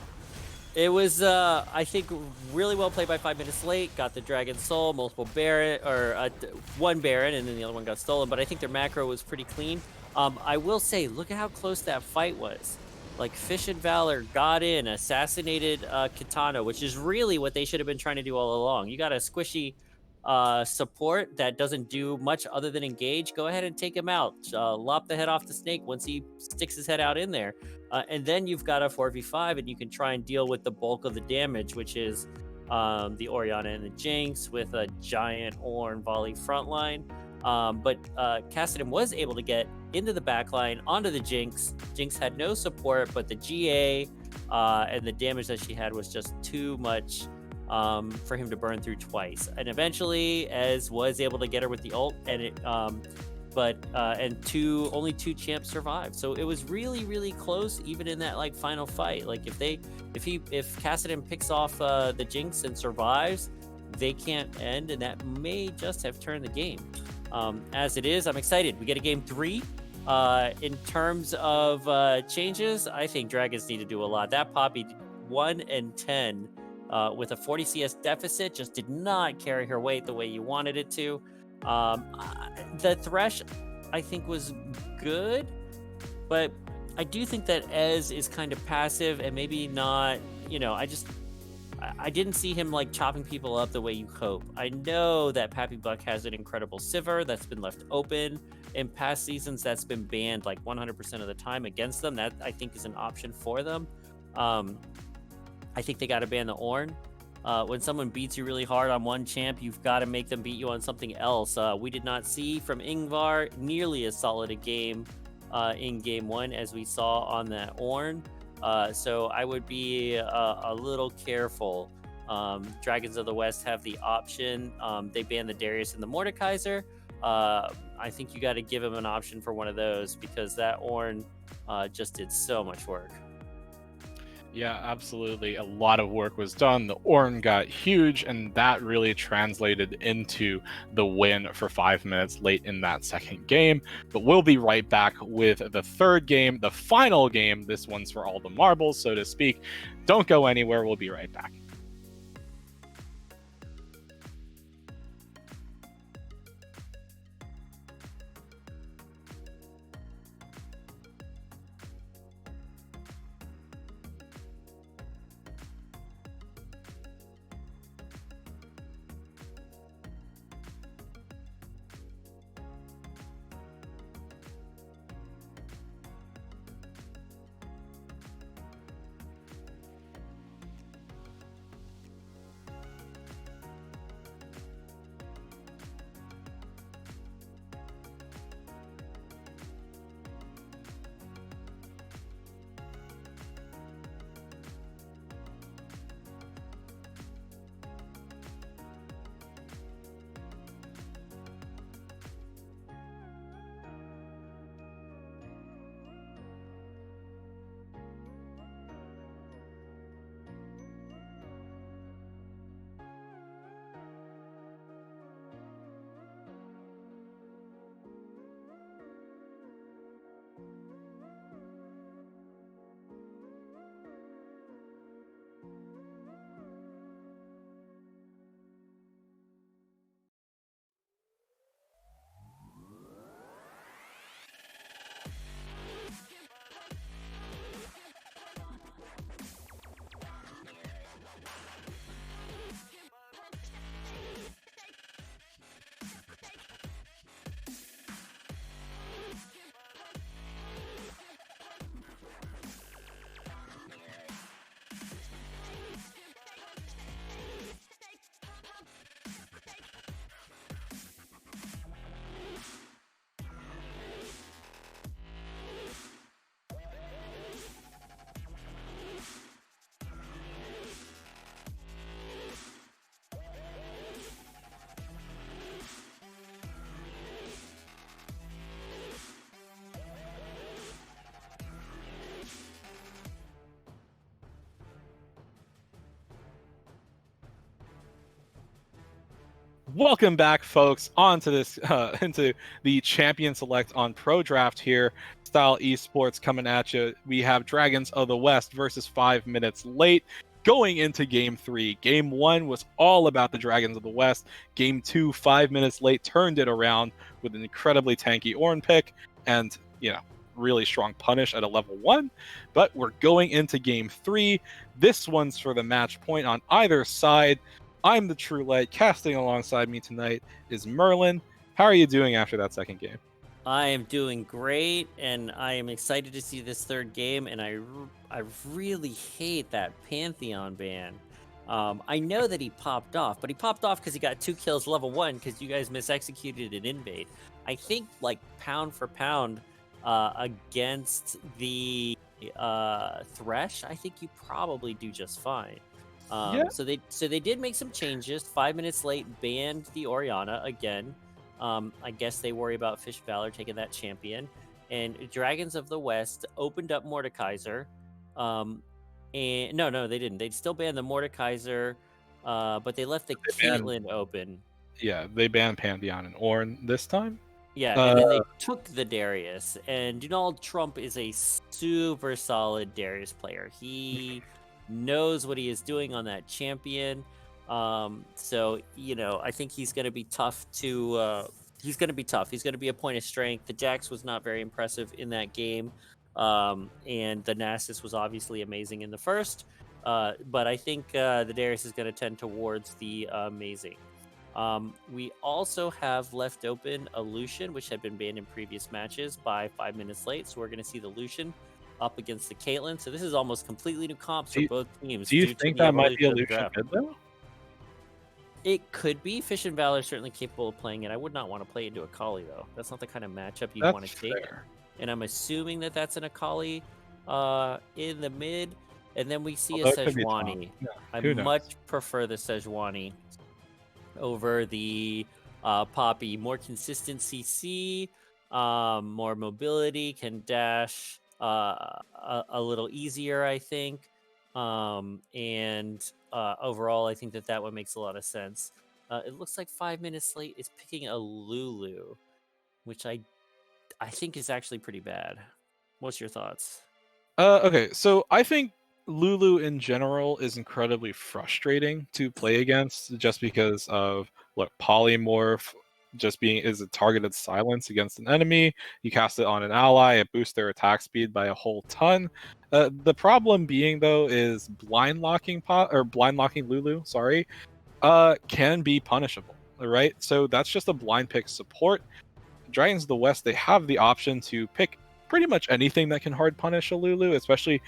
It was, I think, really well played by 5 minutes late. Got the Dragon Soul, multiple Baron, or 1 Baron, and then the other one got stolen. But I think their macro was pretty clean. I will say, look at how close that fight was. Like, Fish and Valor got in, assassinated Kitano, which is really what they should have been trying to do all along. You got a squishy support that doesn't do much other than engage. Go ahead and take him out. Lop the head off the snake once he sticks his head out in there. And then you've got a 4v5, and you can try and deal with the bulk of the damage, which is the Orianna and the Jinx with a giant Ornn volley frontline. But Cassidon was able to get into the backline, onto the Jinx. Jinx had no support, but the GA and the damage that she had was just too much for him to burn through twice. And eventually, Ez was able to get her with the ult, and it only 2 champs survived. So it was really, really close, even in that like final fight. Like if Cassidon picks off the Jinx and survives, they can't end, and that may just have turned the game. As it is, I'm excited. We get a game 3. In terms of changes, I think Dragons need to do a lot. That Poppy 1 and 10 with a 40 CS deficit just did not carry her weight the way you wanted it to. The Thresh, I think, was good, but I do think that Ez is kind of passive and maybe not, I didn't see him like chopping people up the way you hope. I know that Pappy Buck has an incredible Sivir that's been left open in past seasons, that's been banned like 100% of the time against them. That I think is an option for them. I think they got to ban the Ornn. When someone beats you really hard on one champ, you've got to make them beat you on something else. We did not see from Ingvar nearly as solid a game in game 1 as we saw on that Ornn. So I would be a little careful. Dragons of the West have the option. They banned the Darius and the Mordekaiser. I think you got to give him an option for one of those, because that Ornn just did so much work. Yeah, absolutely. A lot of work was done. The Ornn got huge, and that really translated into the win for 5 minutes late in that second game. But we'll be right back with the third game, the final game. This one's for all the marbles, so to speak. Don't go anywhere. We'll be right back. Welcome back, folks, onto this into the Champion Select on Pro Draft here. Style Esports coming at you. We have Dragons of the West versus 5 minutes late. Going into Game 3. Game 1 was all about the Dragons of the West. Game 2, 5 minutes late, turned it around with an incredibly tanky Ornn pick and, really strong punish at a level 1. But we're going into Game 3. This one's for the match point on either side. I'm the True Light. Casting alongside me tonight is Merlin. How are you doing after that second game? I am doing great, and I am excited to see this third game, and I really hate that Pantheon ban. I know that he popped off, but he popped off because he got 2 kills level 1 because you guys misexecuted an invade. I think, like, pound for pound against the Thresh, I think you probably do just fine. Yeah. So they did make some changes. 5 minutes late, banned the Orianna again. I guess they worry about Fish Valor taking that champion. And Dragons of the West opened up Mordekaiser. And no, they didn't. They'd still ban the Mordekaiser, but they left the Caitlyn open. Yeah, they banned Pantheon and Ornn this time. Yeah, and then they took the Darius. And Donald Trump is a super solid Darius player. He knows what he is doing on that champion. So, I think he's going to be tough to... he's going to be tough. He's going to be a point of strength. The Jax was not very impressive in that game. And the Nasus was obviously amazing in the first. But I think the Darius is going to tend towards the amazing. We also have left open a Lucian, which had been banned in previous matches by 5 minutes late. So we're going to see the Lucian up against the Caitlyn. So this is almost completely new comps for both teams. Do you think that might be a Lucian mid, though? It could be. Fish and Valor is certainly capable of playing it. I would not want to play into Akali, though. That's not the kind of matchup you'd want to take. And I'm assuming that that's an Akali in the mid. And then we see a Sejuani. Yeah, I much prefer the Sejuani over the Poppy. More consistent CC, more mobility, can dash a little easier, I think. And overall, I think that one makes a lot of sense. It looks like 5 minutes late is picking a Lulu, which I think is actually pretty bad. What's your thoughts? Okay, so I think Lulu in general is incredibly frustrating to play against just because of polymorph just is a targeted silence against an enemy. You cast it on an ally, it boosts their attack speed by a whole ton. The problem being though is blind locking Lulu, can be punishable, right? So that's just a blind pick support. Dragons of the West, they have the option to pick pretty much anything that can hard punish a Lulu, especially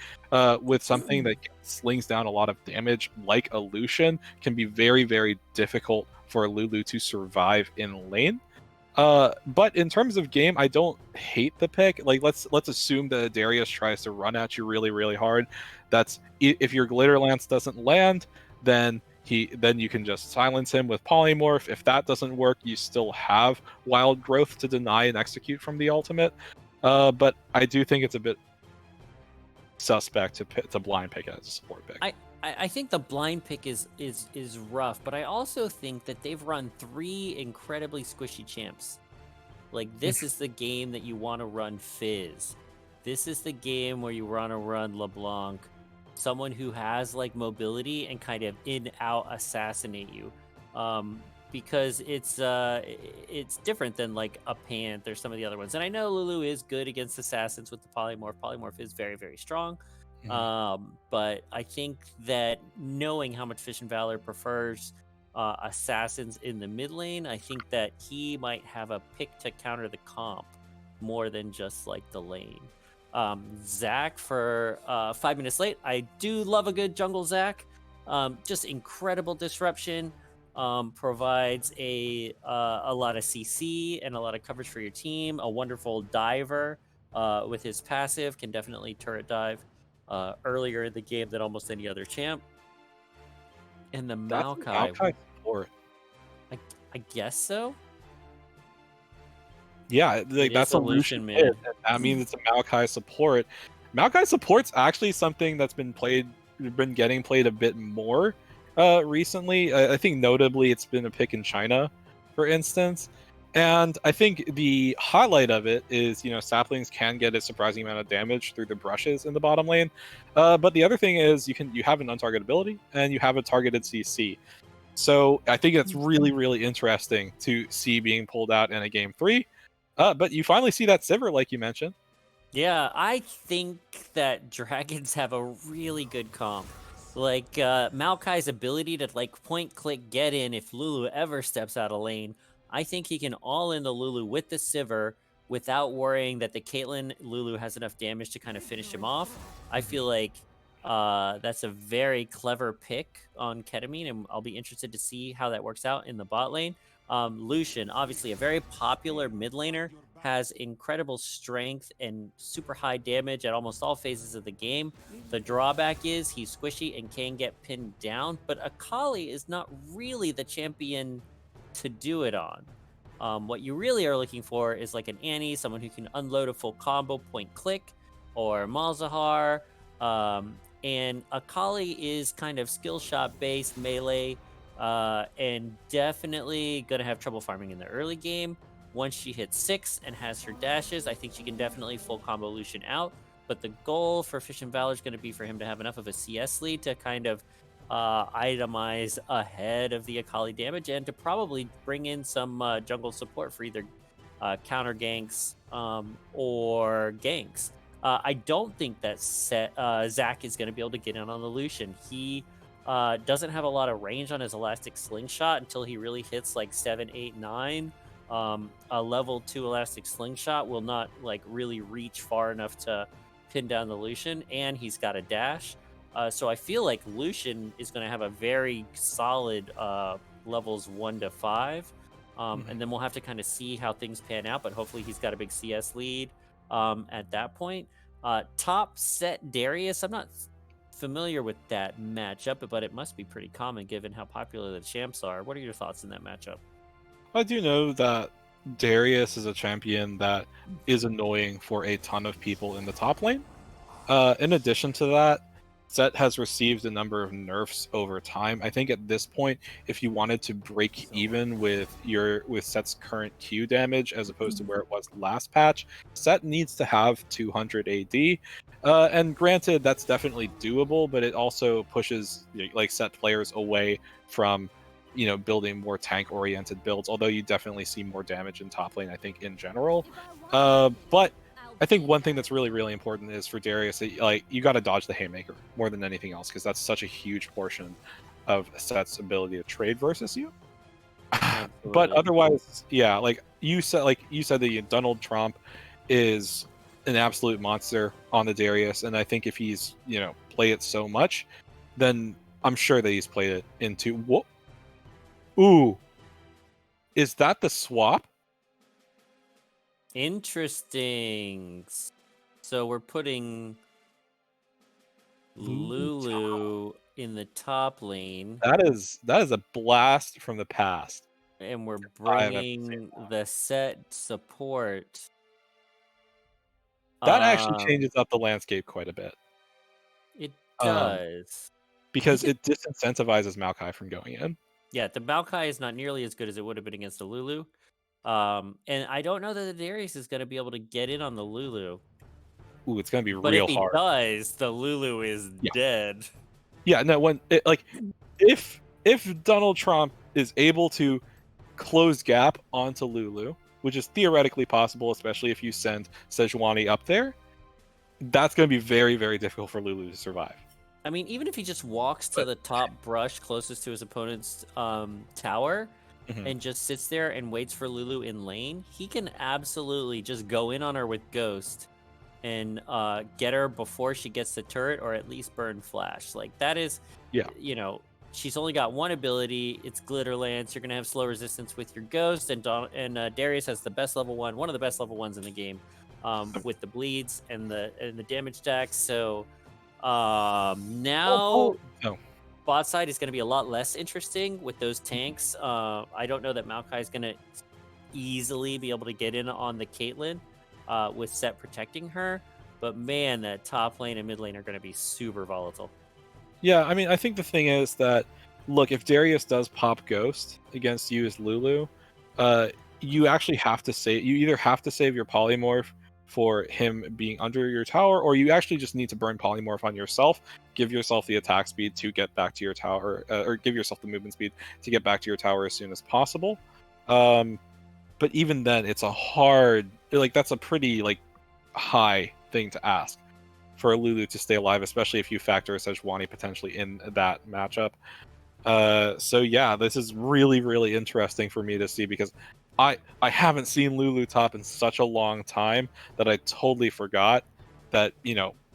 with something that slings down a lot of damage like a Lucian. Can be very, very difficult for a Lulu to survive in lane. But in terms of game, I don't hate the pick. Like let's assume that Darius tries to run at you really, really hard. That's if your Glitter Lance doesn't land, then you can just silence him with Polymorph. If that doesn't work, you still have Wild Growth to deny and execute from the ultimate. But I do think it's a bit suspect to blind pick it as a support pick. I think the blind pick is rough, but I also think that they've run 3 incredibly squishy champs. Like, this is the game that you want to run Fizz. This is the game where you want to run LeBlanc. Someone who has, like, mobility and kind of in-out assassinate you. Because it's different than, like, a Panth or some of the other ones. And I know Lulu is good against assassins with the Polymorph. Polymorph is very, very strong. But I think that knowing how much Fish and Valor prefers assassins in the mid lane, I think that he might have a pick to counter the comp more than just like the lane. Zac for 5 minutes late. I do love a good jungle Zac. Just incredible disruption. Provides a lot of CC and a lot of coverage for your team. A wonderful diver with his passive, can definitely turret dive earlier in the game than almost any other champ. And the Maokai support. I guess so. Yeah, like that's a Lucian mid. I mean, it's a Maokai support. Maokai support's actually something that's been getting played a bit more recently. I think notably it's been a pick in China, for instance. And I think the highlight of it is, saplings can get a surprising amount of damage through the brushes in the bottom lane. But the other thing is you have an untargeted ability and you have a targeted CC. So I think it's really, really interesting to see being pulled out in a game 3. But you finally see that Sivir, like you mentioned. Yeah, I think that dragons have a really good comp. Like Maokai's ability to like point click get in if Lulu ever steps out of lane. I think he can all in the Lulu with the Sivir without worrying that the Caitlyn Lulu has enough damage to kind of finish him off. I feel like that's a very clever pick on Ketamine, and I'll be interested to see how that works out in the bot lane. Lucian, obviously a very popular mid laner, has incredible strength and super high damage at almost all phases of the game. The drawback is he's squishy and can get pinned down, but Akali is not really the champion to do it on. What you really are looking for is like an Annie, someone who can unload a full combo point click, or Malzahar. And Akali is kind of skill shot based melee, and definitely going to have trouble farming in the early game. Once she hits 6 and has her dashes, I think she can definitely full combo Lucian out. But the goal for Fish and Valor is going to be for him to have enough of a CS lead to kind of itemize ahead of the Akali damage, and to probably bring in some jungle support for either counter ganks or ganks. I don't think that Zach is going to be able to get in on the Lucian. He doesn't have a lot of range on his elastic slingshot until he really hits like 7, 8, 9. A level 2 elastic slingshot will not like really reach far enough to pin down the Lucian, and he's got a dash. So I feel like Lucian is going to have a very solid levels 1 to 5. And then we'll have to kind of see how things pan out, but hopefully he's got a big CS lead at that point. Top set Darius, I'm not familiar with that matchup, but it must be pretty common given how popular the champs are. What are your thoughts in that matchup? I do know that Darius is a champion that is annoying for a ton of people in the top lane. In addition to that, Set has received a number of nerfs over time. I think at this point, if you wanted to break even with Set's current Q damage as opposed to where it was last patch, Set needs to have 200 AD. And granted, that's definitely doable, but it also pushes like Set players away from building more tank-oriented builds. Although you definitely see more damage in top lane, I think in general. But I think one thing that's really, really important is for Darius, like you got to dodge the haymaker more than anything else, because that's such a huge portion of Set's ability to trade versus you. But otherwise, yeah, like you said that Donald Trump is an absolute monster on the Darius, and I think if he's play it so much, then I'm sure that he's played it into what? Ooh, is that the swap? Interesting. So we're putting Lulu in the top lane. That is a blast from the past. And we're bringing the Set support. That actually changes up the landscape quite a bit. It does. Because it disincentivizes Maokai from going in. Yeah, the Maokai is not nearly as good as it would have been against the Lulu. And I don't know that the Darius is going to be able to get in on the Lulu. Ooh, it's going to be but real hard. But if he does, the Lulu is dead. Yeah, no, if Donald Trump is able to close gap onto Lulu, which is theoretically possible, especially if you send Sejuani up there, that's going to be very, very difficult for Lulu to survive. I mean, even if he just walks to the top brush closest to his opponent's tower, and just sits there and waits for Lulu in lane, he can absolutely just go in on her with Ghost and get her before she gets the turret, or at least burn Flash. Like, that is, she's only got one ability. It's Glitter Lance. You're going to have slow resistance with your Ghost, and Darius has the best level 1, one of the best level 1s in the game, with the bleeds and the damage stacks. So now... bot side is going to be a lot less interesting with those tanks. I don't know that Maokai is going to easily be able to get in on the Caitlyn with Set protecting her. But man, that top lane and mid lane are going to be super volatile. Yeah, I mean, I think the thing is that look, if Darius does pop Ghost against you as Lulu, uh, you actually have to save. You either have to save your polymorph for him being under your tower, or you actually just need to burn polymorph on yourself. Give yourself the attack speed to get back to your tower, or give yourself the movement speed to get back to your tower as soon as possible. But even then, it's a hard, like that's a pretty like high thing to ask for Lulu to stay alive, especially if you factor Sejuani potentially in that matchup. So yeah, this is really really interesting for me to see because I haven't seen Lulu top in such a long time that I totally forgot that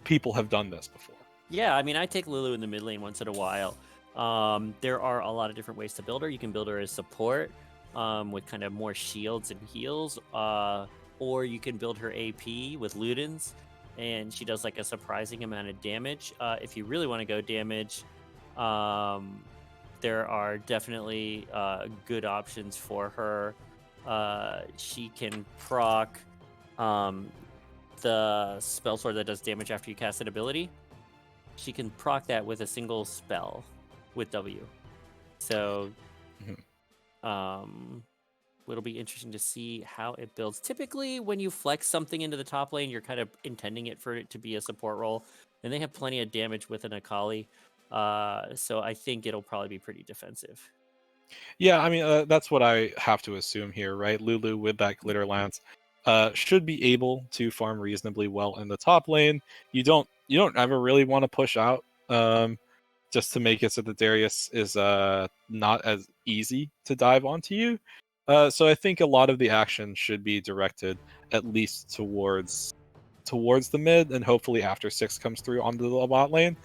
people have done this before. Yeah, I mean, I take Lulu in the mid lane once in a while. There are a lot of different ways to build her. You can build her as support with kind of more shields and heals, or you can build her AP with Ludens, and she does like a surprising amount of damage. If you really want to go damage, um, there are definitely good options for her. She can proc um, the spell sword that does damage after you cast an ability. She can proc that with a single spell with W. So it'll be interesting to see how it builds. Typically, when you flex something into the top lane, you're kind of intending it for it to be a support role. And they have plenty of damage with an Akali. So I think it'll probably be pretty defensive. Yeah, I mean that's what I have to assume here, right? Lulu with that glitter lance should be able to farm reasonably well in the top lane. You don't ever really want to push out just to make it so that Darius is not as easy to dive onto you. So I think a lot of the action should be directed at least towards the mid, and hopefully after 6 comes through onto the bot lane.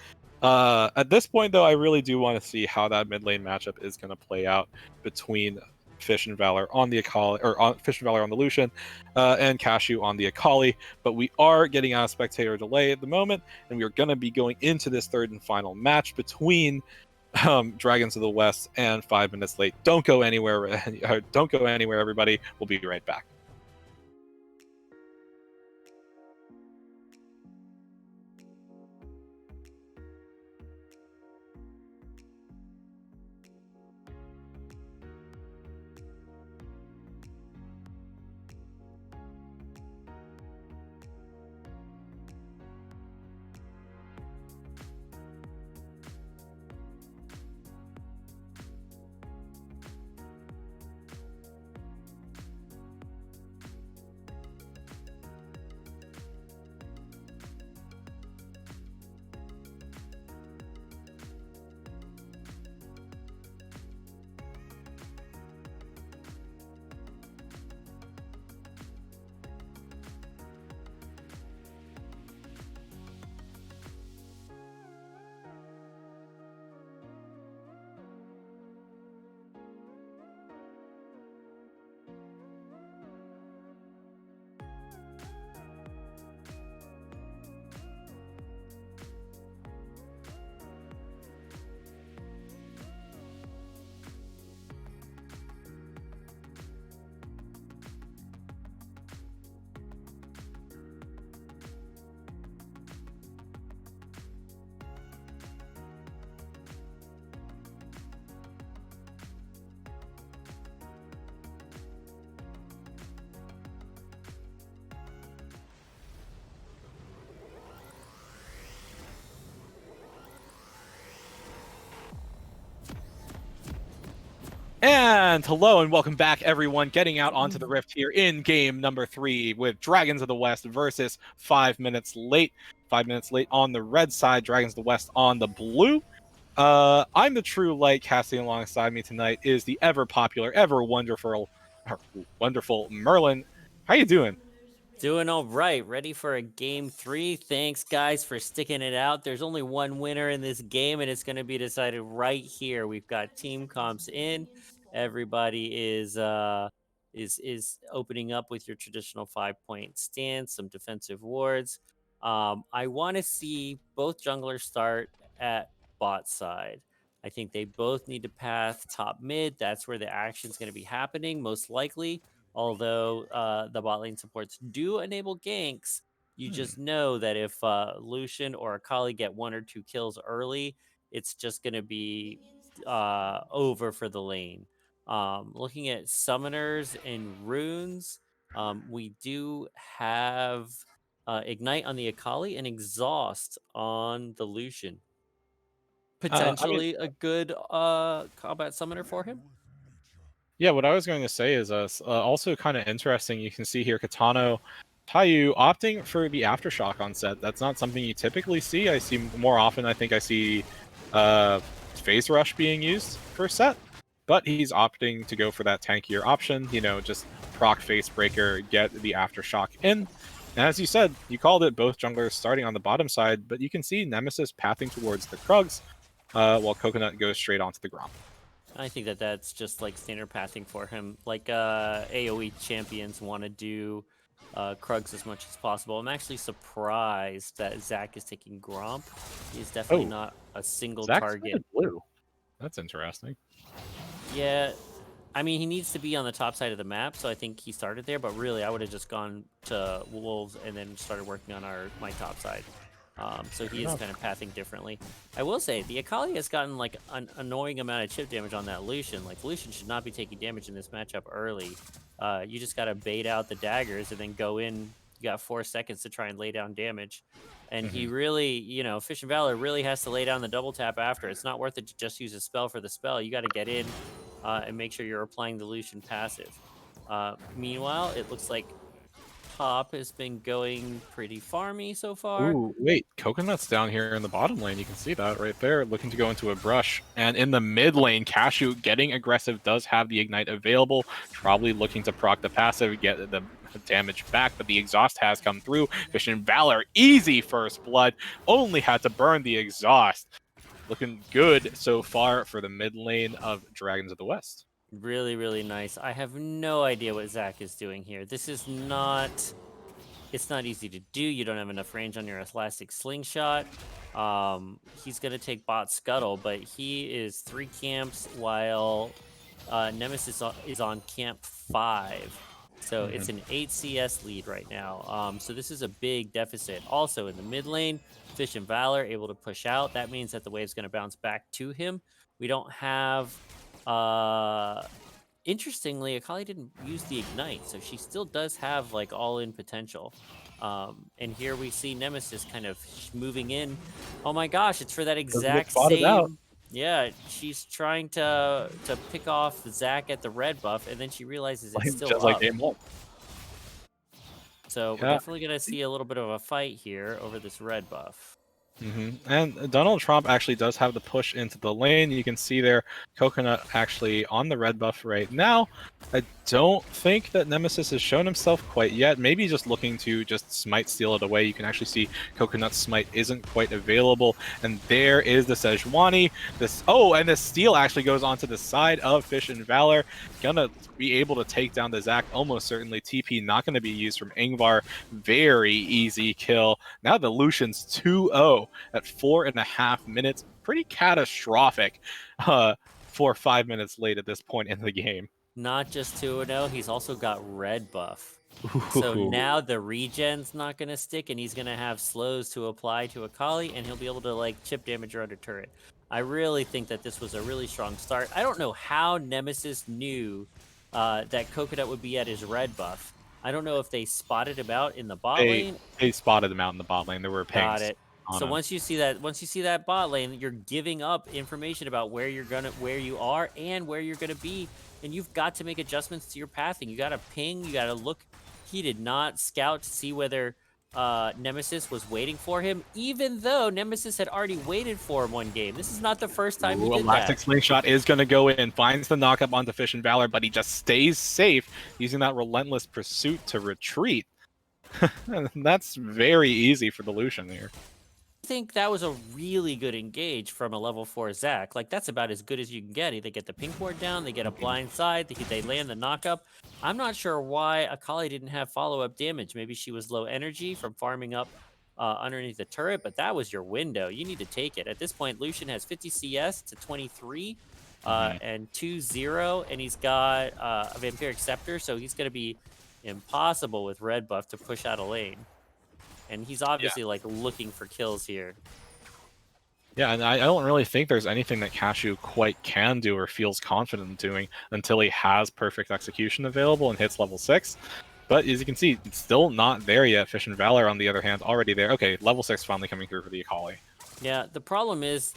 At this point, though, I really do want to see how that mid lane matchup is going to play out between Fish and Valor on the Akali, or Fish and Valor on the Lucian, and Cashew on the Akali. But we are getting out of spectator delay at the moment, and we are going to be going into this third and final match between Dragons of the West and 5 Minutes Late. Don't go anywhere. Don't go anywhere, everybody. We'll be right back. And hello and welcome back, everyone. Getting out onto the Rift here in game number 3 with Dragons of the West versus 5 Minutes Late. 5 Minutes Late on the red side, Dragons of the West on the blue. I'm the true light. Casting alongside me tonight is the ever popular, ever wonderful Merlin. How you doing? Doing all right. Ready for a game 3. Thanks, guys, for sticking it out. There's only one winner in this game, and it's going to be decided right here. We've got team comps in. Everybody is opening up with your traditional 5-point stance, some defensive wards. I want to see both junglers start at bot side. I think they both need to path top mid. That's where the action's going to be happening, most likely. Although the bot lane supports do enable ganks, you just know that if Lucian or Akali get 1 or 2 kills early, it's just going to be over for the lane. Looking at summoners and runes, we do have Ignite on the Akali and Exhaust on the Lucian. I mean, Potentially a good combat summoner for him. yeah, what I was going to say is also kind of interesting. You can see here Katano Tayu opting for the aftershock on set. That's not something you typically see. I see more often. I think I see phase rush being used for set, but he's opting to go for that tankier option. You know, just proc face breaker, get the aftershock in. And as you said, you called it, both junglers starting on the bottom side, but you can see Nemesis pathing towards the Krugs, while Coconut goes straight onto the Gromp. I think that that's just like standard pathing for him. Like AoE champions want to do Krugs as much as possible. I'm actually surprised that Zach is taking Gromp. He's definitely Oh, not a single Zach's target. painted blue. That's interesting. Yeah, I mean, he needs to be on the top side of the map, so I think he started there. But really, I would have just gone to Wolves and then started working on my top side. So he is kind of pathing differently. I will say the Akali has gotten like an annoying amount of chip damage on that Lucian. Like Lucian should not be taking damage in this matchup early. You just gotta bait out the daggers and then go in. You got 4 seconds to try and lay down damage. And he really, Fish and Valor really has to lay down the double tap after. It's not worth it to just use a spell for the spell. You got to get in and make sure you're applying the Lucian passive. Meanwhile, it looks like top has been going pretty farmy so far. Ooh, wait, Coconut's down here in the bottom lane. You can see that right there, looking to go into a brush. And in the mid lane, Cashew getting aggressive, does have the Ignite available, probably looking to proc the passive, get the damage back, but the exhaust has come through. Fish and Valor, easy first blood, only had to burn the exhaust. Looking good so far for the mid lane of Dragons of the West. Really, really nice. I have no idea what Zach is doing here. This is not... It's not easy to do. You don't have enough range on your elastic slingshot. He's going to take bot scuttle, but he is 3 camps while Nemesis is on camp 5. So it's an 8 CS lead right now. So this is a big deficit. Also in the mid lane, Fish and Valor able to push out. That means that the wave's going to bounce back to him. We don't have... Interestingly, Akali didn't use the Ignite, so she still does have like all-in potential. And here we see Nemesis kind of moving in. Oh my gosh, it's for that exact same... Yeah, she's trying to pick off Zach at the red buff, and then she realizes it's still just up. like game 1. So we're definitely going to see a little bit of a fight here over this red buff. And Donald Trump actually does have the push into the lane. You can see there, Coconut actually on the red buff right now. I don't think that Nemesis has shown himself quite yet. Maybe just looking to just smite steal it away. You can actually see Coconut's smite isn't quite available. And there is the Sejuani. And the steal actually goes onto the side of Fish and Valor. Gonna be able to take down the Zac almost certainly. TP not going to be used from Ingvar. Very easy kill. Now the Lucian's 2-0 at 4.5 minutes. Pretty catastrophic 4 or 5 minutes late at this point in the game. Not just 2-0, he's also got red buff. So now the regen's not going to stick, and he's going to have slows to apply to Akali, and he'll be able to like chip damage her under turret. I really think that this was a really strong start. I don't know how Nemesis knew that Coconut would be at his red buff. I don't know if they spotted him out in the bot lane. They spotted him out in the bot lane. There were pings. Got it. So once you see that bot lane, you're giving up information about where you are and where you're gonna be, and you've got to make adjustments to your pathing. You gotta ping. You gotta look. He did not scout to see whether Nemesis was waiting for him, even though Nemesis had already waited for him one game. This is not the first time he did Elastic that. Slingshot is going to go in, finds the knockup onto Fish and Valor, but he just stays safe, using that relentless pursuit to retreat. And that's very easy for the Lucian here. I think that was a really good engage from a level 4 Zac. Like, that's about as good as you can get. They get the pink ward down, they get a blind side, they land the knockup. I'm not sure why Akali didn't have follow-up damage. Maybe she was low energy from farming up underneath the turret, but that was your window. You need to take it. At this point, Lucian has 50 CS to 23 and 2-0, and he's got a Vampiric Scepter, so he's going to be impossible with red buff to push out a lane. And he's obviously like looking for kills here. Yeah, and I don't really think there's anything that Cashew quite can do or feels confident in doing until he has perfect execution available and hits level 6. But as you can see, it's still not there yet. Fish and Valor, on the other hand, already there. Okay, level 6 finally coming through for the Akali. Yeah, the problem is,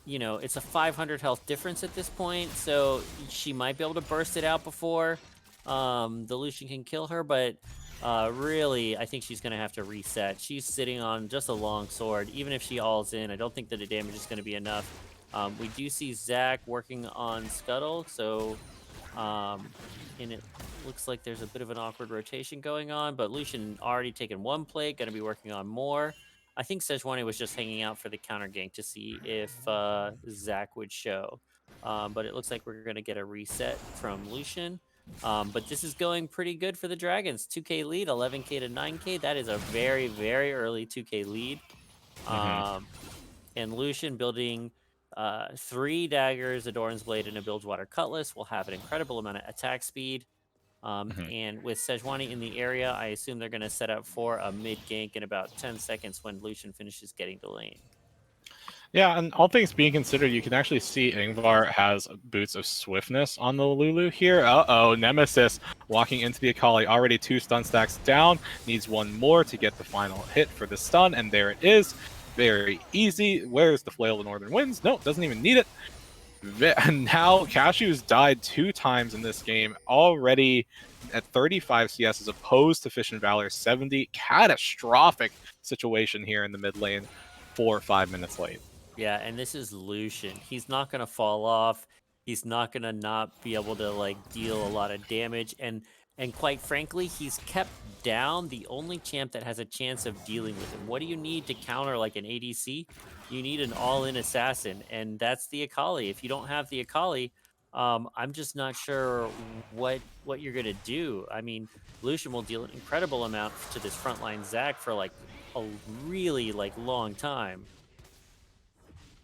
it's a 500 health difference at this point, so she might be able to burst it out before the Lucian can kill her, but really, I think she's going to have to reset. She's sitting on just a long sword. Even if she alls in, I don't think that the damage is going to be enough. We do see Zac working on Scuttle, so and it looks like there's a bit of an awkward rotation going on, but Lucian already taken one plate, going to be working on more. I think Sejuani was just hanging out for the counter gank to see if Zac would show. But it looks like we're going to get a reset from Lucian. But this is going pretty good for the Dragons. 2K lead, 11K to 9K. That is a very, very early 2K lead. And Lucian building 3 daggers, a Doran's Blade, and a Bilgewater Cutlass will have an incredible amount of attack speed. And with Sejuani in the area, I assume they're going to set up for a mid gank in about 10 seconds when Lucian finishes getting to lane. Yeah, and all things being considered, you can actually see Ingvar has boots of swiftness on the Lulu here. Uh-oh, Nemesis walking into the Akali, already 2 stun stacks down, needs 1 more to get the final hit for the stun, and there it is. Very easy. Where's the Flail of the Northern Winds? Nope, doesn't even need it. And now Cashew's died 2 times in this game, already at 35 CS as opposed to Fish and Valor 70. Catastrophic situation here in the mid lane, 4 or 5 minutes late. Yeah, and this is Lucian. He's not going to fall off. He's not going to not be able to deal a lot of damage, and quite frankly, he's kept down the only champ that has a chance of dealing with him. What do you need to counter like an ADC? You need an all-in assassin, and that's the Akali. If you don't have the Akali, I'm just not sure what you're going to do. I mean, Lucian will deal an incredible amount to this frontline Zac for a really long time.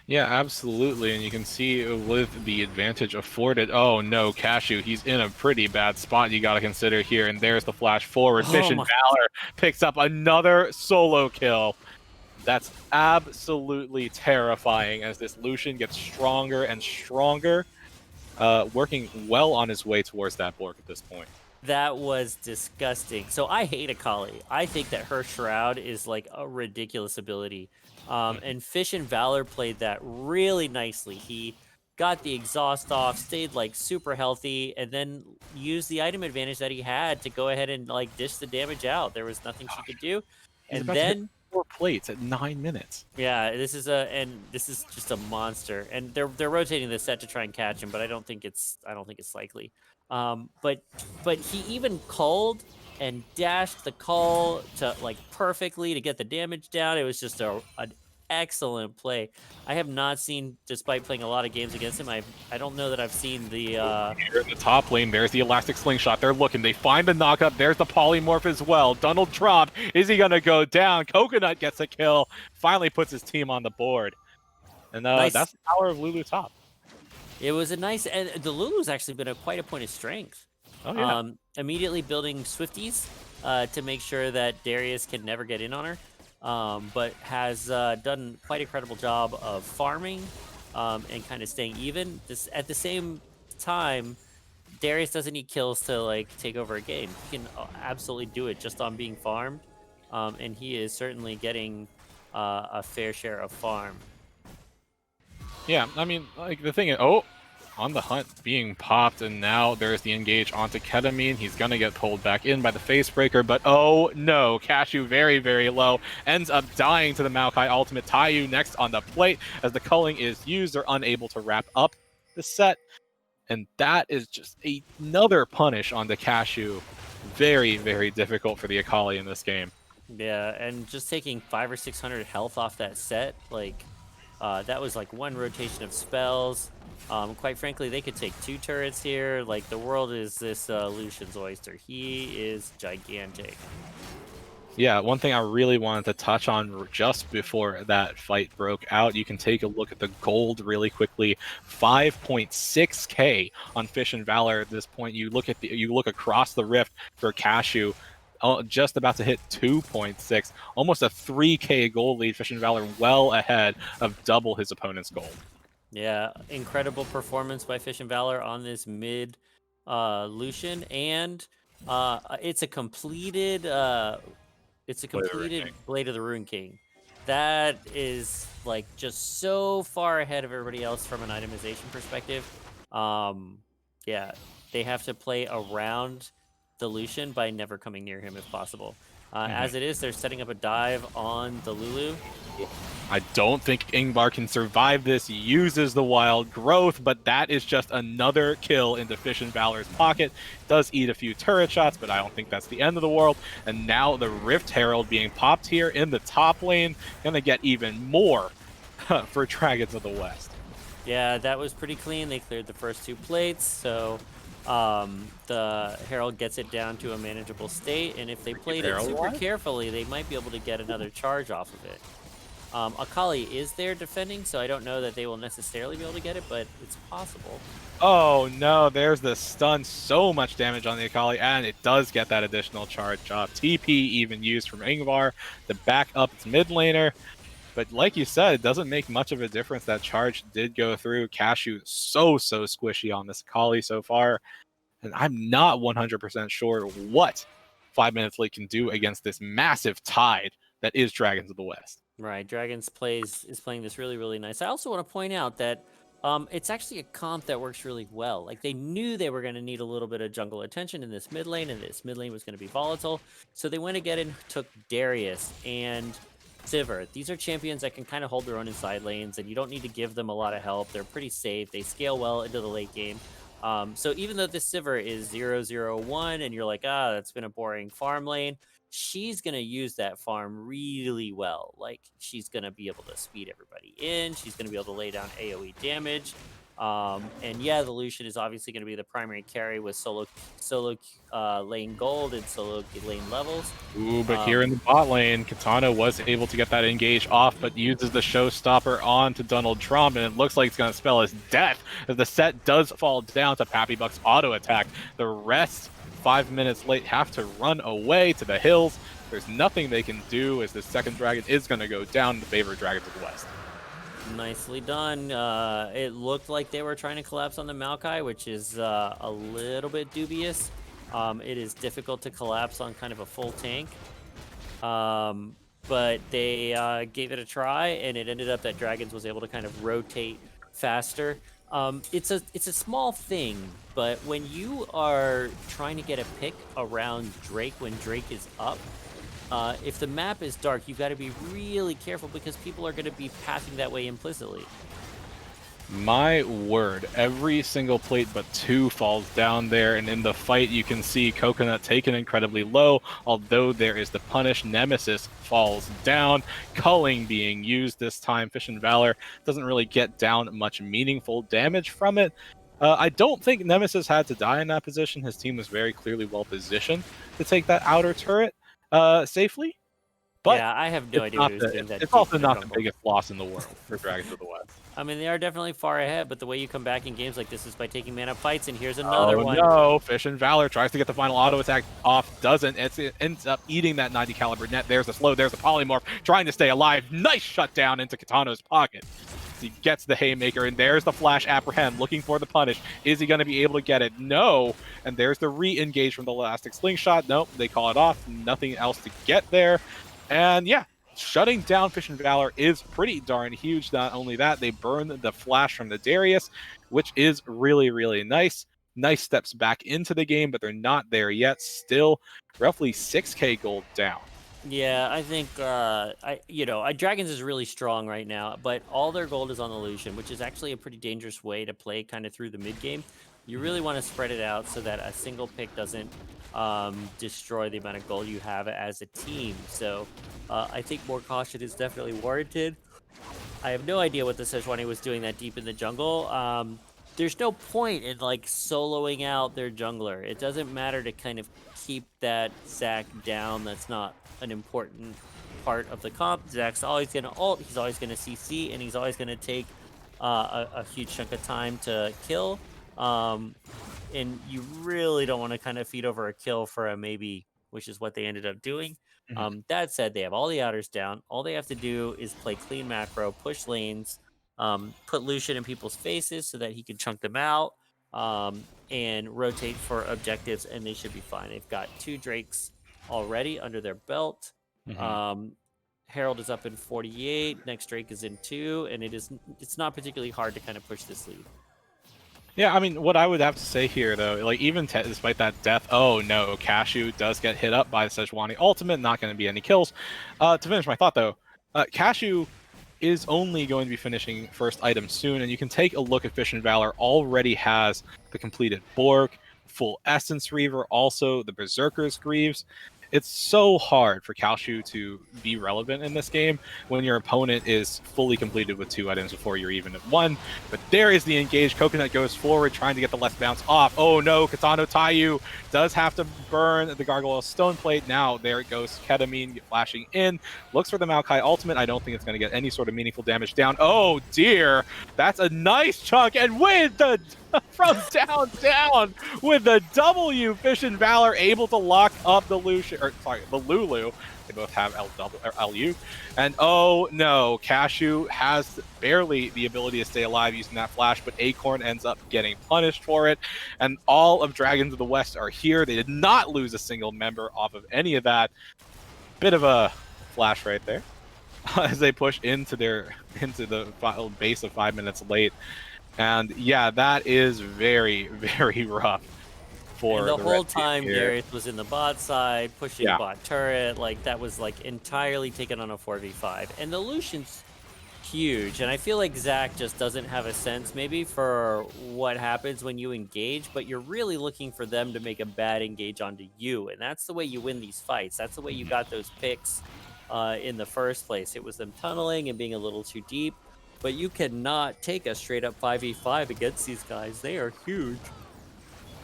Yeah, absolutely, and you can see with the advantage afforded. Oh no, Cashew, he's in a pretty bad spot you gotta consider here, and there's the flash forward. Fish and Valor picks up another solo kill. That's absolutely terrifying as this Lucian gets stronger and stronger, working well on his way towards that Bork at this point. That was disgusting. So I hate Akali. I think that her Shroud is a ridiculous ability. And Fish and Valor played that really nicely. He got the exhaust off, stayed super healthy, and then used the item advantage that he had to go ahead and dish the damage out. There was nothing she could do. And then 4 plates at 9 minutes. Yeah, this is just a monster. And they're rotating the set to try and catch him, but I don't think it's likely. But he even called and dashed the call to perfectly to get the damage down. It was just an excellent play. I have not seen, despite playing a lot of games against him, I don't know that I've seen the Here in the top lane, there's the elastic slingshot. They're looking, they find the knockup. There's the polymorph as well. Donald Trump, is he gonna go down? Coconut gets a kill, finally puts his team on the board. And nice. That's the power of Lulu top. It was a nice, and the Lulu's actually been quite a point of strength. Oh, yeah. Immediately building Swifties to make sure that Darius can never get in on her, but has done quite a credible job of farming and kind of staying even. At the same time, Darius doesn't need kills to take over a game. He can absolutely do it just on being farmed, and he is certainly getting a fair share of farm. Yeah, I mean, the thing is, on the hunt being popped, and now there's the engage onto Ketamine. He's gonna get pulled back in by the Facebreaker, but oh no, Cashew very, very low, ends up dying to the Maokai ultimate. Taiyu next on the plate as the culling is used. They're unable to wrap up the set, and that is just another punish on the Cashew. Very, very difficult for the Akali in this game. Yeah, and just taking 500 or 600 health off that set, that was one rotation of spells. Quite frankly, they could take 2 turrets here. The world is this Lucian's oyster. He is gigantic. Yeah, one thing I really wanted to touch on just before that fight broke out, you can take a look at the gold really quickly. 5.6k on Fish and Valor at this point. You look across the rift for Cashew. just about to hit 2.6, almost a 3k gold lead. Fish and Valor well ahead of double his opponent's gold. Yeah, incredible performance by Fish and Valor on this mid Lucian, and it's a completed Blade of the Ruined King. Blade of the Rune King. That is like just so far ahead of everybody else from an itemization perspective. Um, yeah, they have to play around the Lucian by never coming near him if possible. As it is, they're setting up a dive on the Lulu. I don't think Ingvar can survive this. He uses the wild growth, but that is just another kill into Fish and Valor's pocket. Does eat a few turret shots, but I don't think that's the end of the world. And now the Rift Herald being popped here in the top lane, gonna get even more for Dragons of the West. Yeah, that was pretty clean. They cleared the first 2 plates, so the Herald gets it down to a manageable state, and if they played it super carefully, they might be able to get another charge off of it. Akali is there defending, so I don't know that they will necessarily be able to get it, but it's possible. Oh no, there's the stun. So much damage on the Akali, and it does get that additional charge off. TP even used from Ingvar to back up its mid laner. But like you said, it doesn't make much of a difference. That charge did go through. Cashew so squishy on this Akali so far. And I'm not 100% sure what 5 minutes late can do against this massive tide that is Dragons of the West. Right, Dragons is playing this really nice. I also want to point out that it's actually a comp that works really well. Like, they knew they were going to need a little bit of jungle attention in this mid lane, and this mid lane was going to be volatile. So they went again and took Darius and Sivir. These are champions that can kind of hold their own in side lanes, and you don't need to give them a lot of help. They're pretty safe. They scale well into the late game. So even though this Sivir is 0-0-1, and you're like, that's been a boring farm lane, she's going to use that farm really well. Like, she's going to be able to speed everybody in. She's going to be able to lay down AoE damage. And yeah, the Lucian is obviously going to be the primary carry with solo lane gold and solo lane levels. Ooh, but here in the bot lane, Katana was able to get that engage off, but uses the showstopper on to Donald Trump, and it looks like it's going to spell his death as the set does fall down to Pappy Buck's auto attack. The rest, 5 minutes late, have to run away to the hills. There's nothing they can do as the second dragon is going to go down in the favor of Dragons of the West. Nicely done. It looked like they were trying to collapse on the Maokai, which is a little bit dubious. It is difficult to collapse on kind of a full tank. But they gave it a try, and it ended up that Dragons was able to kind of rotate faster. It's a small thing, but when you are trying to get a pick around Drake when Drake is up, if the map is dark, you've got to be really careful because people are going to be passing that way implicitly. My word, every single plate but 2 falls down there, and in the fight you can see Coconut taken incredibly low, although there is the punish. Nemesis falls down, culling being used this time. Fish and Valor doesn't really get down much meaningful damage from it. I don't think Nemesis had to die in that position. His team was very clearly well positioned to take that outer turret safely. But yeah, I have no idea what he was doing. It's also not the biggest loss in the world for Dragons of the West. I mean, they are definitely far ahead, but the way you come back in games like this is by taking mana fights, and here's another one. No, Fish and Valor tries to get the final auto attack off, doesn't. It ends up eating that 90 caliber net. There's the slow, there's the polymorph, trying to stay alive. Nice shutdown into Katano's pocket. He gets the haymaker, and there's the flash apprehend, looking for the punish. Is he going to be able to get it? No. And there's the re-engage from the elastic slingshot. Nope, they call it off. Nothing else to get there. And yeah, shutting down Fish and Valor is pretty darn huge. Not only that, they burn the flash from the Darius, which is really nice. Nice steps back into the game, but they're not there yet. Still roughly 6k gold down. Yeah, I think Dragons is really strong right now, but all their gold is on the Lucian, which is actually a pretty dangerous way to play kind of through the mid game. You really want to spread it out so that a single pick doesn't destroy the amount of gold you have as a team. So I think more caution is definitely warranted. I have no idea what the Sejuani was doing that deep in the jungle. There's no point in like soloing out their jungler. It doesn't matter to kind of keep that Zac down. That's not an important part of the comp. Zac's always going to ult, he's always going to CC, and he's always going to take a huge chunk of time to kill. And you really don't want to kind of feed over a kill for a maybe which is what they ended up doing. Mhm. That said, they have all the outers down. All they have to do is play clean macro, push lanes, put Lucian in people's faces so that he can chunk them out, and rotate for objectives, and they should be fine. They've got 2 Drakes already under their belt. Mhm. Um, Herald is up in 48. Next Drake is in 2, and it's not particularly hard to kind of push this lead. Yeah, I mean, what I would have to say here, though, like even despite that death, oh no, Cashew does get hit up by the Sejuani ultimate. Not going to be any kills. To finish my thought, though, Cashew is only going to be finishing first item soon, and you can take a look at Fish and Valor. Already has the completed Bork, full Essence Reaver, also the Berserker's Greaves. It's so hard for Calshu to be relevant in this game when your opponent is fully completed with 2 items before you're even at 1. But there is the engage. Coconut goes forward, trying to get the left bounce off. Oh no, Katano Taiyu does have to burn the Gargoyle Stone Plate. Now there it goes. Ketamine flashing in. Looks for the Maokai ultimate. I don't think it's going to get any sort of meaningful damage down. Oh dear. That's a nice chunk. And with the from down with the W, Fish and Valor able to lock up the the Lulu. They both have LU. And oh no, Cashew has barely the ability to stay alive using that flash, but Acorn ends up getting punished for it. And all of Dragons of the West are here. They did not lose a single member off of any of that. Bit of a flash right there as they push into the base of 5 minutes late. And yeah, that is very, very rough for and the whole rest of time here. Gareth was in the bot side pushing Yeah. bot turret, like that was like entirely taken on a 4v5, and the Lucian's huge, and I feel like Zach just doesn't have a sense maybe for what happens when you engage, but you're really looking for them to make a bad engage onto you, and that's the way you win these fights. That's the way you got those picks in the first place. It was them tunneling and being a little too deep, but you cannot take a straight up 5v5 against these guys. They are huge.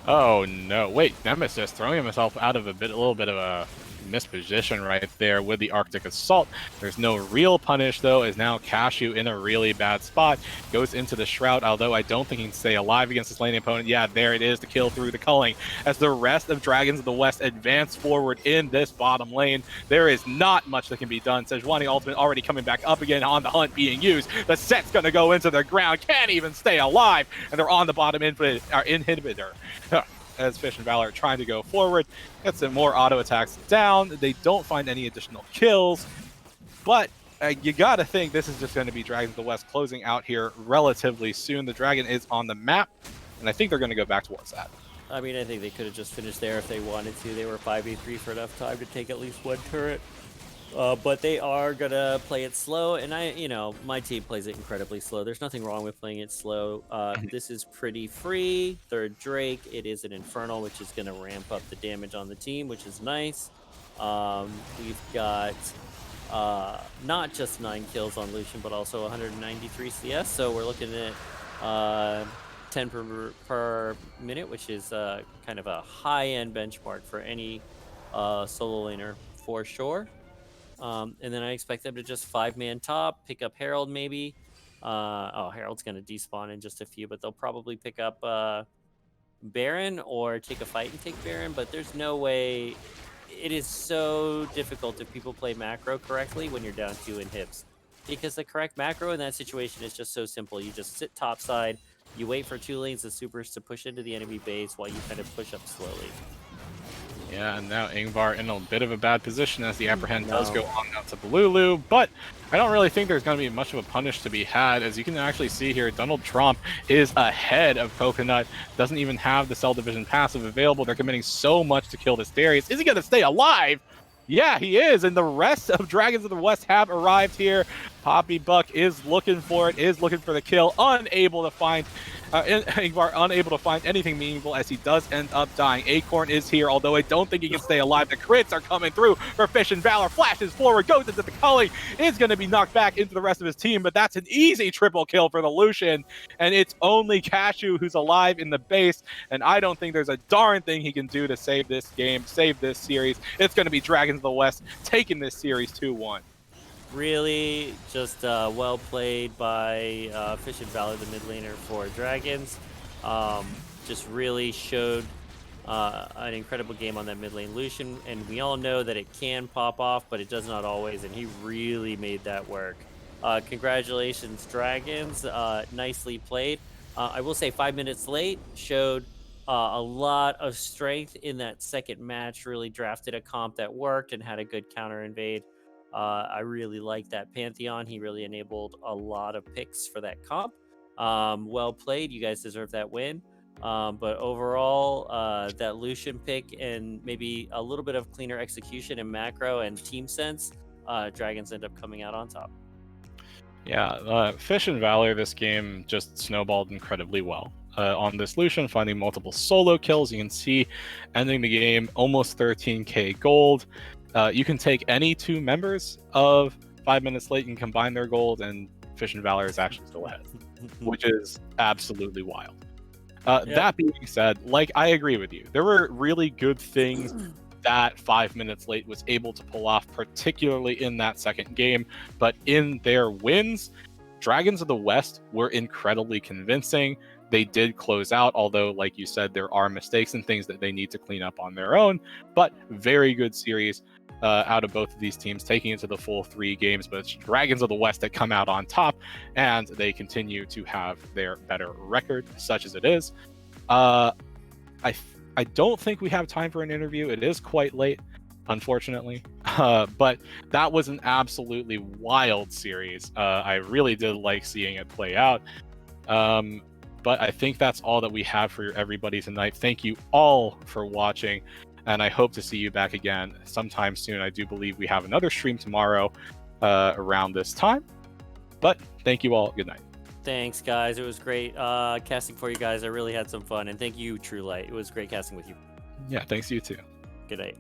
Oh no! Wait, Nemesis throwing himself out of a little bit of a misposition right there with the Arctic Assault. There's no real punish though, as now Cashew in a really bad spot. Goes into the Shroud, although I don't think he can stay alive against this laning opponent. Yeah, there it is, the kill through the culling. As the rest of Dragons of the West advance forward in this bottom lane, there is not much that can be done. Sejuani ultimate already coming back up again on the hunt being used. The set's gonna go into the ground, can't even stay alive, and they're on the bottom inhibitor. As Fish and Valor are trying to go forward, get some more auto attacks down. They don't find any additional kills, but you gotta think this is just going to be Dragons of the West closing out here relatively soon. The Dragon is on the map, and I think they're going to go back towards that. I mean, I think they could have just finished there if they wanted to. They were 5v3 for enough time to take at least 1 turret. But they are going to play it slow, and my team plays it incredibly slow. There's nothing wrong with playing it slow. This is pretty free. 3rd Drake. It is an Infernal, which is going to ramp up the damage on the team, which is nice. We've got not just 9 kills on Lucian, but also 193 CS. So we're looking at 10 per minute, which is kind of a high-end benchmark for any solo laner for sure. And then I expect them to just 5-man top, pick up Herald maybe. Herald's going to despawn in just a few, but they'll probably pick up Baron or take a fight and take Baron, but there's no way. It is so difficult if people play macro correctly when you're down 2 inhibs, because the correct macro in that situation is just so simple. You just sit topside, you wait for 2 lanes of supers to push into the enemy base while you kind of push up slowly. Yeah, and now Ingvar in a bit of a bad position as the apprehend does go on out to Lulu, but I don't really think there's going to be much of a punish to be had. As you can actually see here, Donald Trump is ahead of Coconut, doesn't even have the Cell Division passive available. They're committing so much to kill this Darius. Is he going to stay alive? Yeah, he is, and the rest of Dragons of the West have arrived here. Poppy Buck is looking for it, is looking for the kill, unable to find Ingvar unable to find anything meaningful as he does end up dying. Acorn is here, although I don't think he can stay alive. The crits are coming through for Fish and Valor. Flashes forward, goes into the culling, is going to be knocked back into the rest of his team, but that's an easy triple kill for the Lucian, and it's only Cashew who's alive in the base, and I don't think there's a darn thing he can do to save this game, save this series. It's going to be Dragons of the West taking this series 2-1. Really just well played by Fish and Valor, the mid laner for Dragons. Just really showed An incredible game on that mid lane Lucian, and we all know that it can pop off, but it does not always, and he really made that work. Congratulations, Dragons. Nicely played. I will say 5 minutes late showed a lot of strength in that second match, really drafted a comp that worked and had a good counter invade. I really like that Pantheon. He really enabled a lot of picks for that comp. Well played. You guys deserve that win. But overall, that Lucian pick and maybe a little bit of cleaner execution in macro and team sense, Dragons end up coming out on top. Yeah, Fish and Valor this game just snowballed incredibly well. On this Lucian, finding multiple solo kills, you can see ending the game almost 13k gold. You can take any two members of 5 minutes late and combine their gold, and Fish and Valor is actually still ahead, which is absolutely wild. That being said, like, I agree with you. There were really good things that 5 minutes late was able to pull off, particularly in that second game. But in their wins, Dragons of the West were incredibly convincing. They did close out, although, like you said, there are mistakes and things that they need to clean up on their own. But very good series out of both of these teams, taking it to the full 3 games. But it's Dragons of the West that come out on top, and they continue to have their better record, such as it is. I don't think we have time for an interview. It is quite late, unfortunately. But that was an absolutely wild series. I really did like seeing it play out. But I think that's all that we have for everybody tonight. Thank you all for watching, and I hope to see you back again sometime soon. I do believe we have another stream tomorrow around this time. But thank you all. Good night. Thanks, guys. It was great casting for you guys. I really had some fun. And thank you, True Light. It was great casting with you. Yeah, thanks, you too. Good night.